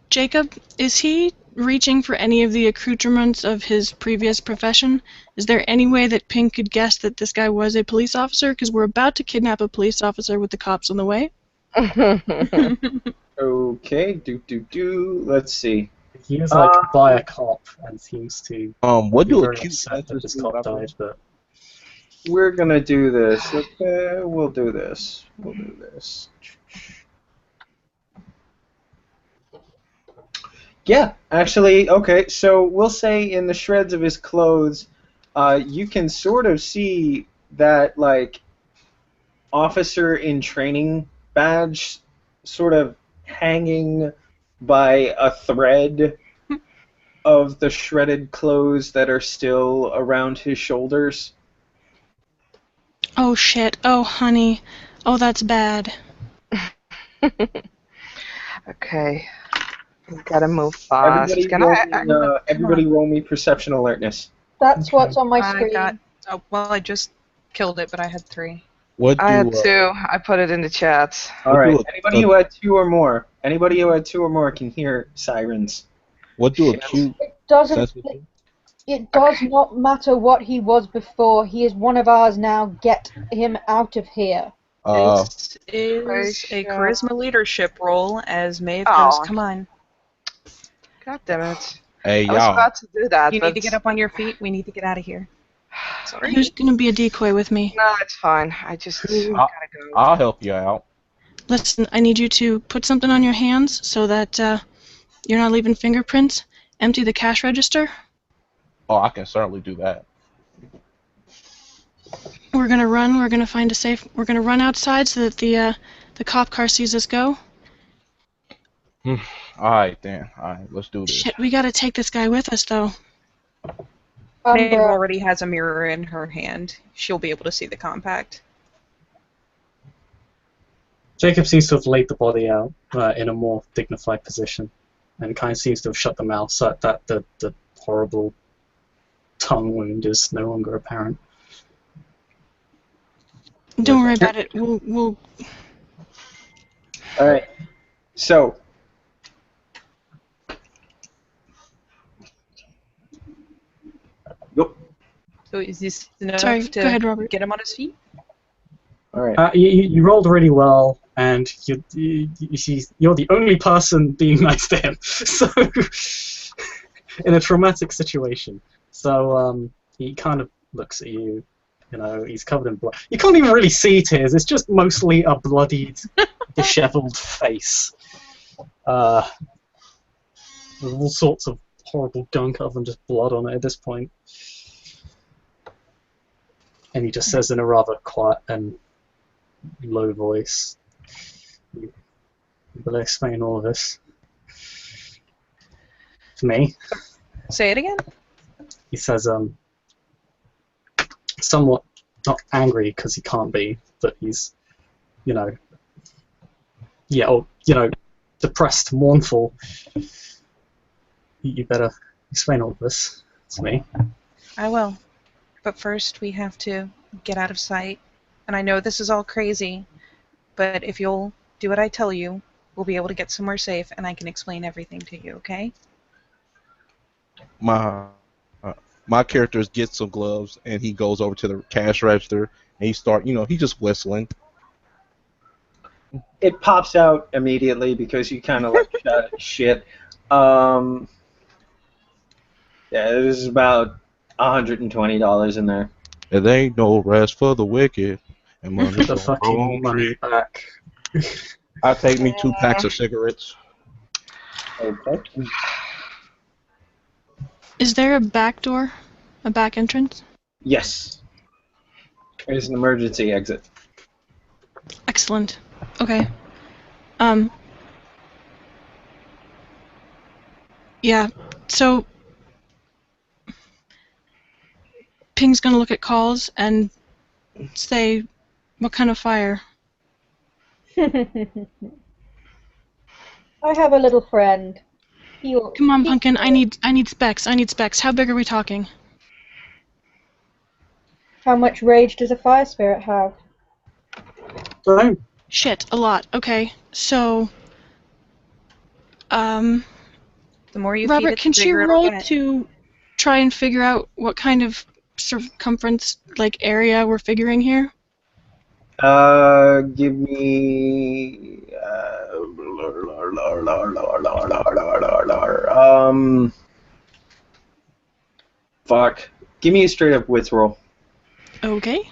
Speaker 8: Jacob, is he reaching for any of the accoutrements of his previous profession? Is there any way that Pink could guess that this guy was a police officer? Because we're about to kidnap a police officer with the cops on the way.
Speaker 1: Okay, let's see.
Speaker 2: He is like by a cop and seems to
Speaker 5: what
Speaker 2: be
Speaker 5: do
Speaker 2: very
Speaker 5: accused
Speaker 2: upset that this cop died, but
Speaker 1: We're gonna do this. Okay, we'll do this. Yeah, actually, okay. So we'll say in the shreds of his clothes, you can sort of see that like officer in training badge, sort of hanging by a thread of the shredded clothes that are still around his shoulders.
Speaker 8: Oh shit. Oh honey. Oh, that's bad.
Speaker 3: Okay. We've got to move fast.
Speaker 1: Everybody roll me perception alertness.
Speaker 4: That's what's on my screen.
Speaker 6: I just killed it, but I had 3.
Speaker 3: I had 2. I put it in the chat.
Speaker 1: All right. Anybody who had 2 or more can hear sirens.
Speaker 5: What do acute?
Speaker 4: It does not matter what he was before. He is one of ours now. Get him out of here.
Speaker 6: This is a charisma leadership role, as Maeve goes, come on.
Speaker 3: God damn it.
Speaker 5: Hey,
Speaker 3: I was about to do that.
Speaker 6: You need to get up on your feet. We need to get out of here. Sorry.
Speaker 8: Who's gonna be a decoy with me?
Speaker 3: No, it's fine. I just gotta go.
Speaker 5: I'll help you out.
Speaker 8: Listen, I need you to put something on your hands so that you're not leaving fingerprints. Empty the cash register.
Speaker 5: Oh, I can certainly do that.
Speaker 8: We're gonna run. We're gonna find a safe. We're gonna run outside so that the cop car sees us go.
Speaker 5: Alright then. Alright, let's do this.
Speaker 8: Shit, we gotta take this guy with us though.
Speaker 6: Maeve already has a mirror in her hand. She'll be able to see the compact.
Speaker 2: Jacob seems to have laid the body out in a more dignified position, and kind of seems to have shut the mouth so that the horrible tongue wound is no longer apparent.
Speaker 8: Don't worry about it. We'll.
Speaker 1: All right. So. Yep.
Speaker 6: So is this enough
Speaker 8: Sorry,
Speaker 6: to
Speaker 8: go ahead, Robert.
Speaker 6: get him on his feet?
Speaker 1: All right.
Speaker 2: You rolled really well, and you're the only person being nice to him. So, in a traumatic situation. So he kind of looks at you. You know, he's covered in blood. You can't even really see tears. It's just mostly a bloodied, disheveled face. With all sorts of horrible gunk other than just blood on it at this point. And he just says in a rather quiet and low voice, "You better explain all of this to me."
Speaker 6: Say it again.
Speaker 2: He says, somewhat not angry because he can't be, but he's, depressed, mournful. You better explain all of this to me.
Speaker 6: I will. But first we have to get out of sight. And I know this is all crazy, but if you'll do what I tell you, we'll be able to get somewhere safe and I can explain everything to you, okay?
Speaker 5: My character gets some gloves and he goes over to the cash register and he's just whistling.
Speaker 1: It pops out immediately because you kind of like shit. Yeah, there's about $120 in there.
Speaker 5: It ain't no rest for the wicked. And money
Speaker 2: The fucking money back.
Speaker 5: I'll take me 2 packs of cigarettes.
Speaker 1: Okay.
Speaker 8: Is there a back door? A back entrance?
Speaker 1: Yes. There's an emergency exit.
Speaker 8: Excellent. Okay. Yeah, so Ping's gonna look at calls and say, what kind of fire?
Speaker 4: I have a little friend.
Speaker 8: Come on, Pumpkin, I need specs. How big are we talking?
Speaker 4: How much rage does a fire spirit have?
Speaker 2: So,
Speaker 8: Shit, a lot. Okay, so,
Speaker 6: The more you feed
Speaker 8: Robert,
Speaker 6: it,
Speaker 8: can
Speaker 6: the
Speaker 8: she
Speaker 6: bigger it'll
Speaker 8: roll
Speaker 6: get.
Speaker 8: to try and figure out what kind of circumference, like, area we're figuring here?
Speaker 1: Give me. Fuck. Give me a straight up wits roll.
Speaker 8: Okay.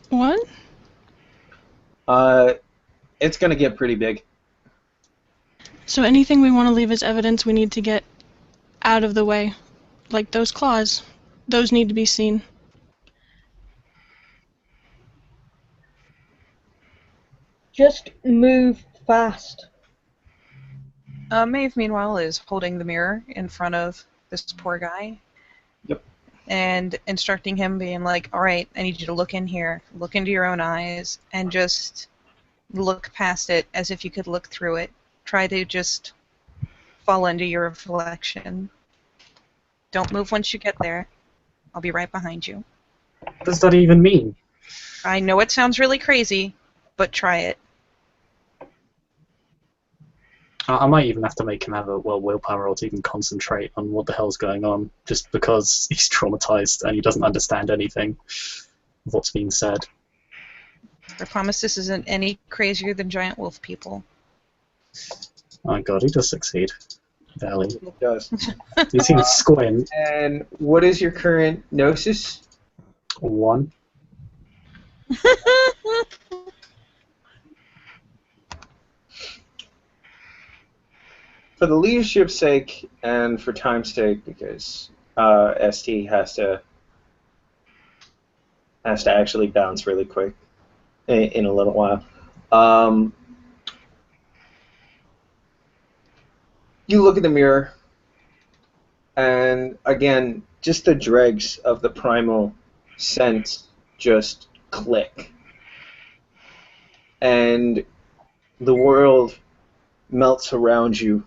Speaker 8: What?
Speaker 1: It's gonna get pretty big.
Speaker 8: So anything we want to leave as evidence, we need to get out of the way. Like those claws. Those need to be seen.
Speaker 4: Just move fast.
Speaker 6: Maeve, meanwhile, is holding the mirror in front of this poor guy.
Speaker 1: Yep.
Speaker 6: And instructing him, being like, all right, I need you to look in here, look into your own eyes, and just look past it as if you could look through it. Try to just fall into your reflection. Don't move once you get there. I'll be right behind you.
Speaker 2: what does that even mean?
Speaker 6: I know it sounds really crazy, but try it.
Speaker 2: I might even have to make him have a willpower roll to even concentrate on what the hell's going on, just because he's traumatized and he doesn't understand anything of what's being said.
Speaker 6: I promise this isn't any crazier than giant wolf people.
Speaker 2: Oh god, he does succeed. Barely.
Speaker 1: It does.
Speaker 2: He seems squint.
Speaker 1: And what is your current gnosis?
Speaker 2: 1.
Speaker 1: For the leadership's sake and for time's sake, because ST has to actually bounce really quick in a little while. You look in the mirror, and again, just the dregs of the primal sense just click, and the world melts around you.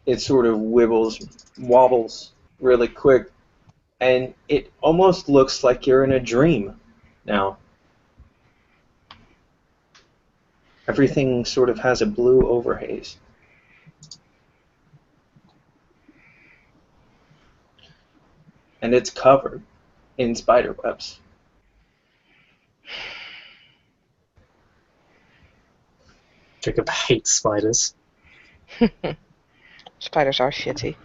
Speaker 1: It sort of wobbles really quick, and it almost looks like you're in a dream now. Everything sort of has a blue overhaze. And it's covered in spider webs.
Speaker 2: Jacob hates spiders.
Speaker 3: Spiders are shitty.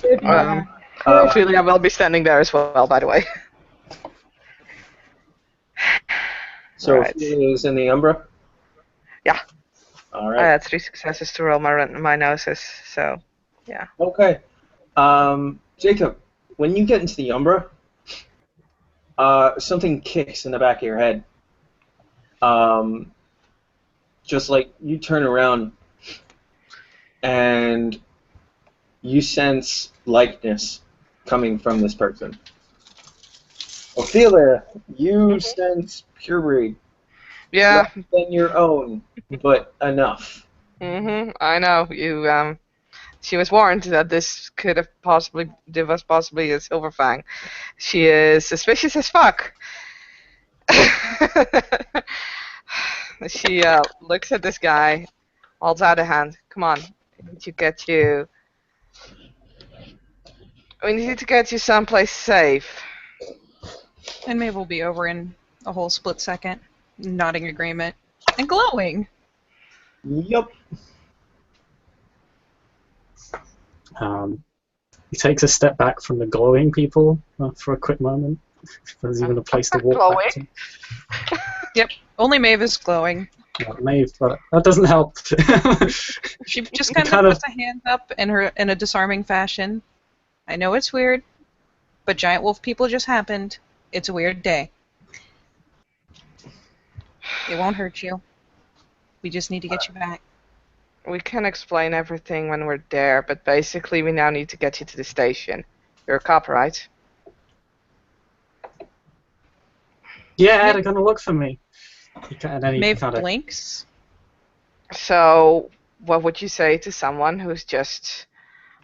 Speaker 4: Good man.
Speaker 3: Ophelia will be standing there as well, by the way.
Speaker 1: So
Speaker 3: Right.
Speaker 1: Ophelia is in the Umbra?
Speaker 3: Yeah.
Speaker 1: All
Speaker 3: I
Speaker 1: right.
Speaker 3: had 3 successes to roll my noses, so yeah.
Speaker 1: Okay. Jacob, when you get into the Umbra, something kicks in the back of your head. Just like you turn around and you sense likeness coming from this person. Ophelia, you sense pure breed.
Speaker 3: Yeah.
Speaker 1: Less than your own, but enough.
Speaker 3: I know. She was warned that this could have possibly a silver fang. She is suspicious as fuck. She looks at this guy, holds out a hand. Come on, we need to get you. We need to get you someplace safe.
Speaker 6: And Maeve will be over in a whole split second, nodding agreement, and glowing.
Speaker 1: Yup.
Speaker 2: He takes a step back from the glowing people for a quick moment. There's even a place to walk back to.
Speaker 6: Yep, only Maeve is glowing.
Speaker 2: Maeve, but that doesn't help.
Speaker 6: She just kind
Speaker 2: Kind
Speaker 6: of
Speaker 2: of-
Speaker 6: puts a hand up in a disarming fashion. I know it's weird, but giant wolf people just happened. It's a weird day. It won't hurt you. We just need to get you back.
Speaker 3: We can explain everything when we're there, but basically we now need to get you to the station. You're a cop, right?
Speaker 2: Yeah, they're gonna look for me. And then he
Speaker 6: Maeve
Speaker 2: kind of
Speaker 6: blinks.
Speaker 3: So, what would you say to someone who's just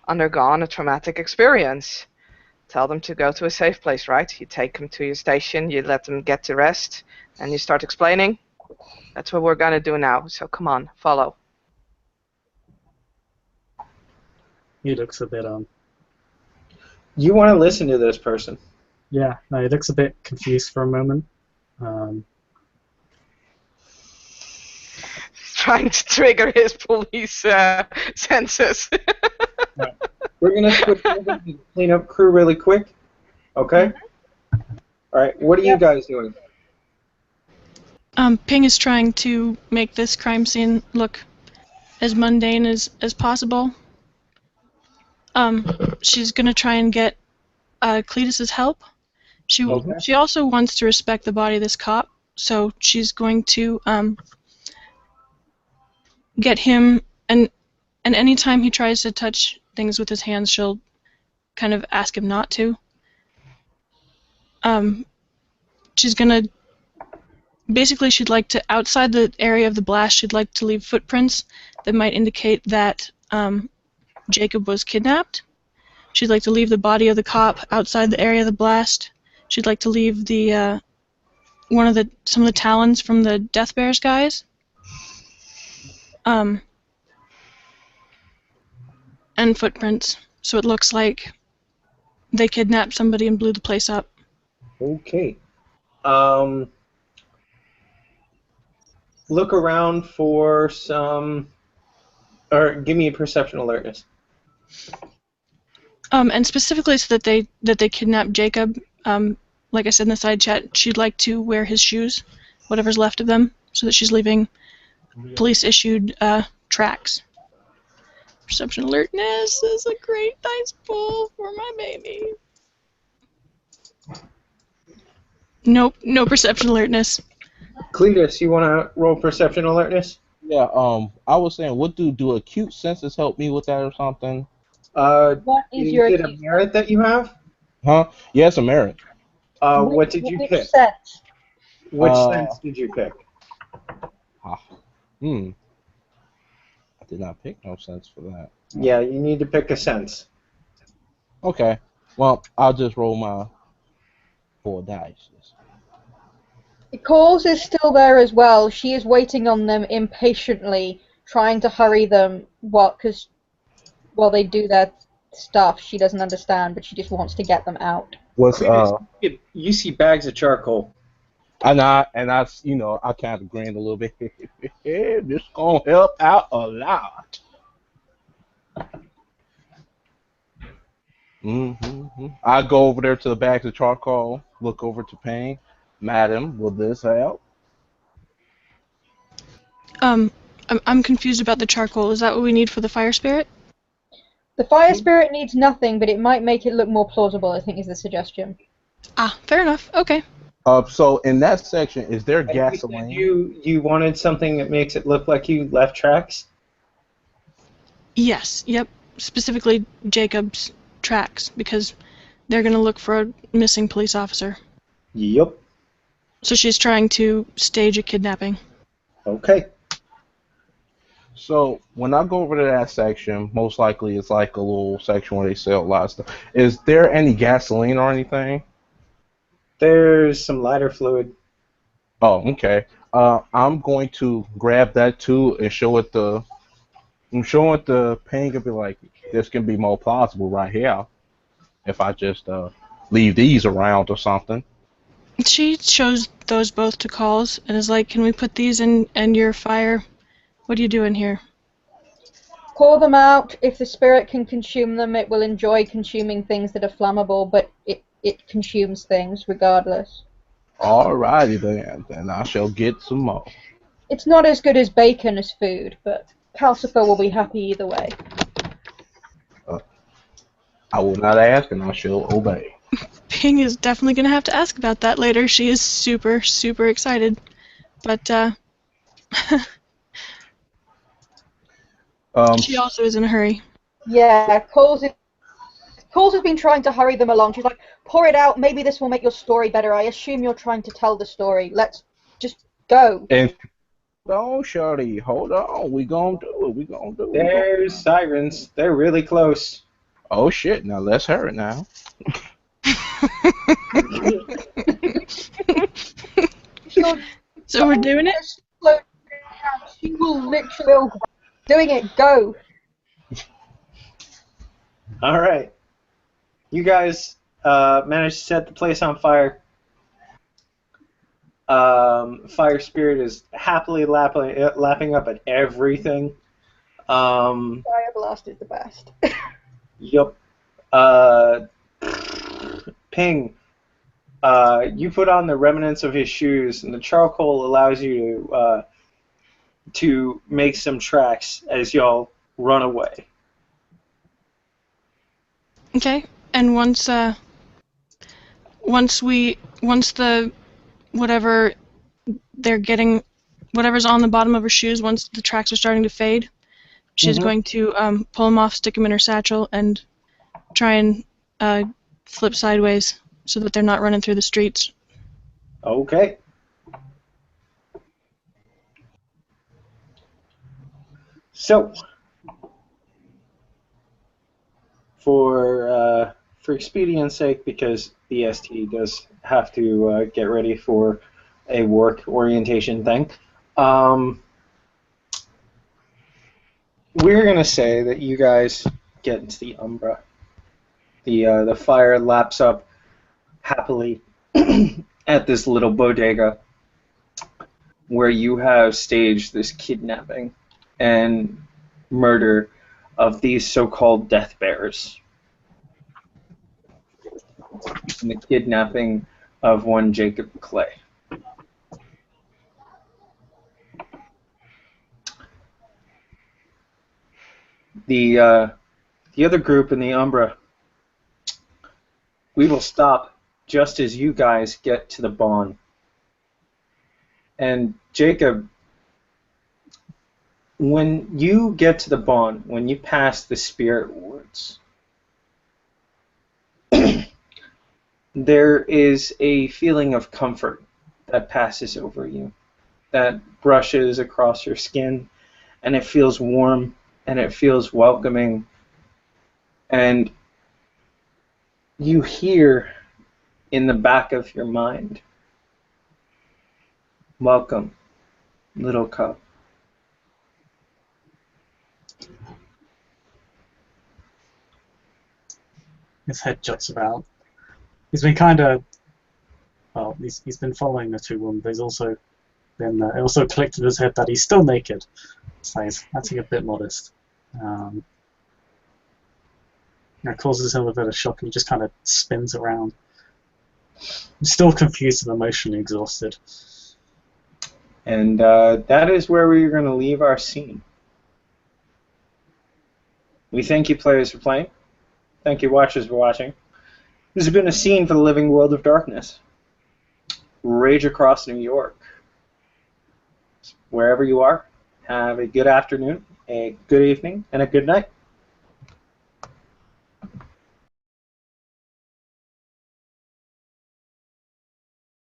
Speaker 3: undergone a traumatic experience? Tell them to go to a safe place, right? You take them to your station, you let them get to rest, and you start explaining. That's what we're gonna do now, so come on, follow.
Speaker 2: he looks a bit
Speaker 1: You want to listen to this person.
Speaker 2: yeah, no, he looks a bit confused for a moment.
Speaker 3: Trying to trigger his police senses.
Speaker 1: We're gonna switch over to the cleanup crew really quick. Okay. All right. What are you guys doing?
Speaker 8: Ping is trying to make this crime scene look as mundane as possible. She's gonna try and get Cletus's help. She also wants to respect the body of this cop, so she's going to get him, and anytime he tries to touch things with his hands, she'll kind of ask him not to. She's gonna basically, she'd like to, outside the area of the blast, she'd like to leave footprints that might indicate that Jacob was kidnapped. She'd like to leave the body of the cop outside the area of the blast. She'd like to leave the some of the talons from the Death Bears guys. And footprints, so it looks like they kidnapped somebody and blew the place up.
Speaker 1: Okay. Look around for some, or give me a perception alertness.
Speaker 8: And specifically so that they kidnapped Jacob. Like I said in the side chat, she'd like to wear his shoes, whatever's left of them, so that she's leaving police-issued tracks. Perception alertness is a great dice pool for my baby. Nope, no perception alertness.
Speaker 1: Cletus, you want to roll perception alertness?
Speaker 5: Yeah, I was saying, what do acute senses help me with that or something?
Speaker 4: What is your
Speaker 1: Is it a merit that you have?
Speaker 5: Huh? Yeah, it's a merit.
Speaker 1: What did you
Speaker 4: which
Speaker 1: pick?
Speaker 4: sense?
Speaker 1: Which sense did you pick?
Speaker 5: I did not pick no sense for that.
Speaker 1: Yeah, you need to pick a sense.
Speaker 5: Okay. Well, I'll just roll my 4 dice.
Speaker 4: Cause is still there as well. She is waiting on them impatiently, trying to hurry them while they do their stuff. She doesn't understand, but she just wants to get them out.
Speaker 5: What's
Speaker 1: You see bags of charcoal.
Speaker 5: I kind of grinned a little bit. This gonna help out a lot. I go over there to the bags of charcoal, look over to Payne. Madam, will this help?
Speaker 8: I'm confused about the charcoal. Is that what we need for the fire spirit?
Speaker 4: The fire spirit needs nothing, but it might make it look more plausible, I think is the suggestion.
Speaker 8: Ah, fair enough. Okay.
Speaker 5: So in that section, is there gasoline?
Speaker 1: You wanted something that makes it look like you left tracks?
Speaker 8: Yes. Yep. Specifically Jacob's tracks, because they're gonna look for a missing police officer.
Speaker 1: Yep.
Speaker 8: So she's trying to stage a kidnapping.
Speaker 1: Okay.
Speaker 5: So when I go over to that section, most likely it's like a little section where they sell a lot of stuff. Is there any gasoline or anything?
Speaker 1: There's some lighter fluid.
Speaker 5: Oh, okay. I'm going to grab that too and show it the Ping and be like, this can be more plausible right here if I just leave these around or something.
Speaker 8: She shows those both to Calls and is like, can we put these in your fire? What are you doing here?
Speaker 4: Pour them out. If the spirit can consume them, it will enjoy consuming things that are flammable, but it consumes things regardless.
Speaker 5: Alrighty then I shall get some more.
Speaker 4: It's not as good as bacon as food, but Calcifer will be happy either way.
Speaker 5: I will not ask, and I shall obey.
Speaker 8: Ping is definitely going to have to ask about that later. She is super, super excited. But she also is in a hurry.
Speaker 4: Yeah, Coles has been trying to hurry them along. She's like, pour it out. Maybe this will make your story better. I assume you're trying to tell the story. Let's just go.
Speaker 5: And hold on, Shorty. Hold on. We gonna do it. We gonna do it.
Speaker 1: There's sirens. They're really close.
Speaker 5: Oh shit! Now let's hurry now.
Speaker 8: So we're doing it?
Speaker 4: She will literally doing it. Go.
Speaker 1: All right. You guys managed to set the place on fire. Fire Spirit is happily lapping up at everything.
Speaker 4: Fire Blast is the best.
Speaker 1: Yup. Ping. You put on the remnants of his shoes, and the charcoal allows you to make some tracks as y'all run away.
Speaker 8: Okay. And once the whatever they're getting, whatever's on the bottom of her shoes, once the tracks are starting to fade, she's going to pull them off, stick them in her satchel, and try and flip sideways so that they're not running through the streets.
Speaker 1: Okay. So, for expedience sake, because the ST does have to get ready for a work orientation thing, we're gonna say that you guys get into the Umbra. The fire laps up happily at this little bodega where you have staged this kidnapping and murder of these so-called death bearers. And the kidnapping of one Jacob Clay. The other group in the Umbra, we will stop just as you guys get to the Bond. And Jacob, when you get to the Bond, when you pass the Spirit Wards, there is a feeling of comfort that passes over you, that brushes across your skin, and it feels warm, and it feels welcoming, and you hear in the back of your mind, welcome, little cub.
Speaker 2: His head juts about. He's been kind of, well, he's been following the two women, but he's also been, it also clicked in his head that he's still naked. So he's acting a bit modest. That causes him a bit of shock, and he just kind of spins around. He's still confused and emotionally exhausted.
Speaker 1: And that is where we're going to leave our scene. We thank you, players, for playing. Thank you, watchers, for watching. This has been a scene for the living world of darkness. Rage across New York. Wherever you are, have a good afternoon, a good evening, and a good night.